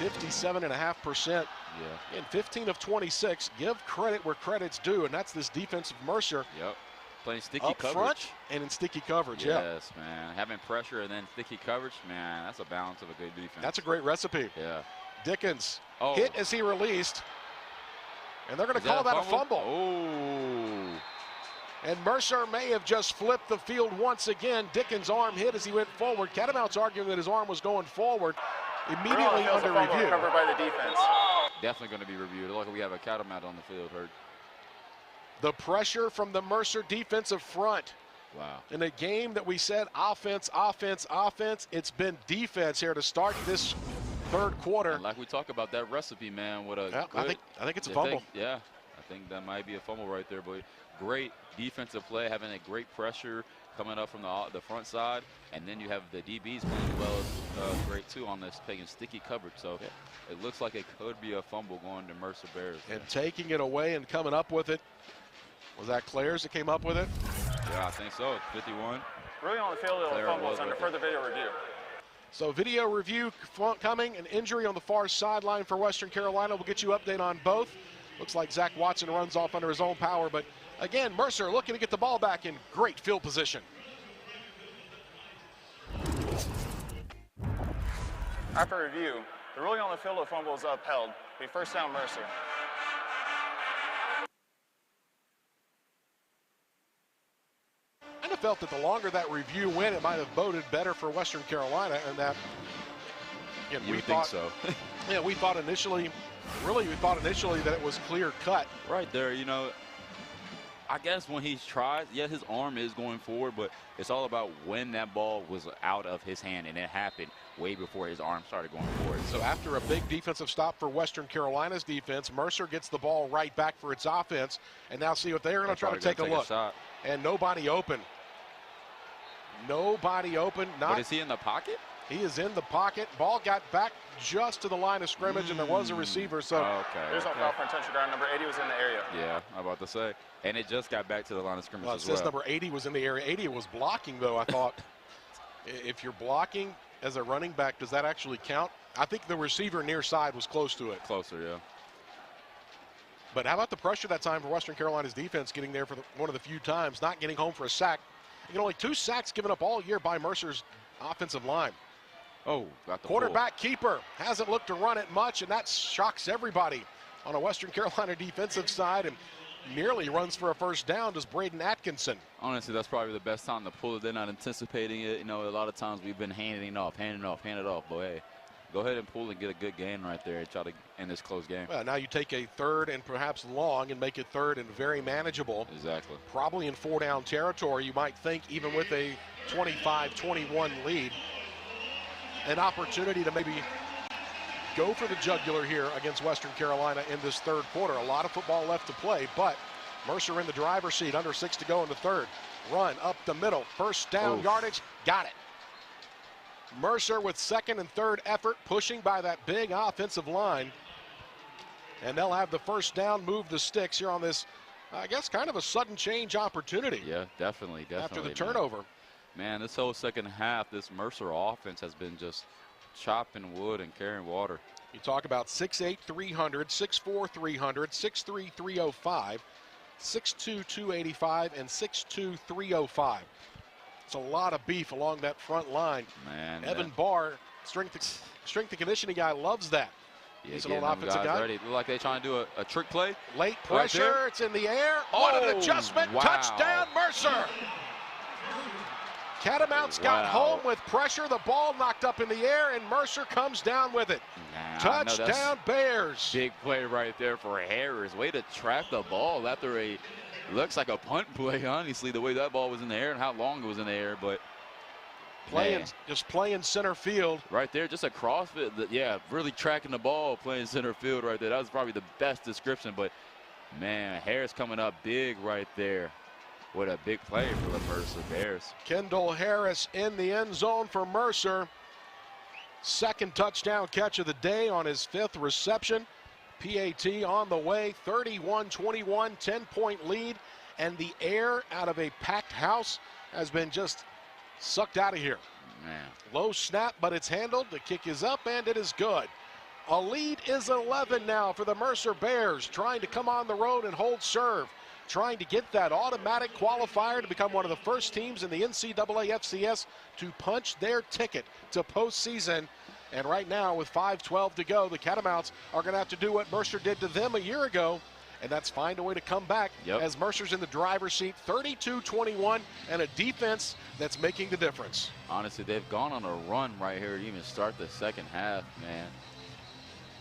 57.5% Yeah. And 15 of 26. Give credit where credit's due, and that's this defensive Mercer. Yep. Playing sticky up coverage. Front and in sticky coverage, yes, man. Having pressure and then sticky coverage, man, that's a balance of a good defense. That's a great recipe. Yeah. Dickens hit as he released. And they're going to call that a fumble. Oh. And Mercer may have just flipped the field once again. Dickens' arm hit as he went forward. Catamount's arguing that his arm was going forward. Immediately under review. Covered by the defense. Definitely going to be reviewed. Luckily, we have a Catamount on the field hurt. The pressure from the Mercer defensive front. Wow. In a game that we said offense, offense, offense, it's been defense here to start this third quarter. And like we talk about that recipe, man, what a good, I think it's a fumble. I think that might be a fumble right there, but great defensive play, having a great pressure coming up from the front side, and then you have the DBs playing well, great too on this, taking sticky coverage. So it looks like it could be a fumble going to Mercer Bears. And taking it away and coming up with it. Was that Claire's that came up with it? Yeah, I think so. 51. Really on the field of the fumble is under further video review. So video review coming. An injury on the far sideline for Western Carolina. We'll get you update on both. Looks like Zach Watson runs off under his own power. But again, Mercer looking to get the ball back in great field position. After review, the ruling on the field of the fumble is upheld. Be first down Mercer. I felt that the longer that review went, it might have boded better for Western Carolina, and that we think so. Yeah, we thought initially that it was clear cut. Right there, you know, I guess when he tries, yeah, his arm is going forward, but it's all about when that ball was out of his hand, and it happened way before his arm started going forward. So after a big defensive stop for Western Carolina's defense, Mercer gets the ball right back for its offense, and now see what they're going to try to take a look. And nobody open. Nobody open. But is he in the pocket? He is in the pocket. Ball got back just to the line of scrimmage, and there was a receiver. So there's no foul for intentional ground. Number 80 was in the area. Yeah, I'm about to say. And it just got back to the line of scrimmage as well. It says number 80 was in the area. 80 was blocking, though, I thought. If you're blocking as a running back, does that actually count? I think the receiver near side was close to it. Closer, yeah. But how about the pressure that time for Western Carolina's defense getting there for one of the few times, not getting home for a sack. You know, only 2 sacks given up all year by Mercer's offensive line. Oh, got the quarterback keeper hasn't looked to run it much, and that shocks everybody on a Western Carolina defensive side, and nearly runs for a first down does Braden Atkinson. Honestly, that's probably the best time to pull it. They're not anticipating it. You know, a lot of times we've been handing it off. But hey, go ahead and pull and get a good gain right there and try to end this close game. Well, now you take a third and perhaps long and make it third and very manageable. Exactly. Probably in 4-down territory, you might think, even with a 25-21 lead. An opportunity to maybe go for the jugular here against Western Carolina in this third quarter. A lot of football left to play, but Mercer in the driver's seat, under 6 to go in the third. Run up the middle, first down yardage, got it. Mercer with second and third effort, pushing by that big offensive line. And they'll have the first down, move the sticks here on this, I guess, kind of a sudden change opportunity. Yeah, definitely. After the turnover. Man, this whole second half, this Mercer offense has been just chopping wood and carrying water. You talk about 6'8", 300, 6'4", 300, 6'3", 305, 6'2", 285, and 6'2", 305. It's a lot of beef along that front line. Man, Evan Barr, strength and conditioning guy, loves that. Yeah, he's an old offensive guy. Ready. Look like they're trying to do a trick play. Late pressure, right it's in the air. What an adjustment, touchdown Mercer. Catamounts got home with pressure. The ball knocked up in the air, and Mercer comes down with it. Touchdown Bears. Big play right there for Harris. Way to trap the ball after a, looks like a punt play, honestly, the way that ball was in the air and how long it was in the air. But just playing center field. Right there, just across it. Yeah, really tracking the ball, playing center field right there. That was probably the best description. But, man, Harris coming up big right there. What a big play for the Mercer Bears. Kendall Harris in the end zone for Mercer. Second touchdown catch of the day on his 5th reception. PAT on the way, 31-21, 10-point lead. And the air out of a packed house has been just sucked out of here. Man. Low snap, but it's handled. The kick is up, and it is good. A lead is 11 now for the Mercer Bears, trying to come on the road and hold serve, trying to get that automatic qualifier to become one of the first teams in the NCAA FCS to punch their ticket to postseason. And right now, with 5:12 to go, the Catamounts are going to have to do what Mercer did to them a year ago, and that's find a way to come back as Mercer's in the driver's seat, 32-21, and a defense that's making the difference. Honestly, they've gone on a run right here to even start the second half, man.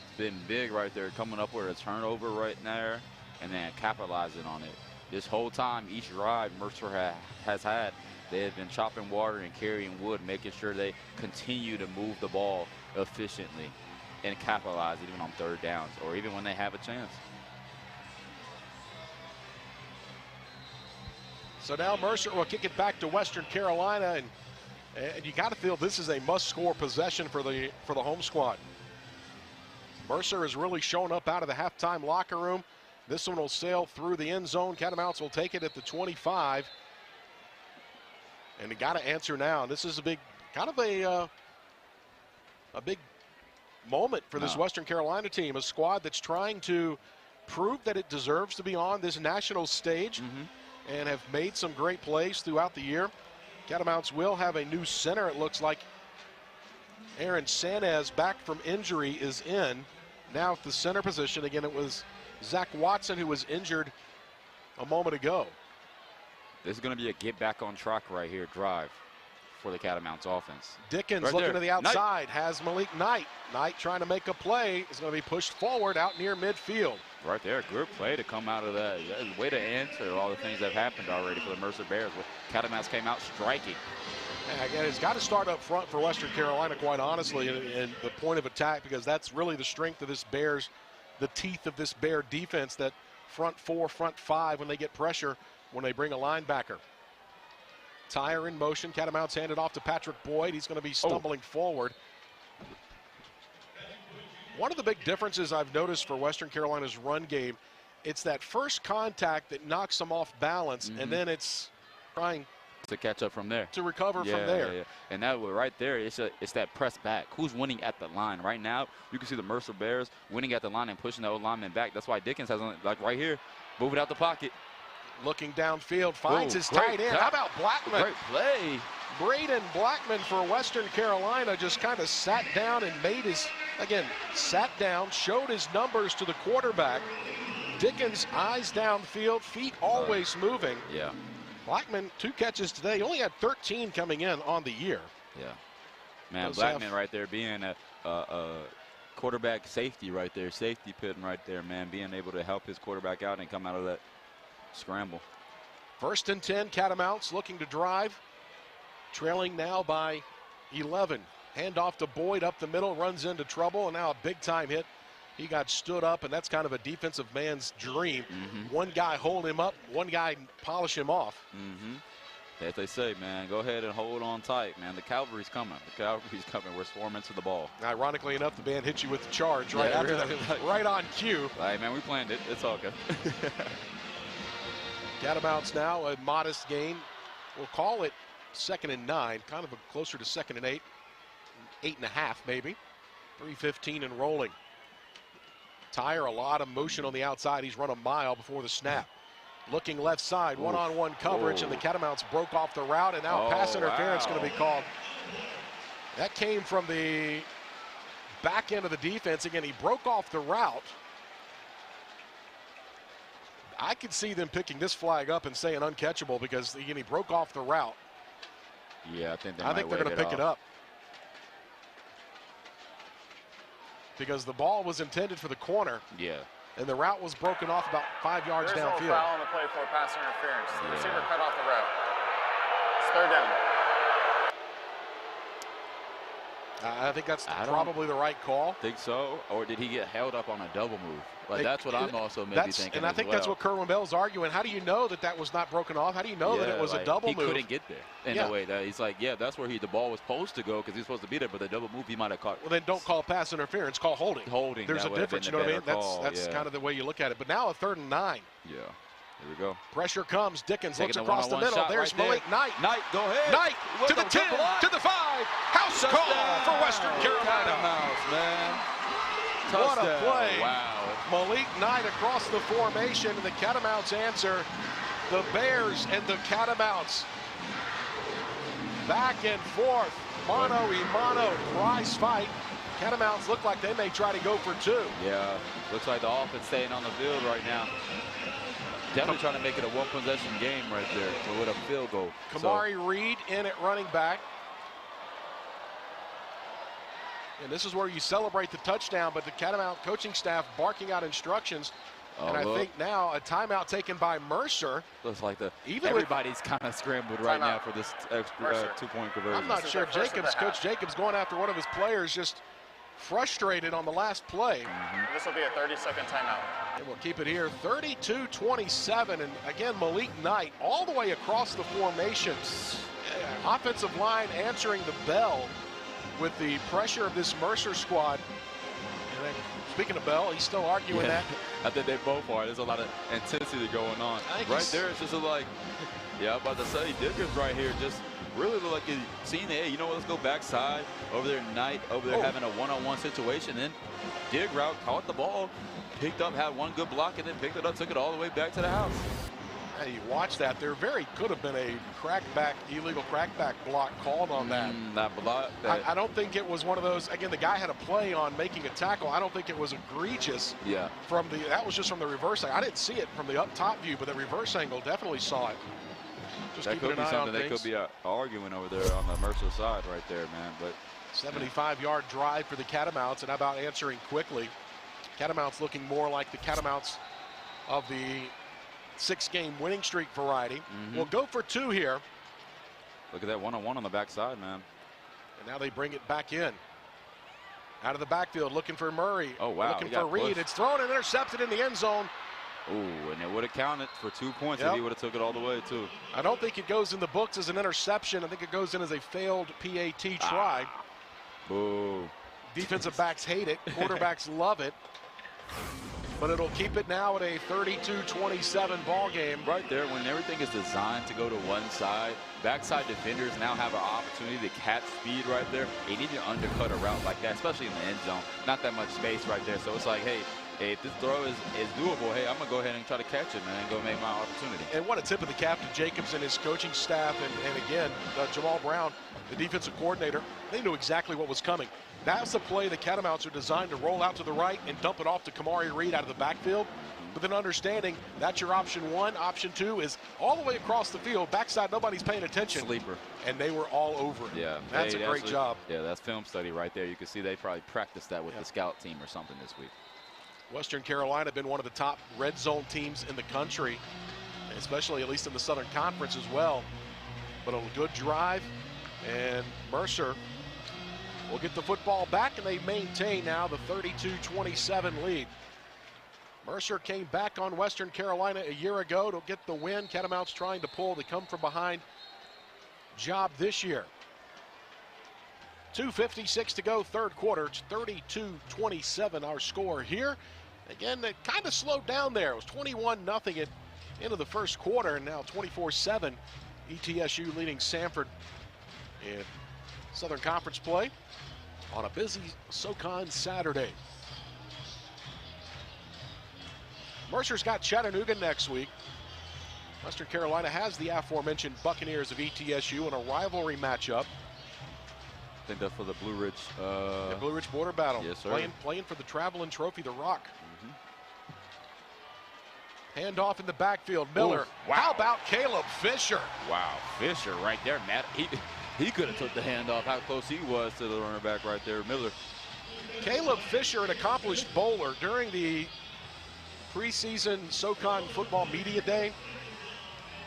It's been big right there, coming up with a turnover right there and then capitalizing on it. This whole time, each drive Mercer has had, they have been chopping water and carrying wood, making sure they continue to move the ball efficiently and capitalize even on third downs or even when they have a chance. So now Mercer will kick it back to Western Carolina, and you got to feel this is a must-score possession for the home squad. Mercer has really shown up out of the halftime locker room. This one will sail through the end zone. Catamounts will take it at the 25. And they got to answer now. This is a big, kind of a big moment for this Western Carolina team, a squad that's trying to prove that it deserves to be on this national stage and have made some great plays throughout the year. Catamounts will have a new center, it looks like. Aaron Sanez, back from injury, is in. Now at the center position, again, it was Zach Watson who was injured a moment ago. This is going to be a get back on track right here drive for the Catamounts offense. Dickens right looking there. to the outside, has Malik Knight. Knight trying to make a play, is going to be pushed forward out near midfield. Right there, good play to come out of that. Way to answer all the things that have happened already for the Mercer Bears. Catamounts came out striking. And again, it's got to start up front for Western Carolina, quite honestly, in the point of attack, because that's really the strength of this Bears, the teeth of this Bear defense, that front four, front five when they get pressure, when they bring a linebacker. Tyre in motion. Catamounts handed off to Patrick Boyd. He's going to be stumbling forward. One of the big differences I've noticed for Western Carolina's run game, it's that first contact that knocks them off balance, and then it's trying to catch up from there, to recover from there. Yeah. And that right there, it's that press back. Who's winning at the line right now? You can see the Mercer Bears winning at the line and pushing the old lineman back. That's why Dickens has, like right here, moving out the pocket. Looking downfield, finds his tight end. How about Blackman? Great play. Braden Blackman for Western Carolina just kind of sat down and made his, again, sat down, showed his numbers to the quarterback. Dickens, eyes downfield, feet always moving. Yeah. Blackman, 2 catches today. He only had 13 coming in on the year. Yeah. Man, Blackman right there being a quarterback safety right there, safety pin right there, man, being able to help his quarterback out and come out of that scramble. 1st and 10, Catamounts looking to drive. Trailing now by 11. Handoff to Boyd up the middle, runs into trouble, and now a big-time hit. He got stood up, and that's kind of a defensive man's dream. One guy hold him up, one guy polish him off. As they say, man, go ahead and hold on tight, man. The cavalry's coming. The cavalry's coming. We're swarming to the ball. Ironically enough, the band hit you with the charge right after that, right on cue. Hey, man, we planned it. It's all good. Catamounts now, a modest gain. We'll call it 2nd and 9, kind of closer to 2nd and 8. 8.5 maybe. 3:15 and rolling. Tyre, a lot of motion on the outside. He's run a mile before the snap. Looking left side, one-on-one coverage, and the Catamounts broke off the route, and now pass interference going to be called. That came from the back end of the defense. Again, he broke off the route. I could see them picking this flag up and saying uncatchable because, again, he broke off the route. Yeah, I think they're going to pick it up. Because the ball was intended for the corner. Yeah. And the route was broken off about 5 yards downfield. There's no foul on the play for pass interference. The receiver cut off the route. It's 3rd down. I think that's probably the right call. Think so? Or did he get held up on a double move? Like, that's what I'm also maybe thinking. And I think that's what Kerwin Bell's arguing. How do you know that that was not broken off? How do you know that it was a double move? He couldn't get there in a way that he's like, that's where the ball was supposed to go because he's supposed to be there, but the double move he might have caught. Well, then don't call pass interference, call holding. Holding. There's a difference, you know what I mean? That's kind of the way you look at it. But now a 3rd and 9. Yeah. Here we go. Pressure comes. Dickens looks across the middle. There's Malik Knight. Knight, go ahead. Knight to the 10, to the 5. House call for Western Carolina. Man. What a play. Wow. Malik Knight across the formation, and the Catamounts answer. The Bears and the Catamounts back and forth. Mano a mano, prize fight. Catamounts look like they may try to go for two. Yeah, looks like the offense staying on the field right now. Definitely trying to make it a one-possession game right there, but with a field goal. Kamari Reed in at running back. And this is where you celebrate the touchdown, but the Catamount coaching staff barking out instructions. And I think now a timeout taken by Mercer. Looks like everybody's kind of scrambled right now for this extra two-point conversion. I'm not sure. Coach Jacobs going after one of his players, just frustrated on the last play. This will be a 30-second timeout. And we'll keep it here, 32-27. And again, Malik Knight all the way across the formation. Offensive line answering the bell with the pressure of this Mercer squad. And then, speaking of Bell, he's still arguing that. I think they both are. There's a lot of intensity going on. Right there, it's just like, I'm about to say, Diggers right here just really look like he's seeing, hey, you know what, let's go backside. Over there, Knight, over there having a one-on-one situation. Then dig route, caught the ball, picked up, had one good block, and then picked it up, took it all the way back to the house. Hey, you watch that. There could have been a illegal crackback block called on that. That block. I don't think it was one of those. Again, the guy had a play on making a tackle. I don't think it was egregious. Yeah. That was just from the reverse angle. I didn't see it from the up top view, but the reverse angle definitely saw it. Just that could be something they could be arguing over there on the Mercer side right there, man. But 75-yard drive for the Catamounts, and how about answering quickly? Catamounts looking more like the Catamounts of the 6-game winning streak variety. We'll go for two here. Look at that one-on-one on the backside, man. And now they bring it back in. Out of the backfield, looking for Murray. Oh, wow. Looking for Reed. It's thrown and intercepted in the end zone. Ooh, and it would have counted for 2 points if he would have took it all the way, too. I don't think it goes in the books as an interception. I think it goes in as a failed PAT try. Boo. Defensive backs hate it. Quarterbacks love it. But it'll keep it now at a 32-27 ball game. Right there, when everything is designed to go to one side, backside defenders now have an opportunity to catch speed right there. They need to undercut a route like that, especially in the end zone. Not that much space right there. So it's like, hey, if this throw is doable, hey, I'm going to go ahead and try to catch it, man, and go make my opportunity. And what a tip of the cap to Jacobs and his coaching staff. And again, Jamal Brown, the defensive coordinator, they knew exactly what was coming. That's the play the Catamounts are designed to roll out to the right and dump it off to Kamari Reed out of the backfield. But then understanding that's your option one. Option two is all the way across the field. Backside, nobody's paying attention. Sleeper. And they were all over it. Yeah. That's a great job. Yeah, that's film study right there. You can see they probably practiced that with the scout team or something this week. Western Carolina been one of the top red zone teams in the country, especially at least in the Southern Conference as well. But a good drive, and Mercer will get the football back, and they maintain now the 32-27 lead. Mercer came back on Western Carolina a year ago to get the win. Catamounts trying to pull the come from behind job this year. 2:56 to go, third quarter. It's 32-27 our score here. Again, it kind of slowed down there. It was 21-0 at into the first quarter, and now 24-7. ETSU leading Sanford in Southern Conference play on a busy SoCon Saturday. Mercer's got Chattanooga next week. Western Carolina has the aforementioned Buccaneers of ETSU in a rivalry matchup. I think that's for the Blue Ridge. The Blue Ridge Border Battle. Yes, sir. Playing for the Traveling Trophy, the Rock. Handoff in the backfield. Miller. Ooh, wow. How about Caleb Fisher? Wow, Fisher right there, Matt. He could have took the handoff. How close he was to the runner back right there, Miller. Caleb Fisher, an accomplished bowler, during the preseason SoCon football media day.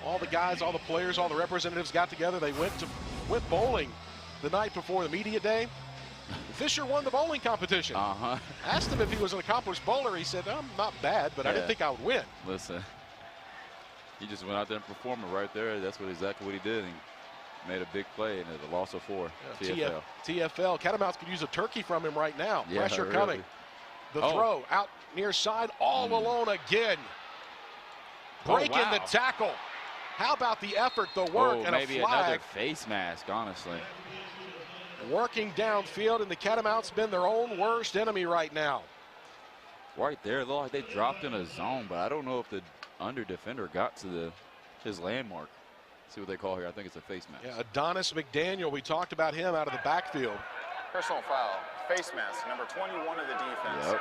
All the guys, all the players, all the representatives got together. They went bowling the night before the media day. Fisher won the bowling competition. Asked him if he was an accomplished bowler. He said, I'm not bad, but I didn't think I would win. Listen, he just went out there and performed it right there. That's exactly what he did. He made a big play, and a loss of 4. TFL. TFL. Catamounts could use a turkey from him right now. Yeah, Pressure really. coming. The throw out near side, all alone again. Breaking the tackle. How about the effort, the work, and maybe a flag. another face mask, honestly. Working downfield, and the Catamounts been their own worst enemy right now. right there. It looked like they dropped in a zone, but I don't know if the under defender got to his landmark. See what they call here. I think it's a face mask. Yeah, Adonis McDaniel, we talked about him out of the backfield. Personal foul, face mask, number 21 of the defense. Yep.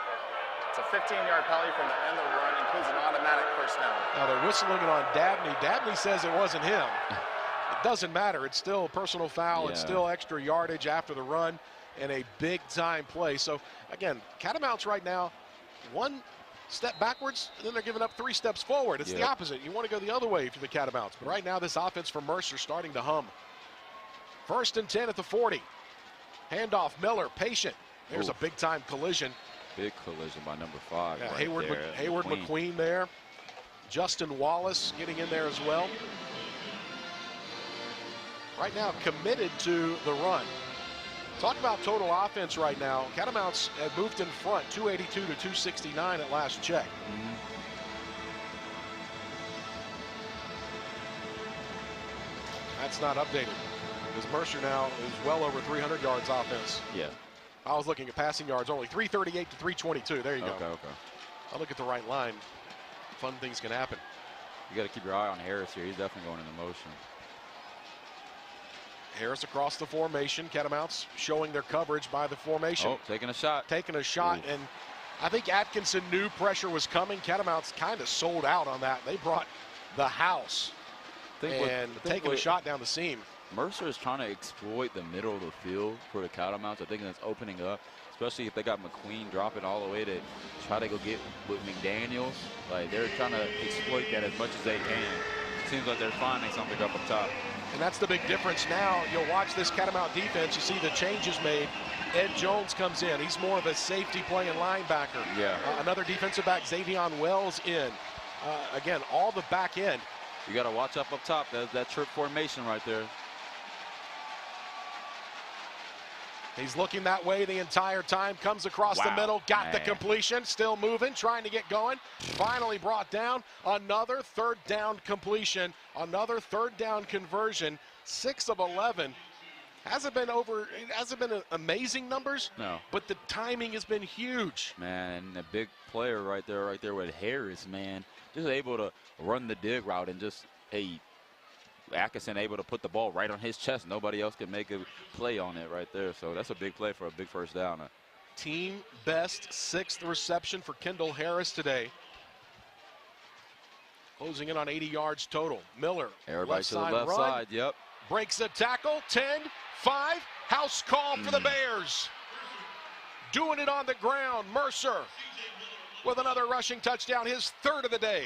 It's a 15-yard penalty from the end of the run, includes an automatic first down. Now they're whistling it on Dabney. Dabney says it wasn't him. It doesn't matter. It's still a personal foul. Yeah. It's still extra yardage after the run and a big-time play. So, again, Catamounts right now, one step backwards, and then they're giving up 3 steps forward. It's the opposite. You want to go the other way for the Catamounts. But right now, this offense from Mercer starting to hum. 1st and 10 at the 40. Handoff, Miller, patient. There's a big-time collision. Big collision by number 5. Yeah, right Hayward McQueen there. Justin Wallace getting in there as well. Right now, committed to the run. Talk about total offense right now. Catamounts have moved in front, 282 to 269 at last check. That's not updated, because Mercer now is well over 300 yards offense. Yeah. I was looking at passing yards only, 338 to 322. There you go. Okay. I'll look at the right line. Fun things can happen. You got to keep your eye on Harris here. He's definitely going into motion. Harris across the formation. Catamounts showing their coverage by the formation. Oh, taking a shot. Taking a shot, and I think Atkinson knew pressure was coming. Catamounts kind of sold out on that. They brought the house and taking a shot down the seam. Mercer is trying to exploit the middle of the field for the Catamounts. I think that's opening up, especially if they got McQueen dropping all the way to try to go get with McDaniels. Like, they're trying to exploit that as much as they can. Seems like they're finding something up top. And that's the big difference now. You'll watch this Catamount defense. You see the changes made. Ed Jones comes in. He's more of a safety playing linebacker. Yeah. Another defensive back, Xavion Wells, in. Again, all the back end. You got to watch up top. That trip formation right there. He's looking that way the entire time. Comes across the middle. Got the completion. Still moving. Trying to get going. Finally brought down. Another 3rd down completion. Another 3rd down conversion. 6 of 11. Hasn't been amazing numbers. No. But the timing has been huge. Man, and a big player right there with Harris, man. Just able to run the dig route and just, hey, Atkinson able to put the ball right on his chest. Nobody else can make a play on it right there. So that's a big play for a big first down. Team best 6th reception for Kendall Harris today. Closing in on 80 yards total. Miller, everybody to the left side, yep. Breaks a tackle, 10, 5, house call for the Bears. Doing it on the ground, Mercer with another rushing touchdown, his 3rd of the day.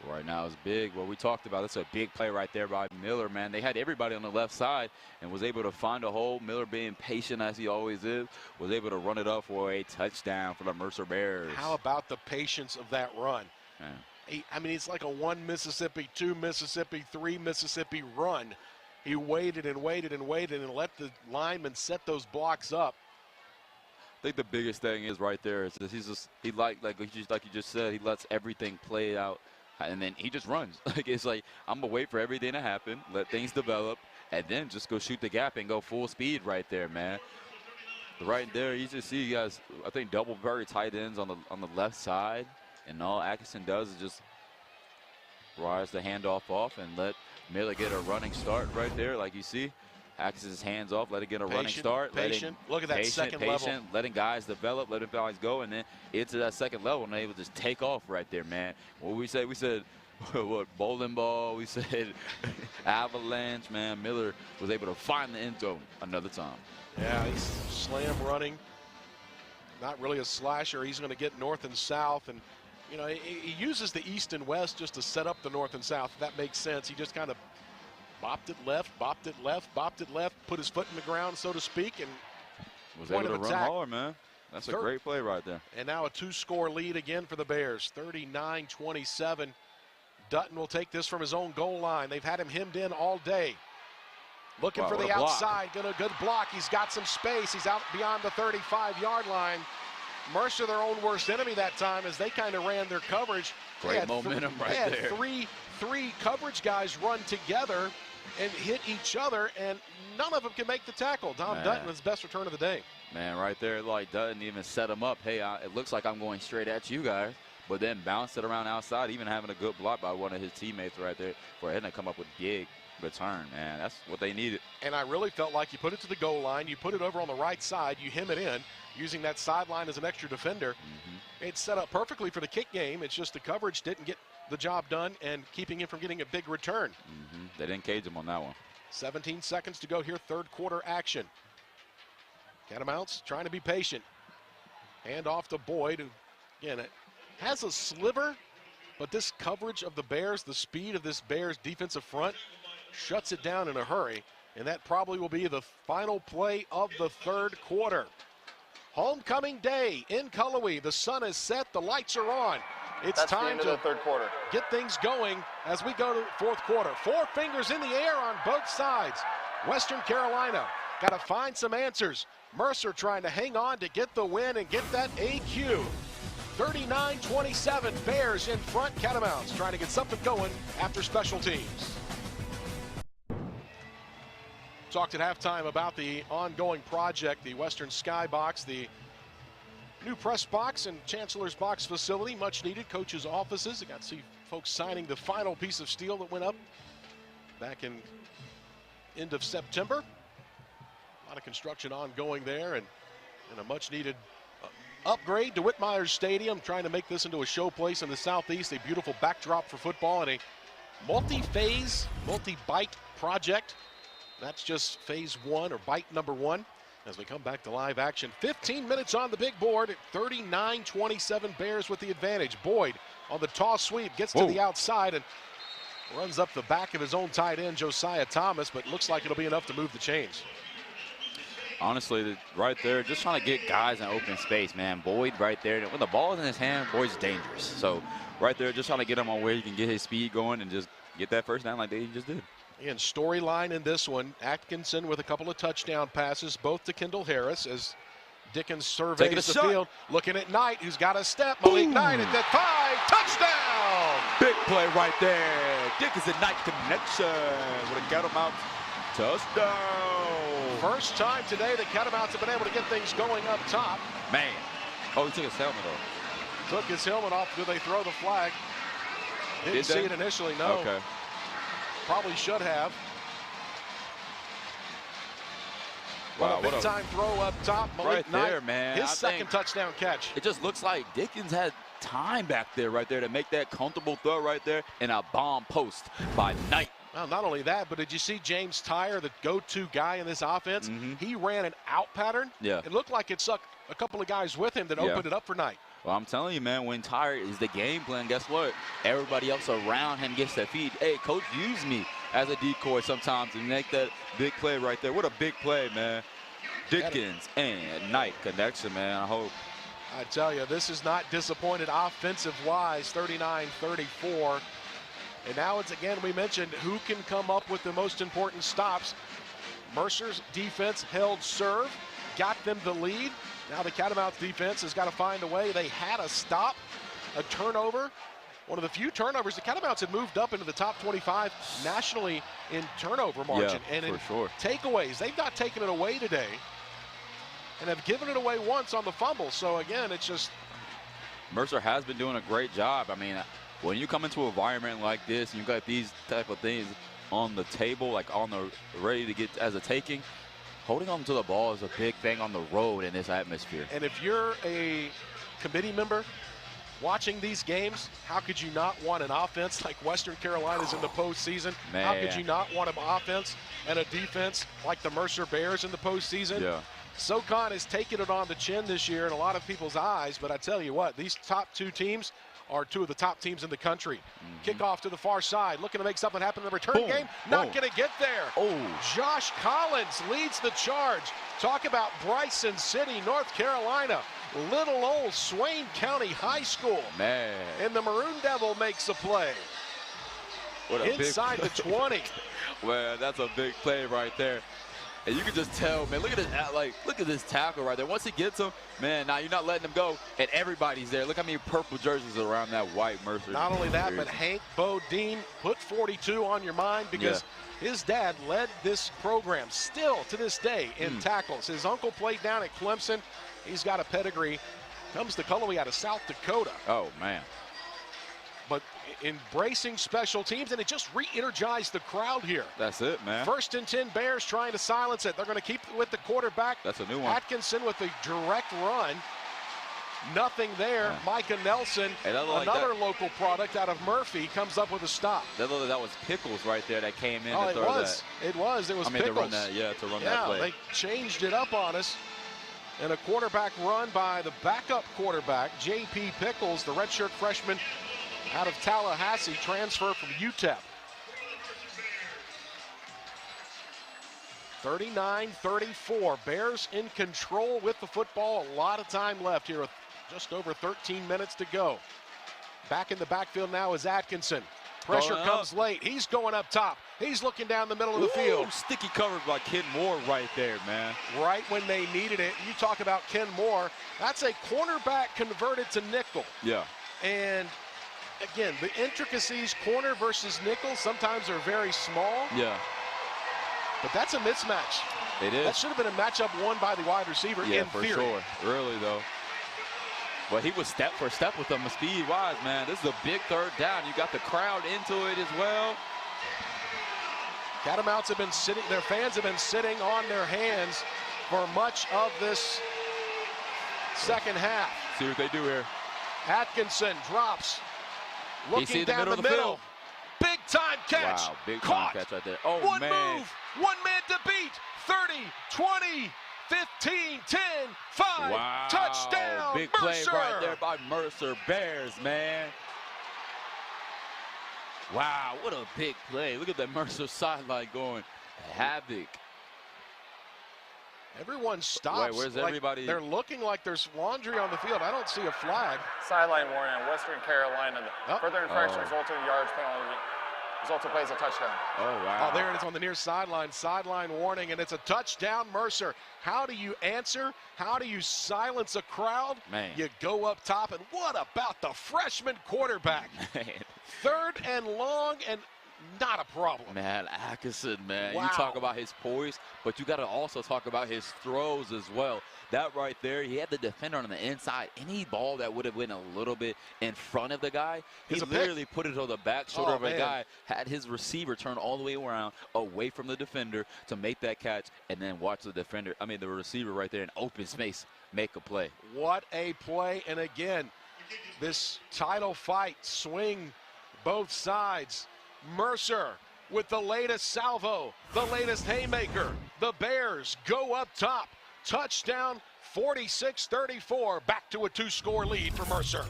Right now is big. What we talked about, that's a big play right there by Miller, man. They had everybody on the left side and was able to find a hole. Miller, being patient as he always is, was able to run it up for a touchdown for the Mercer Bears. How about the patience of that run? Yeah. I mean, it's like a 1 Mississippi, 2 Mississippi, 3 Mississippi run. He waited and waited and waited and let the linemen set those blocks up. I think the biggest thing is right there is that like you just said, he lets everything play out. And then he just runs. Like, it's like, I'm going to wait for everything to happen, let things develop, and then just go shoot the gap and go full speed right there, man. Right there, you just see you guys, I think, double very tight ends on the left side. And all Atkinson does is just rise the handoff off and let Miller get a running start right there, like you see. Atkinson's hands off, let it get a running start. Look at that second level. Letting guys develop, letting guys go, and then into that second level, and they would just take off right there, man. What we said, what, bowling ball, we said avalanche, man. Miller was able to find the end zone another time. Yeah, he's slam running. Not really a slasher. He's going to get north and south, and, you know, he uses the east and west just to set up the north and south, if that makes sense. He just kind of bopped it left, bopped it left, bopped it left, put his foot in the ground, so to speak, and was able to run hard, man. That's a great play right there. And now a 2-score lead again for the Bears, 39-27. Dutton will take this from his own goal line. They've had him hemmed in all day. Looking for the outside, a good block. He's got some space. He's out beyond the 35-yard line. Mercer, their own worst enemy that time, as they kind of ran their coverage. Great momentum right there. They had three coverage guys run together and hit each other, and none of them can make the tackle. Dom Dutton was best return of the day. Man, right there, like Dutton even set him up. Hey, it looks like I'm going straight at you guys, but then bounced it around outside, even having a good block by one of his teammates right there for him to come up with big return, man. That's what they needed. And I really felt like you put it to the goal line, you put it over on the right side, you hem it in, using that sideline as an extra defender. It's set up perfectly for the kick game. It's just the coverage didn't get the job done and keeping him from getting a big return. They didn't cage him on that one. 17 seconds to go here, third quarter action. Catamounts trying to be patient. Hand off to Boyd, who, again, it has a sliver, but this coverage of the Bears, the speed of this Bears defensive front, shuts it down in a hurry, and that probably will be the final play of the third quarter. Homecoming day in Cullowhee. The sun is set, the lights are on. It's time to the third quarter. Get things going as we go to the fourth quarter. Four fingers in the air on both sides. Western Carolina got to find some answers. Mercer trying to hang on to get the win and get that AQ. 39-27, Bears in front. Catamounts trying to get something going after special teams. Talked at halftime about the ongoing project, the Western Skybox, the new press box and Chancellor's Box facility, much needed. Coaches' offices. I got to see folks signing the final piece of steel that went up back in end of September. A lot of construction ongoing there, and a much needed upgrade to Whitmire Stadium, trying to make this into a show place in the Southeast, a beautiful backdrop for football, and a multi-phase, multi-bite project. That's just phase one, or bite number one, as we come back to live action. 15 minutes on the big board at 39-27, Bears with the advantage. Boyd on the toss sweep, gets to the outside and runs up the back of his own tight end, Josiah Thomas, but looks like it'll be enough to move the chains. Honestly, right there, just trying to get guys in open space, man. Boyd right there, when the ball is in his hand, Boyd's dangerous. So right there, just trying to get him on where he can get his speed going and just get that first down like they just did. And storyline in this one, Atkinson with a couple of touchdown passes, both to Kendall Harris as Dickens surveys the field. Looking at Knight, who's got a step. Malik Knight at that 5, touchdown! Big play right there. Dickens and Knight connection with a Catamounts touchdown. First time today the Catamounts have been able to get things going up top. Man. Oh, he took his helmet off. Took his helmet off. Did they throw the flag? Didn't see it initially, no. Okay. Probably should have. Wow, what a big-time throw up top. Malik Knight, there, man. his second touchdown catch. It just looks like Dickens had time back there right there to make that comfortable throw right there, and a bomb post by Knight. Well, not only that, but did you see James Tyre, the go-to guy in this offense? He ran an out pattern. Yeah. It looked like it sucked a couple of guys with him that opened it up for Knight. Well, I'm telling you, man, when Tyre is the game plan, guess what? Everybody else around him gets their feed. Hey, coach, use me as a decoy sometimes to make that big play right there. What a big play, man. Dickens and Knight connection, man. I hope. I tell you, this is not disappointed offensive-wise, 39-34. And now it's, again, we mentioned who can come up with the most important stops. Mercer's defense held serve, got them the lead. Now the Catamounts defense has got to find a way. They had a stop, a turnover. One of the few turnovers. The Catamounts had moved up into the top 25 nationally in turnover margin. Yeah, and in for sure. Takeaways, they've not taken it away today and have given it away once on the fumble. So, again, it's just... Mercer has been doing a great job. I mean, when you come into an environment like this and you got these type of things on the table, like on the ready to get as a taking, holding on to the ball is a big thing on the road in this atmosphere. And if you're a committee member watching these games, how could you not want an offense like Western Carolina's in the postseason? Man. How could you not want an offense and a defense like the Mercer Bears in the postseason? Yeah. SoCon has taken it on the chin this year in a lot of people's eyes, but I tell you what, these top two teams are two of the top teams in the country. Kickoff to the far side, looking to make something happen in the return game. Not going to get there. Josh Collins leads the charge. Talk about Bryson City, North Carolina. Little old Swain County High School. Man. And the Maroon Devil makes a play. What a inside big the 20. Well, that's a big play right there. And you can just tell, man, look at this, look at this tackle right there. Once he gets him, man, now you're not letting him go, and everybody's there. Look how many purple jerseys are around that white Mercer. Not only that, but Hank Bodine put 42 on your mind because his dad led this program still to this day in tackles. His uncle played down at Clemson. He's got a pedigree. Comes to Cullowhee out of South Dakota. Oh, man. But embracing special teams, and it just re-energized the crowd here. That's it, man. 1st and 10 Bears trying to silence it. They're going to keep it with the quarterback. That's a new one. Atkinson with a direct run. Nothing there. Yeah. Micah Nelson, another local product out of Murphy, comes up with a stop. That was Pickles right there that came in to throw that. It was Pickles. To run that, to run that play. They changed it up on us. And a quarterback run by the backup quarterback, J.P. Pickles, the redshirt freshman out of Tallahassee, transfer from UTEP. 39-34, Bears in control with the football. A lot of time left here with just over 13 minutes to go. Back in the backfield now is Atkinson. Pressure comes late. He's going up top. He's looking down the middle of the field. Sticky coverage by Ken Moore right there, man. Right when they needed it. You talk about Ken Moore. That's a cornerback converted to nickel. Yeah. And again, the intricacies, corner versus nickel, sometimes are very small. Yeah. But that's a mismatch. It is. That should have been a matchup won by the wide receiver in theory. Yeah, for sure. Really, though. Well, he was step for step with them speed-wise, man. This is a big 3rd down. You got the crowd into it as well. Catamounts have been sitting, their fans have been sitting on their hands for much of this second half. See what they do here. Atkinson drops, looking down the middle. Big time catch. Wow, big time catch right there. Oh, one man. Move, one man to beat. 30, 20, 15, 10, 5. Wow. Touchdown, big Mercer. Play right there by Mercer. Bears, man. Wow, what a big play. Look at that Mercer sideline going havoc. Everyone stops. Wait, where's everybody? They're looking like there's laundry on the field. I don't see a flag. Sideline warning, Western Carolina. Further infraction resulting in yards penalty. Resulting plays a touchdown. Oh, wow. Oh, there it is on the near sideline. Sideline warning, and it's a touchdown, Mercer. How do you answer? How do you silence a crowd? Man. You go up top, and what about the freshman quarterback? Man. 3rd and long, and not a problem. Man, Atkinson, man. Wow. You talk about his poise, but you got to also talk about his throws as well. That right there, he had the defender on the inside. Any ball that would have went a little bit in front of the guy, he literally put it on the back shoulder of a guy, had his receiver turn all the way around, away from the defender to make that catch, and then watch the receiver right there in open space make a play. What a play, and again, this title fight, swing both sides. Mercer with the latest salvo, the latest haymaker. The Bears go up top. Touchdown, 46-34, back to a 2-score lead for Mercer.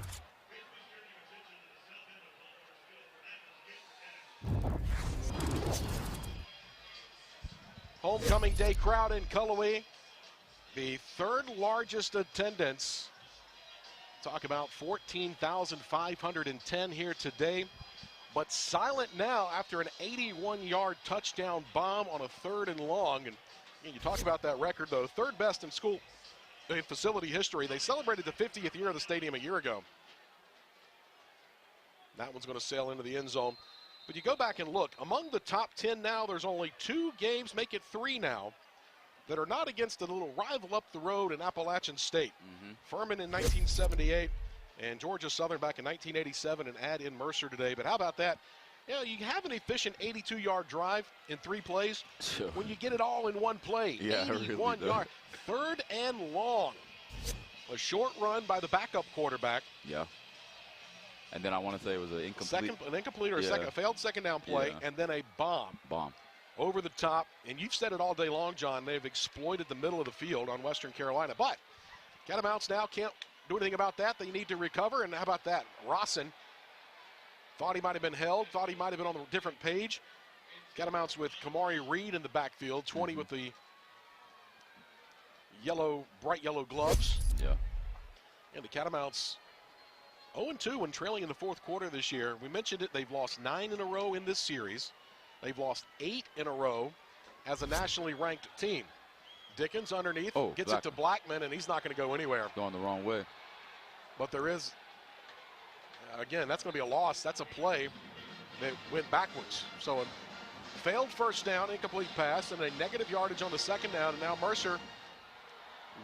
Homecoming day crowd in Cullowhee. The 3rd largest attendance. Talk about 14,510 here today. But silent now after an 81-yard touchdown bomb on a 3rd and long. And you talk about that record, though. 3rd best in school in facility history. They celebrated the 50th year of the stadium a year ago. That one's going to sail into the end zone. But you go back and look. Among the top 10 now, there's only 2 games, make it 3 now, that are not against a little rival up the road in Appalachian State. Furman in 1978 and Georgia Southern back in 1987, and add in Mercer today. But how about that? You have an efficient 82-yard drive in 3 plays. Sure. When you get it all in one play, 81 yards. 3rd and long. A short run by the backup quarterback. Yeah. And then I want to say it was an incomplete. An incomplete or a failed second down play, and then a bomb. Over the top. And you've said it all day long, John. They've exploited the middle of the field on Western Carolina. But Catamounts now can't do anything about that. They need to recover. And how about that? Rawson thought he might have been held, thought he might have been on a different page. Catamounts with Kamari Reed in the backfield, 20 with the bright yellow gloves. Yeah. And the Catamounts 0-2 when trailing in the 4th quarter this year. We mentioned it, they've lost 9 in a row in this series. They've lost 8 in a row as a nationally ranked team. Dickens underneath, gets Blackman. it to Blackman, and he's not going to go anywhere. Going the wrong way. But there is, again, that's going to be a loss. That's a play that went backwards. So a failed first down, incomplete pass, and a negative yardage on the second down. And now Mercer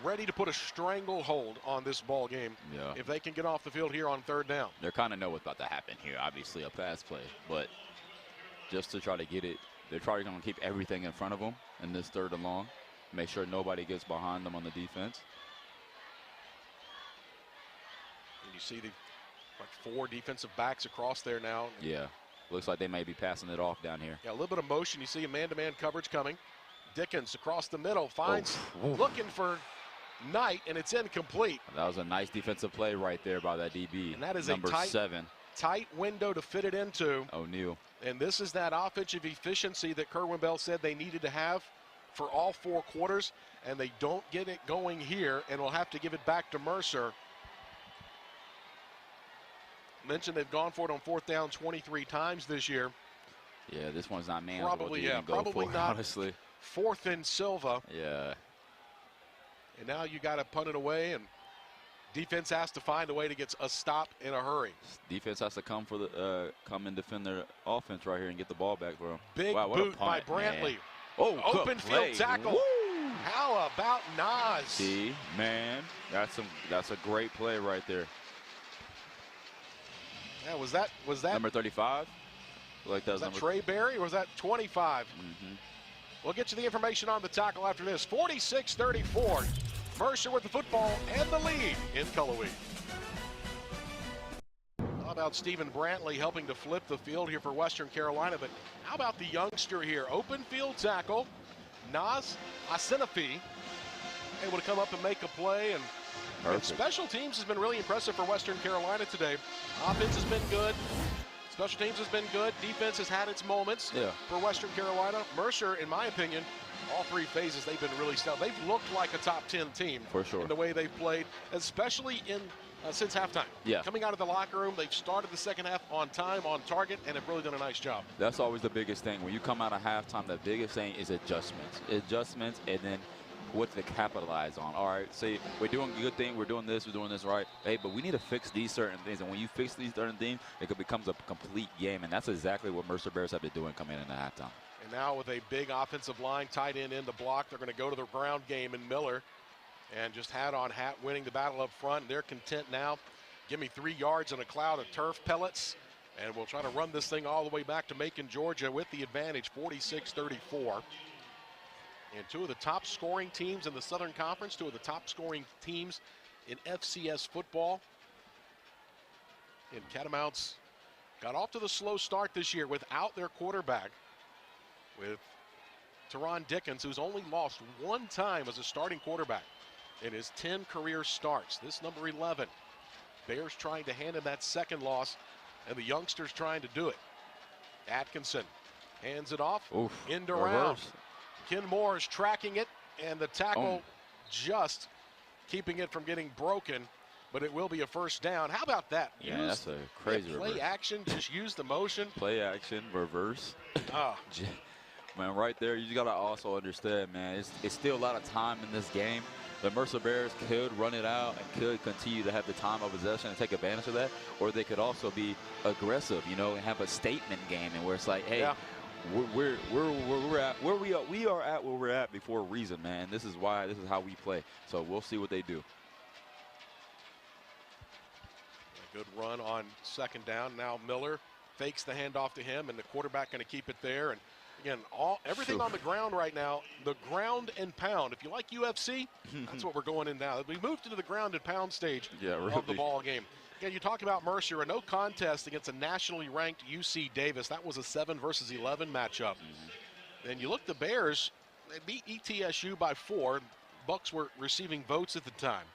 ready to put a stranglehold on this ball game if they can get off the field here on third down. They kind of know what's about to happen here. Obviously a pass play, but just to try to get it, they're probably going to keep everything in front of them in this third and long. Make sure nobody gets behind them on the defense. And you see the four defensive backs across there now. Yeah, looks like they may be passing it off down here. Yeah, a little bit of motion. You see a man-to-man coverage coming. Dickens across the middle finds, looking for Knight, and it's incomplete. That was a nice defensive play right there by that DB. And that is number a 7. Tight window to fit it into. O'Neal. And this is that offensive efficiency that Kerwin Bell said they needed to have for all 4 quarters, and they don't get it going here, and will have to give it back to Mercer. Mentioned they've gone for it on fourth down 23 times this year. Yeah, this one's not man. Probably, probably not. Honestly. 4th and Silva. Yeah. And now you got to punt it away, and defense has to find a way to get a stop in a hurry. Defense has to come for the come and defend their offense right here and get the ball back for them. Big boot by Brantley. Man. Oh, open field tackle. Woo! How about Nas? See, man, that's a great play right there. Yeah, was that number 35? Like was that Trey Berry or was that 25? We'll get you the information on the tackle after this. 46-34. Mercer with the football and the lead in Cullowhee. How about Stephen Brantley helping to flip the field here for Western Carolina? But how about the youngster here? Open field tackle. Nas Asenafi able to come up and make a play. And special teams has been really impressive for Western Carolina today. Offense has been good. Special teams has been good. Defense has had its moments for Western Carolina. Mercer, in my opinion, all 3 phases, they've been really stout. They've looked like a top 10 team for sure in the way they've played, especially in since halftime. Coming out of the locker room, they've started the second half on time, on target, and have really done a nice job. That's always the biggest thing. When you come out of halftime, the biggest thing is adjustments. Adjustments, and then what to capitalize on. All right, say we're doing a good thing, we're doing this right. Hey, but we need to fix these certain things. And when you fix these certain things, it becomes a complete game. And that's exactly what Mercer Bears have been doing coming into halftime. And now with a big offensive line, tight end in the block, they're going to go to the ground game in Miller. And just hat on hat winning the battle up front. They're content now. Give me 3 yards and a cloud of turf pellets. And we'll try to run this thing all the way back to Macon, Georgia with the advantage, 46-34. And 2 of the top scoring teams in the Southern Conference, 2 of the top scoring teams in FCS football. And Catamounts got off to the slow start this year without their quarterback, with Teron Dickens, who's only lost 1 time as a starting quarterback in his 10 career starts. This number 11. Bears trying to hand him that second loss, and the youngsters trying to do it. Atkinson hands it off, end around. Ken Moore is tracking it, and the tackle just keeping it from getting broken, but it will be a first down. How about that? Yeah, that's a crazy play reverse. Action, just use the motion. Play action, reverse. Man, right there, you got to also understand, man, it's still a lot of time in this game. The Mercer Bears could run it out and could continue to have the time of possession and take advantage of that, or they could also be aggressive, you know, and have a statement game, and where it's like, hey, we are at where we're at before a reason, man. This is how we play. So we'll see what they do. A good run on second down. Now Miller fakes the handoff to him, and the quarterback going to keep it there. And again, everything on the ground right now, the ground and pound. If you like UFC, that's what we're going in now. We moved into the ground and pound stage of the ball game. Again, you talk about Mercer, a no contest against a nationally ranked UC Davis. That was a 7 versus 11 matchup. And you look, the Bears, they beat ETSU by 4. Bucks were receiving votes at the time.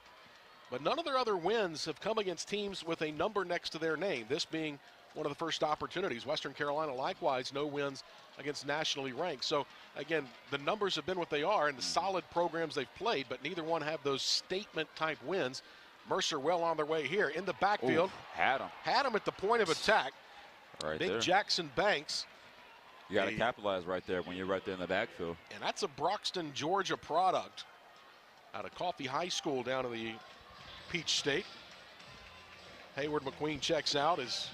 But none of their other wins have come against teams with a number next to their name, this being one of the first opportunities. Western Carolina, likewise, no wins against nationally ranked. So, again, the numbers have been what they are and the solid programs they've played, but neither one have those statement-type wins. Mercer well on their way here in the backfield. Had him at the point of attack. Right Big there. Jackson Banks You got to capitalize right there when you're right there in the backfield. And that's a Broxton, Georgia product out of Coffee High School down in the Peach State. Hayward McQueen checks out as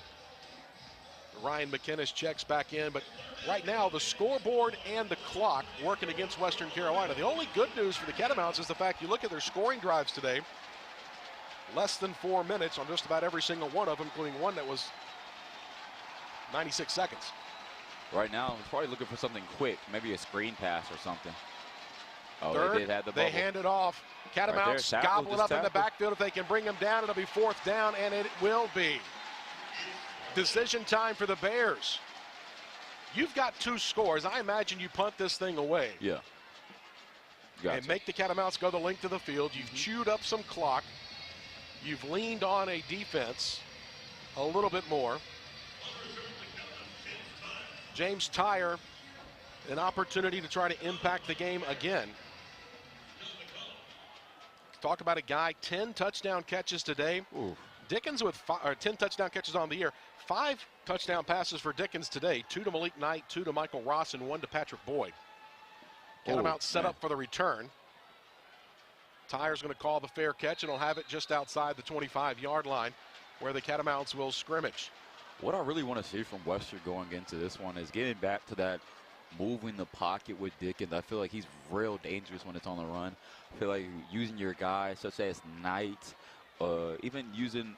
Ryan McInnes checks back in. But right now, the scoreboard and the clock working against Western Carolina. The only good news for the Catamounts is the fact you look at their scoring drives today, less than 4 minutes on just about every single one of them, including one that was 96 seconds. Right now, we're probably looking for something quick, maybe a screen pass or something. Oh, Third, they did have the bubble. They hand it off. Catamounts right gobble it up in the backfield. If they can bring them down, it'll be 4th down, and it will be. Decision time for the Bears. You've got 2 scores. I imagine you punt this thing away. Yeah. And make the Catamounts go the length of the field. You've chewed up some clock. You've leaned on a defense a little bit more. James Tyre, an opportunity to try to impact the game again. Talk about a guy, 10 touchdown catches today. Ooh. Dickens with 10 touchdown catches on the year. 5 touchdown passes for Dickens today. 2 to Malik Knight, 2 to Michael Ross, and 1 to Patrick Boyd. Catamounts set up for the return. Tyre's going to call the fair catch, and he'll have it just outside the 25-yard line where the Catamounts will scrimmage. What I really want to see from Western going into this one is getting back to that moving the pocket with Dickens. I feel like he's real dangerous when it's on the run. I feel like using your guys such as Knight, even using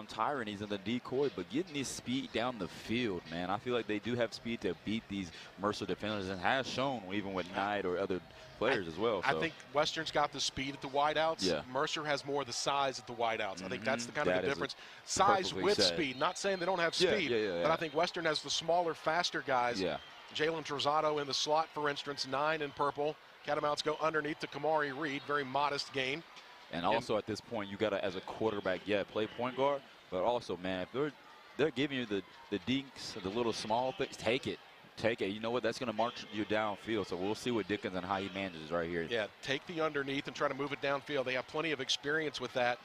Tyre, he's in the decoy, but getting his speed down the field, man. I feel like they do have speed to beat these Mercer defenders, and has shown even with Knight or other players as well. I think Western's got the speed at the wideouts. Yeah. Mercer has more of the size at the wideouts. I think that's the kind of the difference. Size with speed. Not saying they don't have speed, but I think Western has the smaller, faster guys. Yeah. Jalen Trozzato in the slot, for instance, 9 in purple. Catamounts go underneath to Kamari Reed, very modest gain. And also at this point, you got to, as a quarterback, play point guard, but also, man, if they're giving you the dinks, the little small things, take it. Take it. You know what? That's going to march you downfield. So we'll see what Dickens and how he manages right here. Yeah, take the underneath and try to move it downfield. They have plenty of experience with that.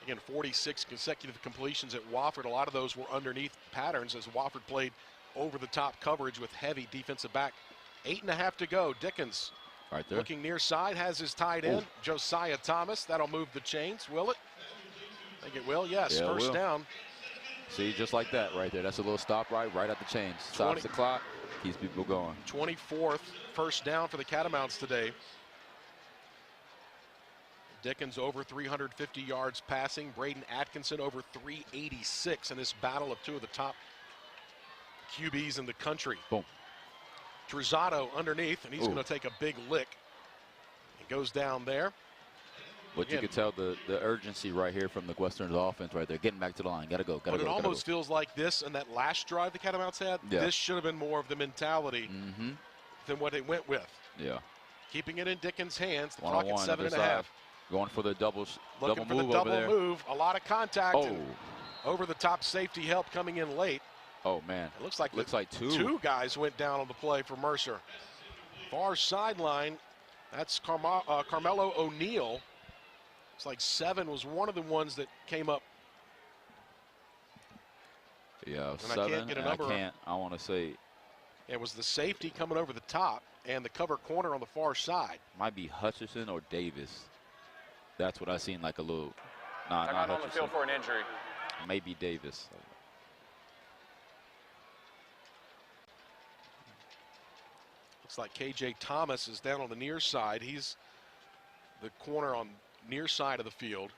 Again, 46 consecutive completions at Wofford. A lot of those were underneath patterns as Wofford played over-the-top coverage with heavy defensive back. 8.5 to go. Dickens right there, looking near side, has his tight end, Josiah Thomas. That'll move the chains. Will it? I think it will. Yes, yeah, first down. See, just like that right there. That's a little stop right at the chains. Stops the clock, keeps people going. 24th first down for the Catamounts today. Dickens over 350 yards passing. Braden Atkinson over 386 in this battle of 2 of the top QBs in the country. Boom. Trozzato underneath, and he's going to take a big lick. He goes down there. But you can tell the urgency right here from the Western's offense right there. Getting back to the line. Got to go. But it almost feels like this and that last drive the Catamounts had, this should have been more of the mentality than what they went with. Yeah. Keeping it in Dickens' hands. The clock at 7.5. Going for the double Looking for move the double over there. move. A lot of contact. Over the top safety help coming in late. Oh, man. It looks like 2 guys went down on the play for Mercer. Far sideline, that's Carmelo O'Neal. It's like 7 was one of the ones that came up. Yeah, and 7. I can't get a number. I want to say. It was the safety coming over the top and the cover corner on the far side. Might be Hutchison or Davis. That's what I seen, like a little. Not on the field for an injury. Maybe Davis. Looks like KJ Thomas is down on the near side. He's the corner on near side of the field.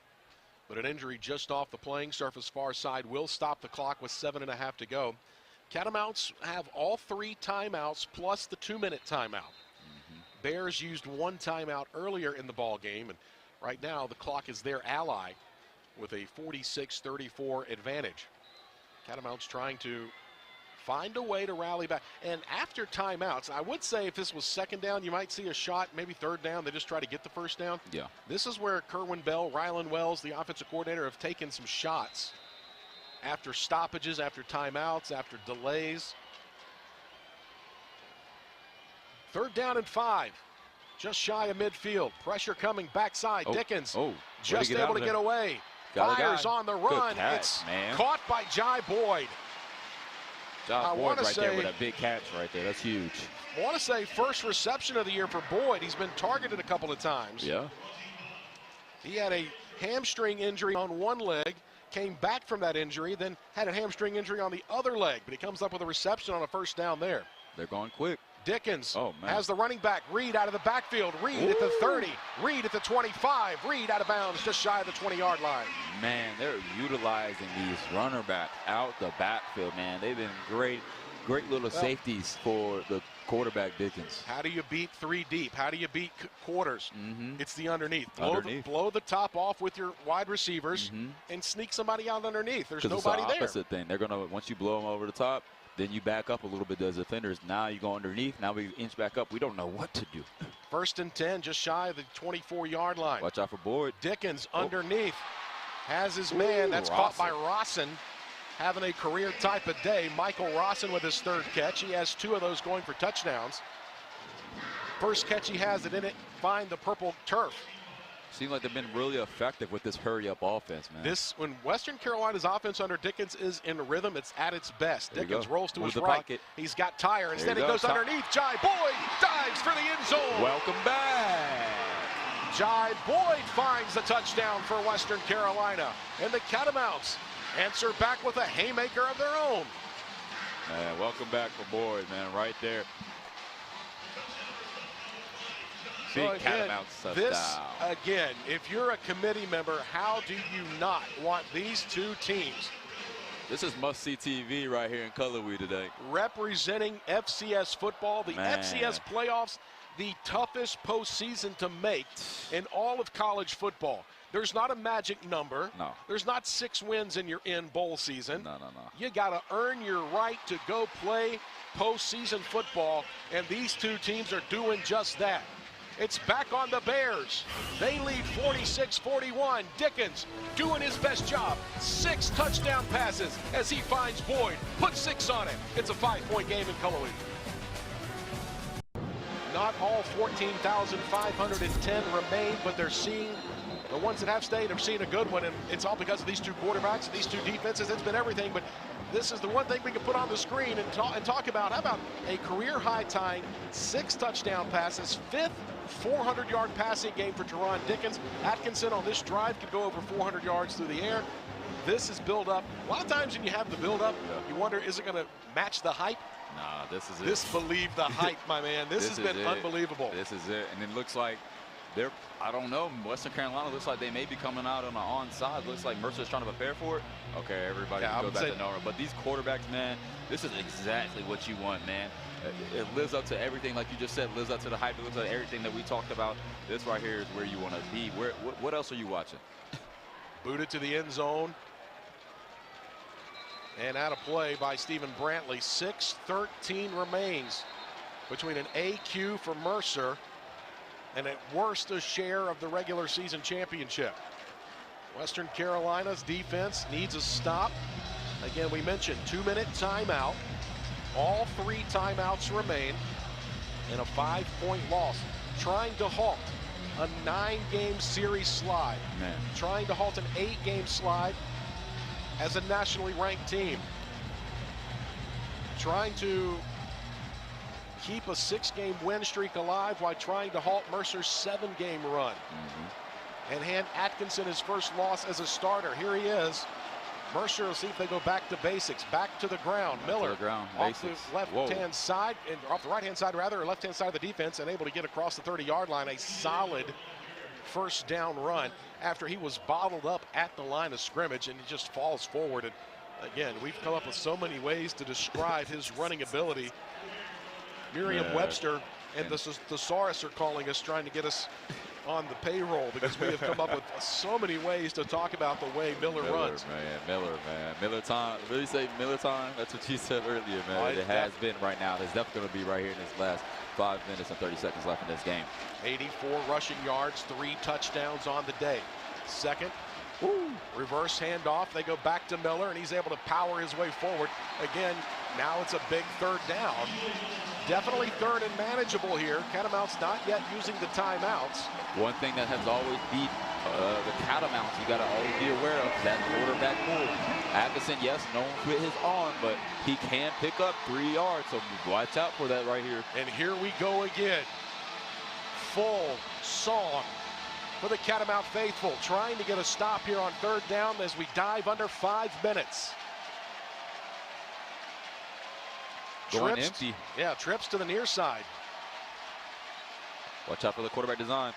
But an injury just off the playing surface far side will stop the clock with 7.5 to go. Catamounts have all 3 timeouts plus the 2-minute timeout. Bears used 1 timeout earlier in the ball game, and right now the clock is their ally with a 46-34 advantage. Catamounts trying to find a way to rally back. And after timeouts, I would say if this was 2nd down, you might see a shot, maybe 3rd down. They just try to get the 1st down. Yeah. This is where Kerwin Bell, Rylan Wells, the offensive coordinator, have taken some shots after stoppages, after timeouts, after delays. 3rd down and 5. Just shy of midfield. Pressure coming backside. Dickens just able to get away. Fires on the run. It's caught by Jai Boyd. Josh Boyd right there with a big catch right there. That's huge. I want to say first reception of the year for Boyd. He's been targeted a couple of times. Yeah. He had a hamstring injury on one leg, came back from that injury, then had a hamstring injury on the other leg, but he comes up with a reception on a first down there. They're going quick. Dickens has the running back. Reed out of the backfield. Reed at the 30. Reed at the 25. Reed out of bounds just shy of the 20-yard line. Man, they're utilizing these runner backs out the backfield, man. They've been great little safeties for the quarterback, Dickens. How do you beat three deep? How do you beat quarters? It's the underneath. Blow the top off with your wide receivers and sneak somebody out underneath. There's nobody there. It's the opposite thing. They're going to, once you blow them over the top, then you back up a little bit as defenders. Now you go underneath. Now we inch back up. We don't know what to do. 1st and 10, just shy of the 24-yard line. Watch out for Boyd. Dickens underneath. Has his man. That's caught by Rawson. Having a career type of day. Michael Rawson with his 3rd catch. He has 2 of those going for touchdowns. First catch he has it in it. Find the purple turf. Seems like they've been really effective with this hurry-up offense, man. When Western Carolina's offense under Dickens is in rhythm, it's at its best. Dickens rolls to his right. Pocket. He's got Tyre. Instead, he goes underneath. Jai Boyd dives for the end zone. Welcome back. Jai Boyd finds the touchdown for Western Carolina. And the Catamounts answer back with a haymaker of their own. Man, welcome back for Boyd, man, right there. So again, if you're a committee member, how do you not want these two teams? This is must-see TV right here in Cullowhee today. Representing FCS football, the FCS playoffs, the toughest postseason to make in all of college football. There's not a magic number. No. There's not 6 wins and you're in bowl season. No. You got to earn your right to go play postseason football, and these two teams are doing just that. It's back on the Bears. They lead 46-41. Dickens doing his best job. 6 touchdown passes as he finds Boyd. Put 6 on it. It's a 5-point game in Cullowhee. Not all 14,510 remain, but they're seeing the ones that have stayed are seeing a good one, and it's all because of these 2 quarterbacks, these 2 defenses. It's been everything, but this is the one thing we can put on the screen and talk about. How about a career high tying 6 touchdown passes, 5th 400-yard passing game for Teron Dickens. Atkinson on this drive could go over 400 yards through the air. This is build up. A lot of times when you have the build up, you wonder, is it going to match the hype? Nah, this is it. This believe the hype, my man. This has been unbelievable. This is it. And it looks like they're, I don't know, Western Carolina looks like they may be coming out on the onside. Looks like Mercer's trying to prepare for it. Okay, everybody go back to normal. But these quarterbacks, man, this is exactly what you want, man. It lives up to everything, like you just said, lives up to the hype. It lives up to everything that we talked about. This right here is where you want to be. What else are you watching? Booted to the end zone. And out of play by Stephen Brantley. 6:13 remains between an AQ for Mercer and at worst a share of the regular season championship. Western Carolina's defense needs a stop. Again, we mentioned 2-minute timeout. All 3 timeouts remain in a 5-point loss. Trying to halt a 9-game series slide. Man. Trying to halt an 8-game slide as a nationally ranked team. Trying to keep a 6-game win streak alive while trying to halt Mercer's 7-game run. And hand Atkinson his first loss as a starter. Here he is. Mercer will see if they go back to basics, back to the ground. Miller off the left-hand side, and off the right-hand side rather, or left-hand side of the defense, and able to get across the 30-yard line. A solid first down run after he was bottled up at the line of scrimmage, and he just falls forward. And again, we've come up with so many ways to describe his running ability. Merriam-Webster and the thesaurus are calling us, trying to get us on the payroll, because we have come up with so many ways to talk about the way Miller runs. Miller time. Really say Miller time? That's what you said earlier, man. It has been right now. It's definitely going to be right here in this last 5 minutes and 30 seconds left in this game. 84 rushing yards, 3 touchdowns on the day. Second, reverse handoff. They go back to Miller, and he's able to power his way forward. Again, now it's a big 3rd down. Definitely 3rd and manageable here. Catamounts not yet using the timeouts. One thing that has always beat the Catamounts, you got to always be aware of that quarterback move. Atkinson, yes, known with his arm, but he can pick up 3 yards, so watch out for that right here. And here we go again. Full song for the Catamount faithful, trying to get a stop here on 3rd down as we dive under 5 minutes. Going empty. Yeah, trips to the near side. Watch out for the quarterback design.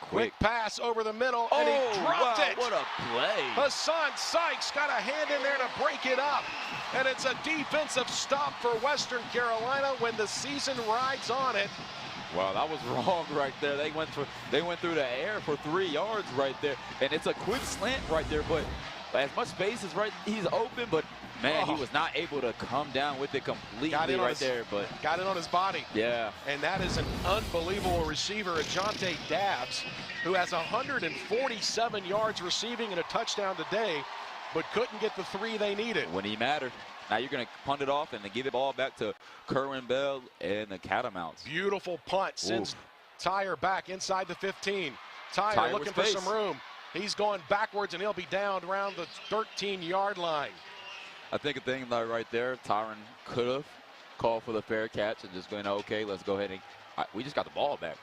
Quick pass over the middle, and he dropped it. What a play. Hassan Sykes got a hand in there to break it up. And it's a defensive stop for Western Carolina when the season rides on it. Wow, that was wrong right there. They went through the air for 3 yards right there. And it's a quick slant right there, but as much space is right, he's open, but man, he was not able to come down with it completely right there. But got it on his body. Yeah. And that is an unbelievable receiver, Ajante Dabbs, who has 147 yards receiving and a touchdown today, but couldn't get the 3 they needed. When he mattered. Now you're going to punt it off and then give the ball back to Kerwin Bell and the Catamounts. Beautiful punt. Sends Tyre back inside the 15. Tyre looking for some room. He's going backwards, and he'll be down around the 13-yard line. I think a thing right there, Tyron could have called for the fair catch and just going, okay, let's go ahead and we just got the ball back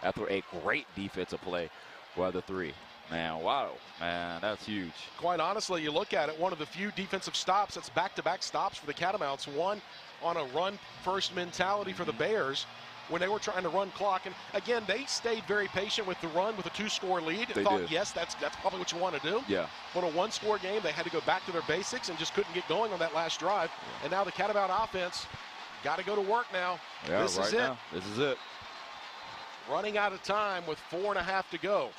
after a great defensive play for the 3. Man, wow, man, that's huge. Quite honestly, you look at it, one of the few defensive stops that's back-to-back stops for the Catamounts. One on a run-first mentality for the Bears when they were trying to run clock. And again, they stayed very patient with the run with a 2-score lead. They thought, did. yes, that's probably what you want to do. Yeah. But a 1-score game, they had to go back to their basics and just couldn't get going on that last drive. Yeah. And now the Catamount offense got to go to work now. Yeah, this is it. This is it. Running out of time with 4.5 to go.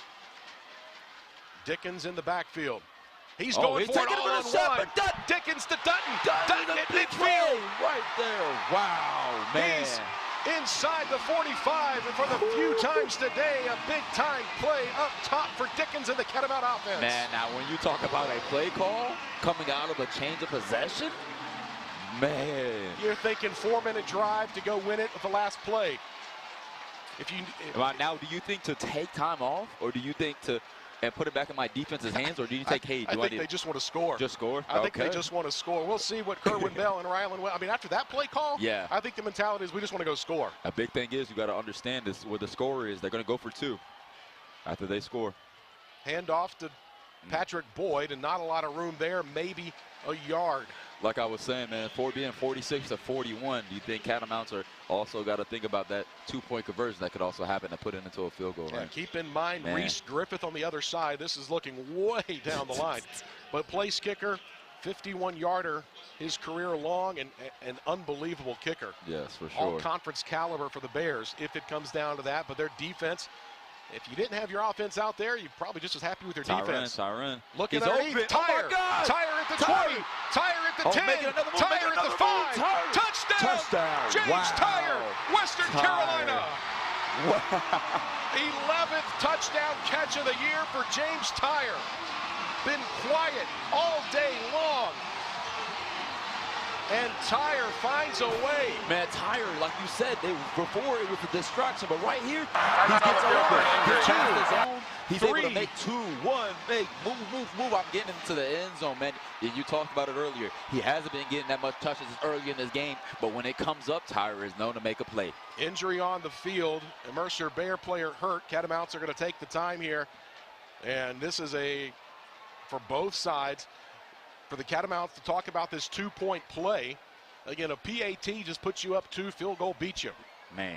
Dickens in the backfield. He's going for it all on one. Dickens to Dutton. Dutton at midfield. Right there. Wow, man. He's inside the 45, and for the few times today, a big-time play up top for Dickens in the Catamount offense. Man, now when you talk about a play call coming out of a change of possession, man. You're thinking 4-minute drive to go win it with the last play. Now, do you think to take time off, or do you think to put it back in my defense's hands, or do you think, hey, I think they just want to score. Just score? I think they just want to score. We'll see what Kerwin Bell and Ryland, I mean, after that play call, yeah, I think the mentality is we just want to go score. A big thing is you got to understand this, where the score is, they're going to go for 2 after they score. Hand off to Patrick Boyd, and not a lot of room there, maybe a yard. Like I was saying, man, being 46 to 41, do you think Catamounts are also got to think about that 2-point conversion that could also happen to put it into a field goal, right? Keep in mind, Reese Griffith on the other side. This is looking way down the line. But place kicker, 51-yarder, his career long, and an unbelievable kicker. Yes, for sure. All conference caliber for the Bears if it comes down to that. But their defense, if you didn't have your offense out there, you're probably just as happy with your defense. Tyron. Looking underneath. Tyre. Tyre at the 20. Tyre at the 10. Tyre at the 5. Touchdown. James Tyre, Western Carolina. Wow. 11th touchdown catch of the year for James Tyre. Been quiet all day long. And Tyre finds a way. Man, Tyre, like you said, before it was a distraction, but right here, he's able to make 2, 1, make, move. I'm getting into the end zone, man. You talked about it earlier. He hasn't been getting that much touches early in this game, but when it comes up, Tyre is known to make a play. Injury on the field. A Mercer Bear player hurt. Catamounts are going to take the time here. And this is for both sides, for the Catamounts to talk about this 2-point play. Again, a PAT just puts you up 2, field goal beats you. Man.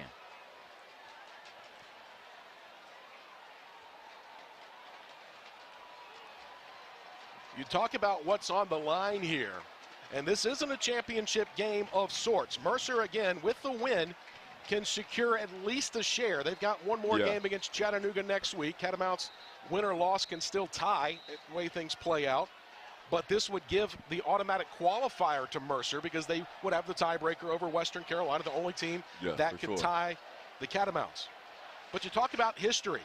You talk about what's on the line here, and this isn't a championship game of sorts. Mercer, again, with the win, can secure at least a share. They've got one more game against Chattanooga next week. Catamounts, win or loss, can still tie the way things play out. But this would give the automatic qualifier to Mercer because they would have the tiebreaker over Western Carolina, the only team that could tie the Catamounts. But you talk about history.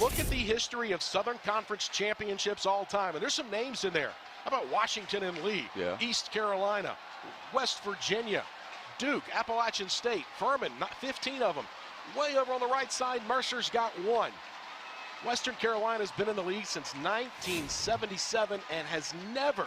Look at the history of Southern Conference championships all time. And there's some names in there. How about Washington and Lee, East Carolina, West Virginia, Duke, Appalachian State, Furman, not 15 of them. Way over on the right side, Mercer's got 1. Western Carolina's been in the league since 1977 and has never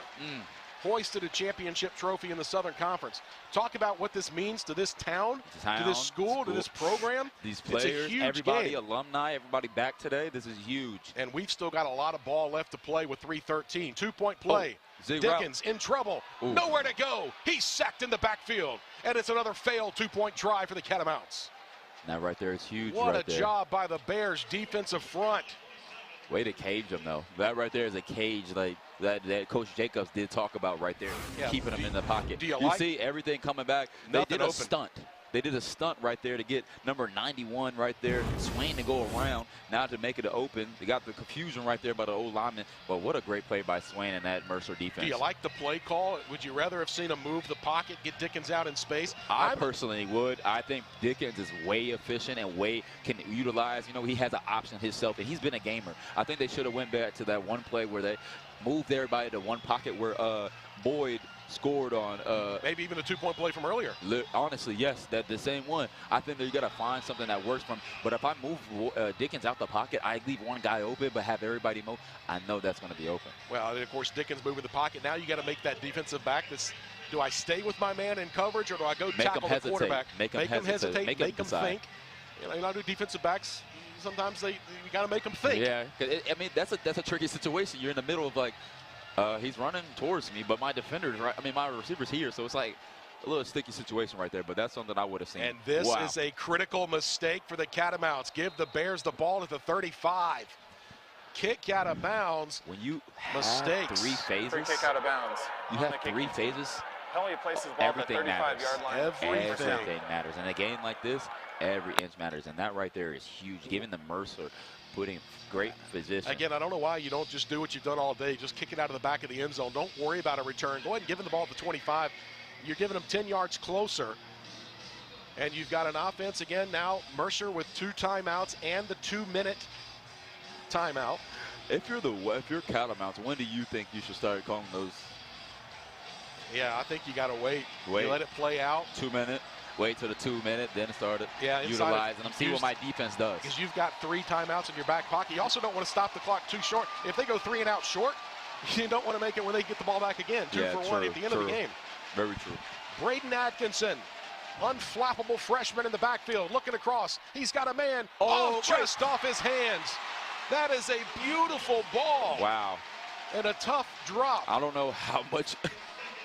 hoisted a championship trophy in the Southern Conference. Talk about what this means to this town, to this school, to this program. These players, everybody, game. alumni, everybody back today. This is huge. And we've still got a lot of ball left to play with 3:13. Two-point play. Dickens in trouble. Nowhere to go. He's sacked in the backfield. And it's another failed two-point try for the Catamounts. That right there is huge. What a job by the Bears defensive front. Way to cage them, though. That right there is a cage like that Coach Jacobs did talk about right there, keeping them in the pocket. You see everything coming back. They did a stunt. They did a stunt right there to get number 91 right there, Swain to go around, now to make it open. They got the confusion right there by the old lineman, but what a great play by Swain and that Mercer defense. Do you like the play call? Would you rather have seen him move the pocket, get Dickens out in space? I personally would. I think Dickens is way efficient and can utilize, he has an option himself, and he's been a gamer. I think they should have went back to that one play where they moved everybody to one pocket where Boyd scored on maybe even a two-point play from earlier. Honestly, yes, that the same one. I think that you got to find something that works from. But if I move Dickens out the pocket, I leave one guy open, but have everybody move. I know that's going to be open. Well, and of course, Dickens moving the pocket. Now you got to make that defensive back. Do I stay with my man in coverage, or do I go tackle the quarterback? Make him hesitate. Make him think. You know, defensive backs. Sometimes you got to make them think. Yeah, I mean that's a tricky situation. You're in the middle of like. He's running towards me, but my defender's right. I mean, my receiver's here, so it's like a little sticky situation right there. But that's something I would have seen. And this is a critical mistake for the Catamounts. Give the Bears the ball at the 35. Kick out of bounds. When you mistakes. Have 3 phases. Free kick out of bounds. You have 3 phases. Penalty places ball at the 35-yard line. Everything matters. In a game like this, every inch matters, and that right there is huge. Giving the Mercer. Putting great position. Again, I don't know why you don't just do what you've done all day. Just kick it out of the back of the end zone. Don't worry about a return. Go ahead and give him the ball at the 25. You're giving them 10 yards closer. And you've got an offense again now. Mercer with 2 timeouts and the 2-minute timeout. If you're Catamounts, when do you think you should start calling those? Yeah, I think you got to wait. You let it play out. 2-minute. Wait till the 2-minute, then start it. Yeah, utilizing them. See what my defense does. Because you've got 3 timeouts in your back pocket. You also don't want to stop the clock too short. If they go 3 and out short, you don't want to make it when they get the ball back again. 2 for 1 at the end of the game. Very true. Braden Atkinson, unflappable freshman in the backfield, looking across. He's got a man just off his hands. That is a beautiful ball. Wow. And a tough drop. I don't know how much.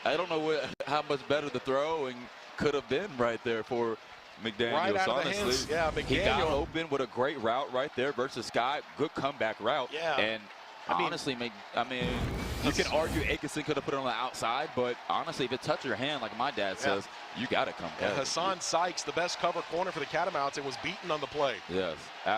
I don't know how much better the throwing could have been right there for McDaniels. Right out of the honestly, hands. Yeah, McDaniel. He got open with a great route right there versus Sky. Good comeback route. Yeah. And honestly, you can argue Atkinson could have put it on the outside, but honestly, if it touched your hand, like my dad says, you got to come back. Hassan Sykes, the best cover corner for the Catamounts, and was beaten on the play. Yes.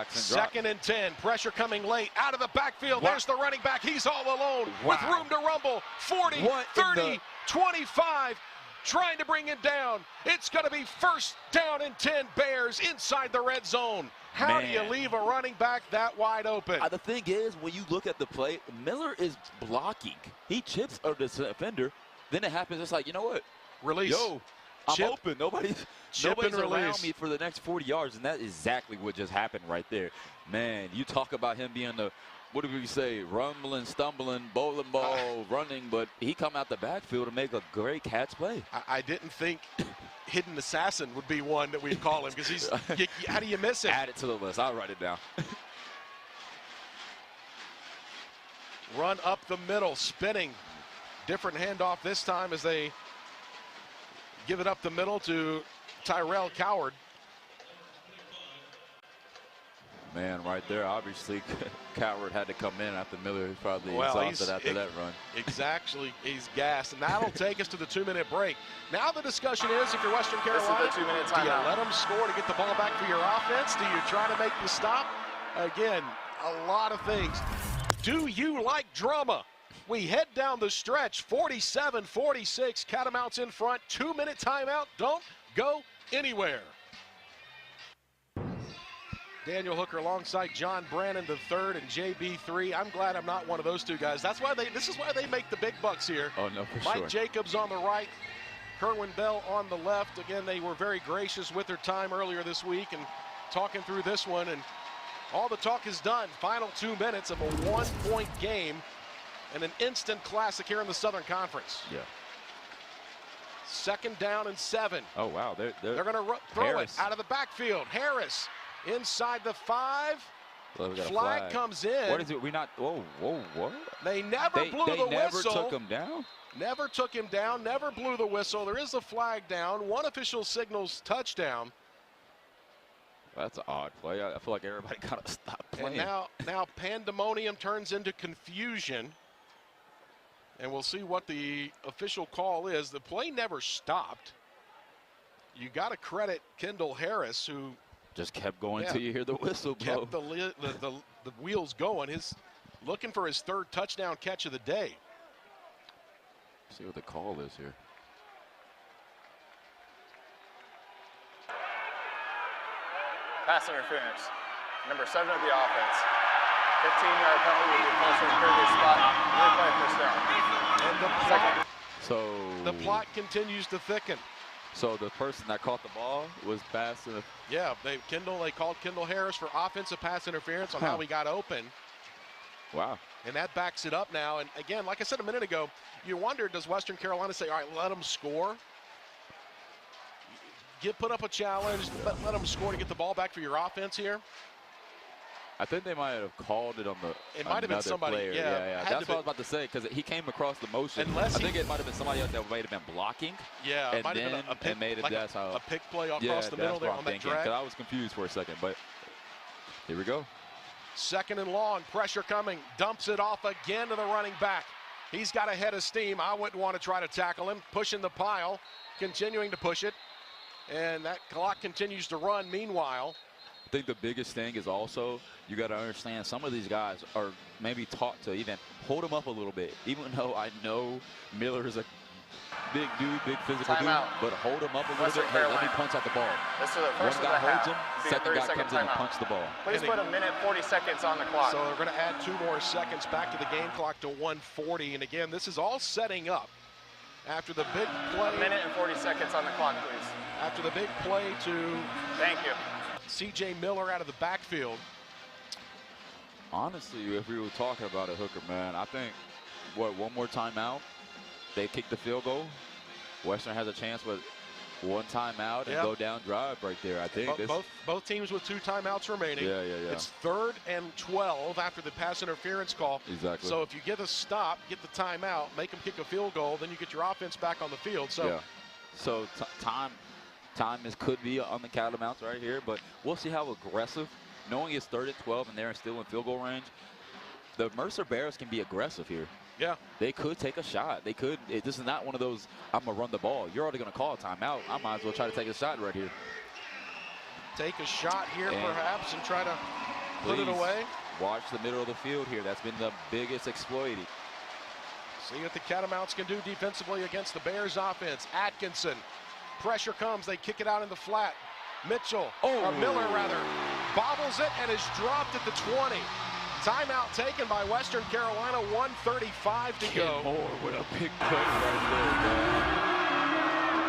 Second and 10. Pressure coming late. Out of the backfield. Wow. There's the running back. He's all alone with room to rumble. 40, 30, 25. Trying to bring it down. It's going to be first down and 10 Bears inside the red zone. How do you leave a running back that wide open? The thing is, when you look at the play, Miller is blocking. He chips the defender. Then it happens. It's like, you know what? Release. Yo, I'm open. Nobody's around me for the next 40 yards. And that's exactly what just happened right there. Man, you talk about him being the, what do we say, rumbling, stumbling, bowling ball, running, but he come out the backfield to make a great catch play. I didn't think hidden assassin would be one that we'd call him, because he's, how do you miss him? Add it to the list. I'll write it down. Run up the middle, spinning. Different handoff this time as they give it up the middle to Tyrell Coward. Man, right there, obviously, Coward had to come in after Miller. He's probably exhausted after that run. Exactly, he's gassed, and that'll take us to the 2-minute break. Now the discussion is, if you're Western Carolina, do you let them score to get the ball back for your offense? Do you try to make the stop? Again, a lot of things. Do you like drama? We head down the stretch, 47-46, Catamounts in front, 2-minute timeout. Don't go anywhere. Daniel Hooker alongside John Brannon III and JB3. I'm glad I'm not one of those two guys. This is why they make the big bucks here. Oh, no, for Mike sure. Jacobs on the right, Kerwin Bell on the left. Again, they were very gracious with their time earlier this week and talking through this one. And All the talk is done. Final 2 minutes of a 1-point game and an instant classic here in the Southern Conference. Yeah. 2nd down and 7. Oh, wow. They're going to throw it out of the backfield. Harris inside the 5. Well, flag comes in. What is it? We not. Whoa, what? They never blew the whistle. They never took him down? Never took him down, never blew the whistle. There is a flag down. One official signals touchdown. That's an odd play. I feel like everybody got to stop playing. And now pandemonium turns into confusion. And we'll see what the official call is. The play never stopped. You got to credit Kendall Harris, who just kept going till you hear the whistle blow. Kept the wheels going. Looking for his 3rd touchdown catch of the day. See what the call is here. Pass interference. Number 7 of the offense. 15-yard penalty will be closer to the previous spot. Replay first down. And So the plot continues to thicken. So the person that caught the ball was passing. Yeah, they called Kendall Harris for offensive pass interference on how he got open. Wow. And that backs it up now. And again, like I said a minute ago, you wonder, does Western Carolina say, all right, let them score? Put up a challenge, let them score to get the ball back for your offense here? I think they might have called it on the. It might have been somebody. Player. Yeah. That's what I was about to say, because he came across the motion. I think it might have been somebody else that might have been blocking. Yeah, and it might have been a pick, made it, like a pick play across the middle there on that drag. I was confused for a second, but here we go. 2nd and long, pressure coming, dumps it off again to the running back. He's got a head of steam. I wouldn't want to try to tackle him. Pushing the pile, continuing to push it, and that clock continues to run. Meanwhile, I think the biggest thing is also you got to understand some of these guys are maybe taught to even hold them up a little bit. Even though I know Miller is a big dude, big physical dude, but hold him up a little bit. Hey, let me punch out the ball. This is the first One guy holds him, second guy comes in and punches the ball. Please put 1 minute 40 seconds on the clock. So they're going to add 2 more seconds back to the game clock to 1:40. And again, this is all setting up after the big play. 1 minute and 40 seconds on the clock, please. After the big play to thank you. C.J. Miller out of the backfield. Honestly, if we were talking about it, Hooker, man, I think, one more timeout, they kick the field goal. Western has a chance with 1 timeout and go down drive right there. I think both teams with 2 timeouts remaining. Yeah. It's 3rd and 12 after the pass interference call. Exactly. So if you get a stop, get the timeout, make them kick a field goal, then you get your offense back on the field. So, so time could be on the catamounts right here, but we'll see how aggressive. Knowing it's 3rd and 12 and they're still in field goal range, the Mercer Bears can be aggressive here. Yeah. They could take a shot. They could. This is not one of those, I'm going to run the ball. You're already going to call a timeout. I might as well try to take a shot right here. Take a shot here perhaps and try to put it away. Watch the middle of the field here. That's been the biggest exploit. See what the Catamounts can do defensively against the Bears offense. Atkinson. Pressure comes. They kick it out in the flat. Miller rather, bobbles it and is dropped at the 20. Timeout taken by Western Carolina, 1:35 to go. Moore with a big play right there, man.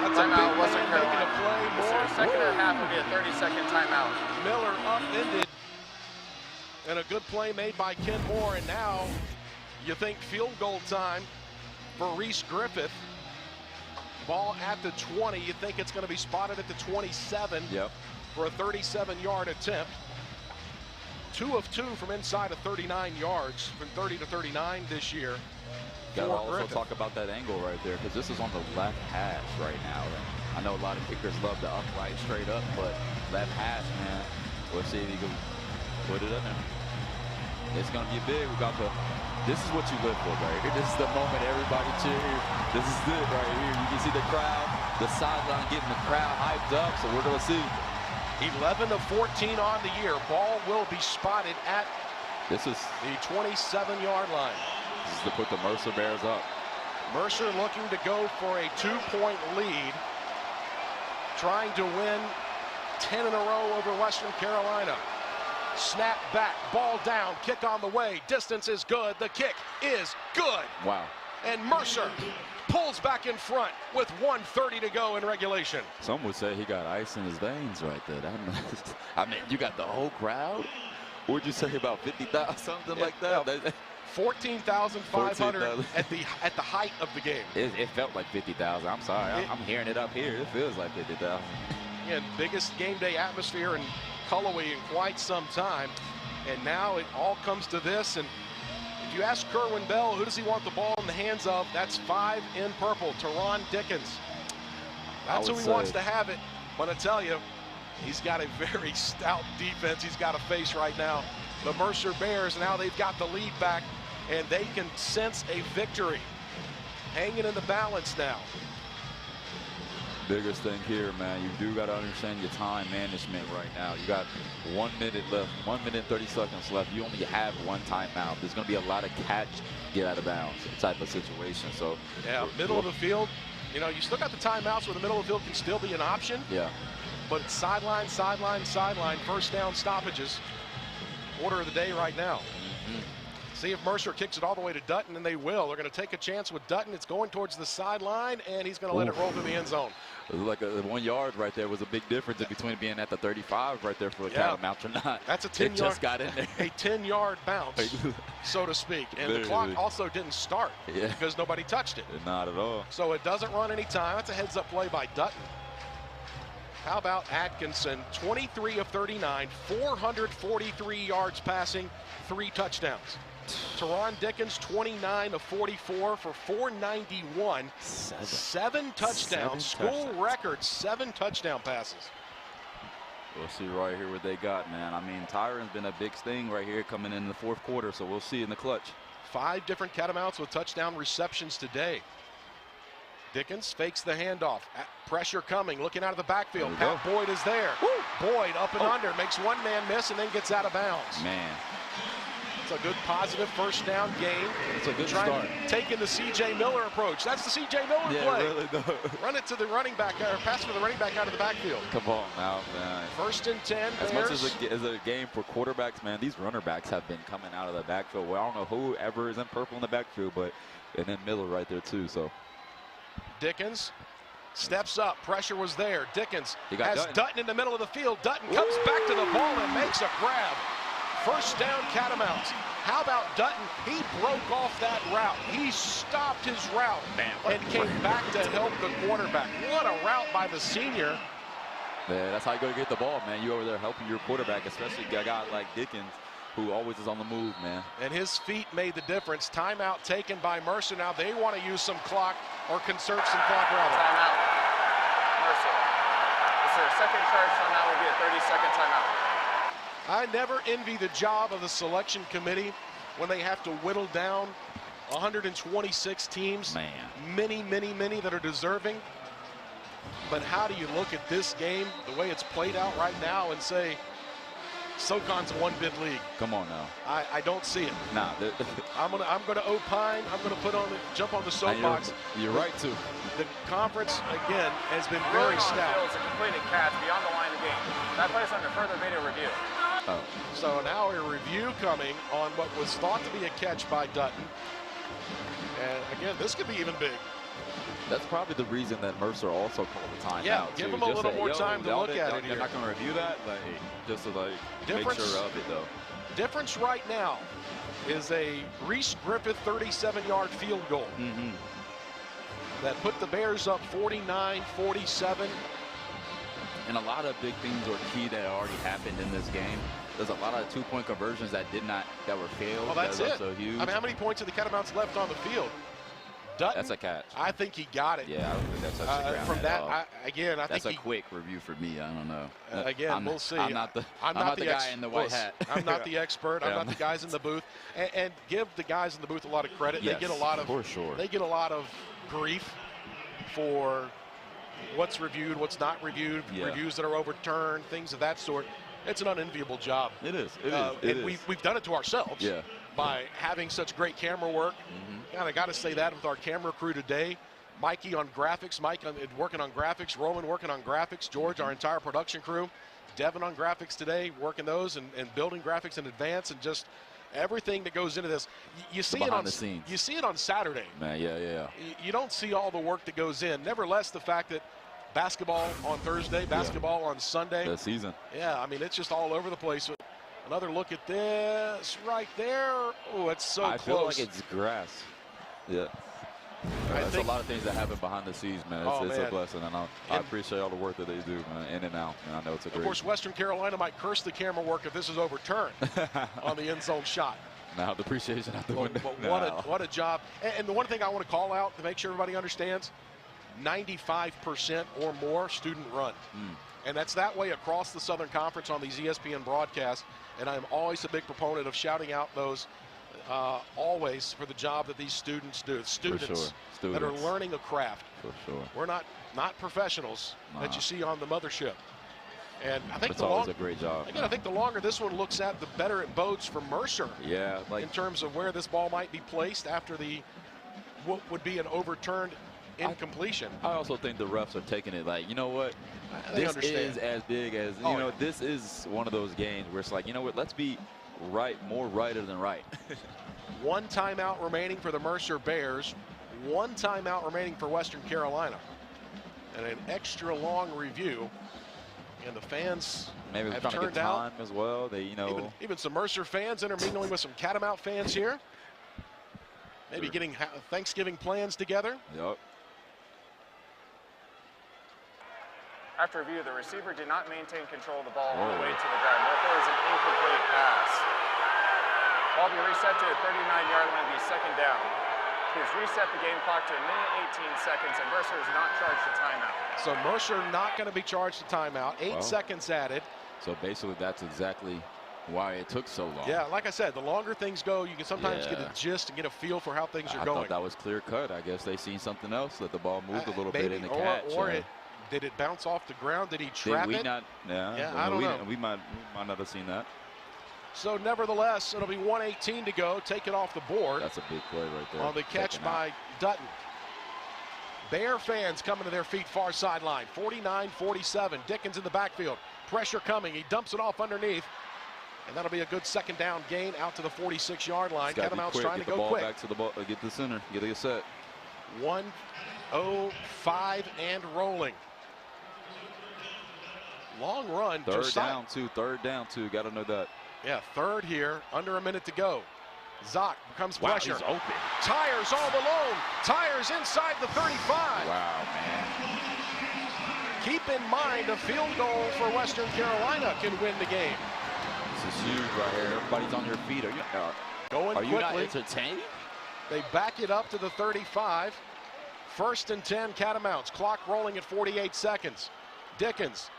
That's a big Western Carolina making a play. Moore. Second and a half will be a 30-second timeout. Miller upended. And a good play made by Ken Moore. And now you think field goal time for Reese Griffith. Ball at the 20. You think it's going to be spotted at the 27 for a 37-yard attempt. 2 of 2 from inside of 39 yards, from 30 to 39 this year. Got to also talk about that angle right there, because this is on the left hash right now. I know a lot of kickers love the upright straight up, but left hash, man. We'll see if he can put it in there. It's going to be big. This is what you live for right here. This is the moment everybody cheers. This is it right here. You can see the crowd, the sideline getting the crowd hyped up, so we're going to see. 11 of 14 on the year. Ball will be spotted at the 27-yard line. This is to put the Mercer Bears up. Mercer looking to go for a 2-point lead, trying to win 10 in a row over Western Carolina. Snap back, ball down, kick on the way. Distance is good. The kick is good. Wow. And Mercer pulls back in front with 1:30 to go in regulation. Some would say he got ice in his veins right there. I mean, you got the whole crowd What'd you say about 50,000, something like that? 14,500 at the height of the game. It felt like 50,000. I'm sorry, I'm hearing it up here. It feels like 50,000. Again, biggest game day atmosphere in Cullowhee in quite some time, and now it all comes to this. And if you ask Kerwin Bell, who does he want the ball in the hands of? That's 5 in purple, Teron Dickens. That's who he wants to have it. But I tell you, he's got a very stout defense he's got to face right now. The Mercer Bears, now they've got the lead back, and they can sense a victory hanging in the balance now. Biggest thing here, man, you do got to understand your time management right now. You got 1 minute left, 1 minute and 30 seconds left. You only have one timeout. There's going to be a lot of catch, get out of bounds type of situation. So yeah, middle of the field, you know, you still got the timeouts where the middle of the field can still be an option. Yeah. But it's sideline, sideline, sideline, first down stoppages. Order of the day right now. See if Mercer kicks it all the way to Dutton, and they will. They're going to take a chance with Dutton. It's going towards the sideline, and he's going to let it roll through the end zone. It was like a 1 yard right there was a big difference in between being at the 35 right there for a catamount or not. That's a 10-yard. It just got in there. A 10-yard bounce, so to speak. And the clock also didn't start because nobody touched it. Not at all. So it doesn't run any time. That's a heads-up play by Dutton. How about Atkinson? 23 of 39, 443 yards passing, 3 touchdowns. Teron Dickens, 29 of 44 for 491, 7 touchdowns. School record, 7 touchdown passes. We'll see right here what they got, man. I mean, Tyron's been a big sting right here coming in the 4th quarter, so we'll see in the clutch. 5 different catamounts with touchdown receptions today. Dickens fakes the handoff. Pressure coming, looking out of the backfield. Pat Boyd is there. Boyd up and under, makes one man miss and then gets out of bounds. Man. It's a good positive first down game. It's a good start. Taking the C.J. Miller approach. That's the C.J. Miller play. Really does. Run it to the running back, or pass it to the running back out of the backfield. Come on now, man. First and 10. As much as a game for quarterbacks, man, these runner backs have been coming out of the backfield. Well, I don't know whoever is in purple in the backfield, but and then Miller right there too. So Dickens steps up. Pressure was there. Dickens has Dutton in the middle of the field. Dutton comes back to the ball and makes a grab. First down, Catamounts. How about Dutton? He broke off that route. He stopped his route and came back to help the quarterback. What a route by the senior. Yeah, that's how you go to get the ball, man. You over there helping your quarterback, especially a guy like Dickens, who always is on the move, man. And his feet made the difference. Timeout taken by Mercer. Now they want to use some clock or conserve some clock rather. Timeout. Mercer. This is their second charge, so now will be a 30-second timeout. I never envy the job of the selection committee when they have to whittle down 126 teams. Man. Many that are deserving. But how do you look at this game, the way it's played out right now, and say, SoCon's a one-bid league? Come on now. I don't see it. Nah. I'm gonna opine. I'm gonna jump on the soapbox. You're right too. The conference again has been very stout. It's a completed catch beyond the line of game. That plays under further video review. Oh. So now a review coming on what was thought to be a catch by Dutton. And again, this could be even big. That's probably the reason that Mercer also called the timeout. Yeah, give him a little more time to look at it here. You're not going to review that, but just to make sure of it, though. Difference right now is a Reese Griffith 37-yard field goal that put the Bears up 49-47. And a lot of big things are key that already happened in this game. There's a lot of two-point conversions that were failed. Well, that's it. So huge. I mean, how many points are the Catamounts left on the field? Dutton, that's a catch. I think he got it. Yeah, I don't think that's such a from that. I that's think a quick review for me. I don't know. Again, we'll see. I'm not the guy in the white hat. I'm not the expert. I'm not the guys in the booth. And give the guys in the booth a lot of credit. Yes, they get a lot of for sure. They get a lot of grief for what's reviewed, what's not reviewed, reviews that are overturned, things of that sort. It's an unenviable job. It is. We've done it to ourselves. Yeah. By having such great camera work. Kind of got to say that with our camera crew today. Mikey on graphics, Mike working on graphics, Roman working on graphics, George, our entire production crew, Devin on graphics today, working those and building graphics in advance, and just everything that goes into this. You see it on the scenes. You see it on Saturday. Man, yeah. You don't see all the work that goes in. Nevertheless, the fact that basketball on Thursday, basketball on Sunday. The season. Yeah, I mean, it's just all over the place. Another look at this right there. Oh, it's so close. I feel like it's grass. Yeah. There's a lot of things that happen behind the scenes, man. It's a blessing, and I appreciate all the work that they do, man, in and out. And I know it's a great. Of course, Western Carolina might curse the camera work if this is overturned on the end zone shot. Now the appreciation out the window. But what a job. And the one thing I want to call out to make sure everybody understands, 95% or more student run. And that's that way across the Southern Conference on these ESPN broadcasts. And I'm always a big proponent of shouting out those always for the job that these students do. Students that are learning a craft. For sure. We're not professionals that you see on the mothership. And I think it's always a great job. Again, I think the longer this one looks at, the better it bodes for Mercer. Yeah, in terms of where this ball might be placed after what would be an overturned incompletion. I also think the refs are taking it like, you know what? This is as big as, you know, this is one of those games where it's like, you know what, let's be more righter than right. One timeout remaining for the Mercer Bears. One timeout remaining for Western Carolina. And an extra long review. And the fans maybe have trying to turned get time out as well. They, you know, even some Mercer fans intermingling with some Catamount fans here. Maybe getting Thanksgiving plans together. Yep. After review, the receiver did not maintain control of the ball all the way to the ground. Therefore, it was an incomplete pass. Ball be reset to the 39-yard line, be second down. He's reset the game clock to a minute 18 seconds, and Mercer is not charged a timeout. So Mercer not going to be charged a timeout. 8 seconds added. So basically, that's exactly why it took so long. Yeah, like I said, the longer things go, you can sometimes get a gist and get a feel for how things are going. I thought that was clear cut. I guess they seen something else, that the ball moved a little bit in the catch. Or did it bounce off the ground? Did he trap it? I don't know. We might not have seen that. So nevertheless, it'll be 1:18 to go. Take it off the board. That's a big play right there. On the catch by Dutton. Bear fans coming to their feet far sideline. 49-47. Dickens in the backfield. Pressure coming. He dumps it off underneath. And that'll be a good second down gain out to the 46-yard line. Catamount's trying to go quick. Back to the ball. Get the center. Get it set. 1:05 and rolling. Long run. Third down, two. Got to know that. Yeah, third here, under a minute to go. Zock becomes pressure. He's open. Tyers all alone. Tyers inside the 35. Wow, man. Keep in mind, a field goal for Western Carolina can win the game. This is huge right here. Everybody's on your feet. Going are you quickly. Not entertained? They back it up to the 35. First and 10, Catamounts. Clock rolling at 48 seconds. Dickens.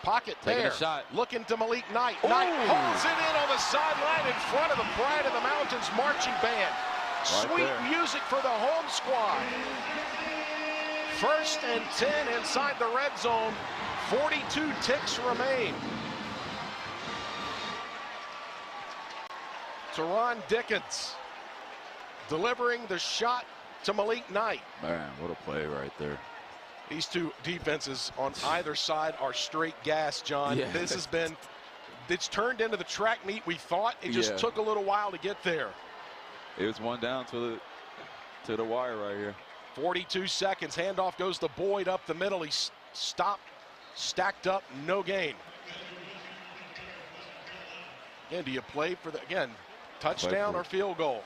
Pocket taking there, a shot. Looking to Malik Knight. Knight holds it in on the sideline in front of the Pride of the Mountains marching band. Sweet music for the home squad. First and 10 inside the red zone. 42 ticks remain. Teron Dickens delivering the shot to Malik Knight. Man, what a play right there. These two defenses on either side are straight gas, John. Yeah. This has been, it's turned into the track meet we thought. It just took a little while to get there. It was one down to the wire right here. 42 seconds. Handoff goes to Boyd up the middle. He stopped, stacked up, no gain. Again, do you play for the, touchdown or field goal?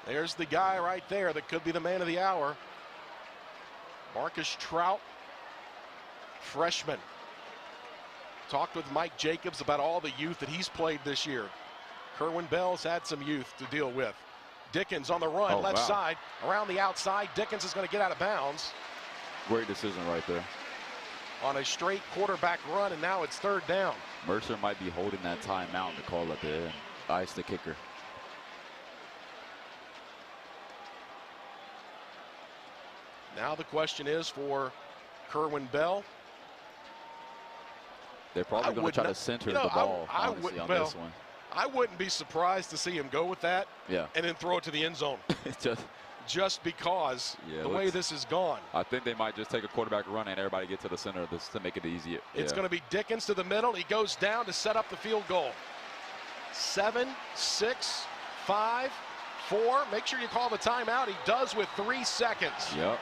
There's the guy right there that could be the man of the hour. Marcus Trout, freshman. Talked with Mike Jacobs about all the youth that he's played this year. Kerwin Bell's had some youth to deal with. Dickens on the run, left side, around the outside. Dickens is going to get out of bounds. Great decision right there. On a straight quarterback run, and now it's third down. Mercer might be holding that timeout to call at the end. Ice the kicker. Now the question is for Kerwin Bell. They're probably going to try to center the ball on this one. I wouldn't be surprised to see him go with that and then throw it to the end zone. just because the way this has gone. I think they might just take a quarterback run and everybody get to the center of this to make it easier. It's going to be Dickens to the middle. He goes down to set up the field goal. 7, 6, 5, 4. Make sure you call the timeout. He does with 3 seconds. Yep.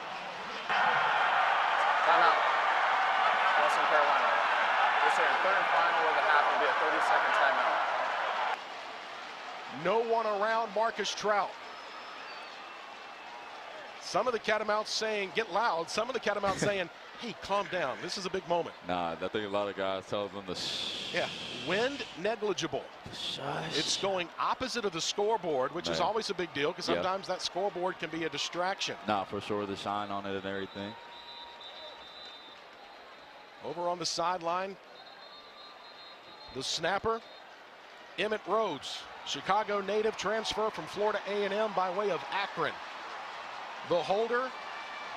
Timeout. Western Carolina. This is third and final of the half. Will be a 30-second timeout. No one around Marcus Trout. Some of the Catamounts saying, get loud. Some of the Catamounts saying, hey, calm down. This is a big moment. Nah, I think a lot of guys tell them to shh. Yeah, wind negligible. Shush. It's going opposite of the scoreboard, which is always a big deal because sometimes that scoreboard can be a distraction. Nah, for sure, the shine on it and everything. Over on the sideline, the snapper, Emmett Rhodes, Chicago native, transfer from Florida A&M by way of Akron. The holder,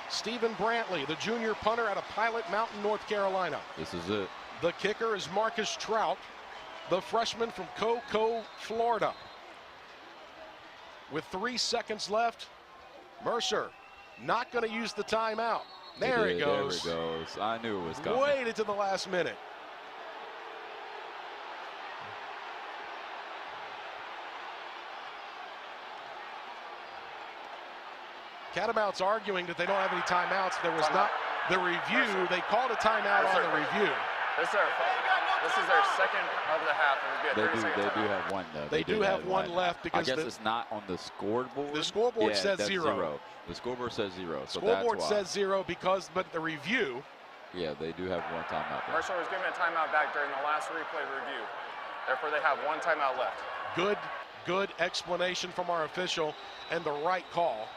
Stephen Brantley, the junior punter out of Pilot Mountain, North Carolina. This is it. The kicker is Marcus Trout, the freshman from Cocoa, Florida. With 3 seconds left, Mercer not going to use the timeout. There he goes. There he goes. I knew it was coming. Waited to the last minute. Catamounts arguing that they don't have any timeouts. There was not the review. They called a timeout on the review. This is their second of the half. They do have one, though. They do have one left because I guess it's not on the scoreboard. The scoreboard says zero. The scoreboard says zero. So scoreboard that's why. says zero but the review. Yeah, they do have one timeout. Mercer was given a timeout back during the last replay review. Therefore, they have one timeout left. Good explanation from our official and the right call.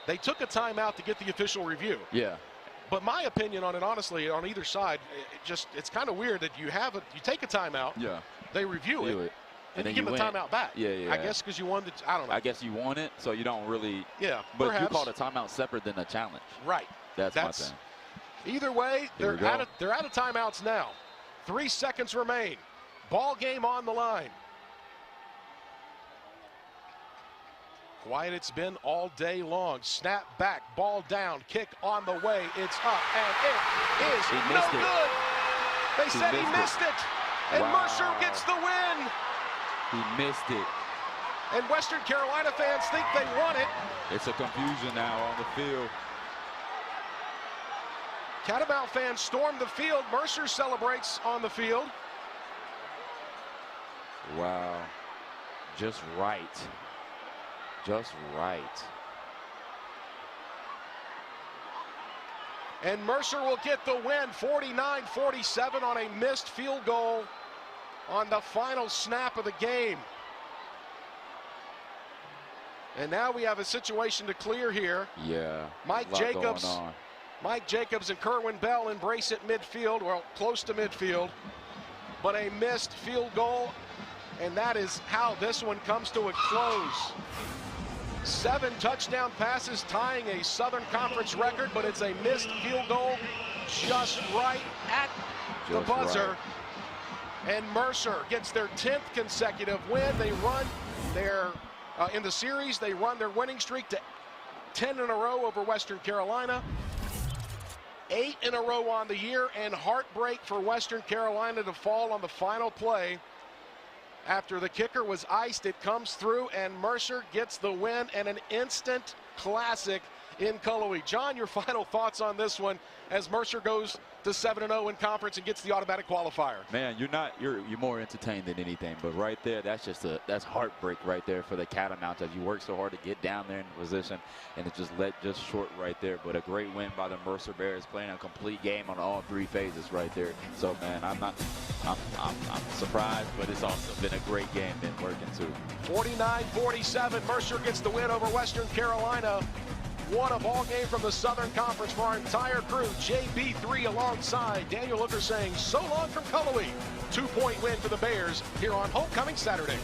They took a timeout to get the official review. Yeah. But my opinion on it, honestly, on either side, it's kind of weird that you take a timeout. Yeah. They review it. And then you give the timeout back. Yeah. I guess because you wanted to, I don't know. I guess you want it, so you don't really. Yeah. But perhaps. you called a timeout separate than a challenge. Right. That's my thing. Either way, they're out of timeouts now. 3 seconds remain. Ball game on the line. Quiet it's been all day long. Snap back, ball down, kick on the way. It's up, and it is no good. They said he missed it, and Mercer gets the win. He missed it. And Western Carolina fans think they won it. It's a confusion now on the field. Catamount fans storm the field. Mercer celebrates on the field. Wow. Just right. Just right. And Mercer will get the win, 49-47 on a missed field goal on the final snap of the game. And now we have a situation to clear here. Yeah. Mike Jacobs and Kerwin Bell embrace at midfield, well, close to midfield, but a missed field goal, and that is how this one comes to a close. 7 touchdown passes, tying a Southern Conference record, but it's a missed field goal just right at the buzzer. Right. And Mercer gets their 10th consecutive win. They run their, in the series, they run their winning streak to 10 in a row over Western Carolina. 8 in a row on the year, and heartbreak for Western Carolina to fall on the final play. After the kicker was iced, it comes through, and Mercer gets the win and an instant classic in Cullowhee. John, your final thoughts on this one as Mercer goes to 7-0 in conference and gets the automatic qualifier. Man, you're more entertained than anything, but right there, that's heartbreak right there for the Catamounts as you work so hard to get down there in position, and it just short right there. But a great win by the Mercer Bears, playing a complete game on all 3 phases right there. So man, I'm surprised, but it's also been a great game been working too. 49-47, Mercer gets the win over Western Carolina. Won a ball game from the Southern Conference for our entire crew. JB3 alongside Daniel Hooker saying so long from Cullowhee. 2-point win for the Bears here on Homecoming Saturday.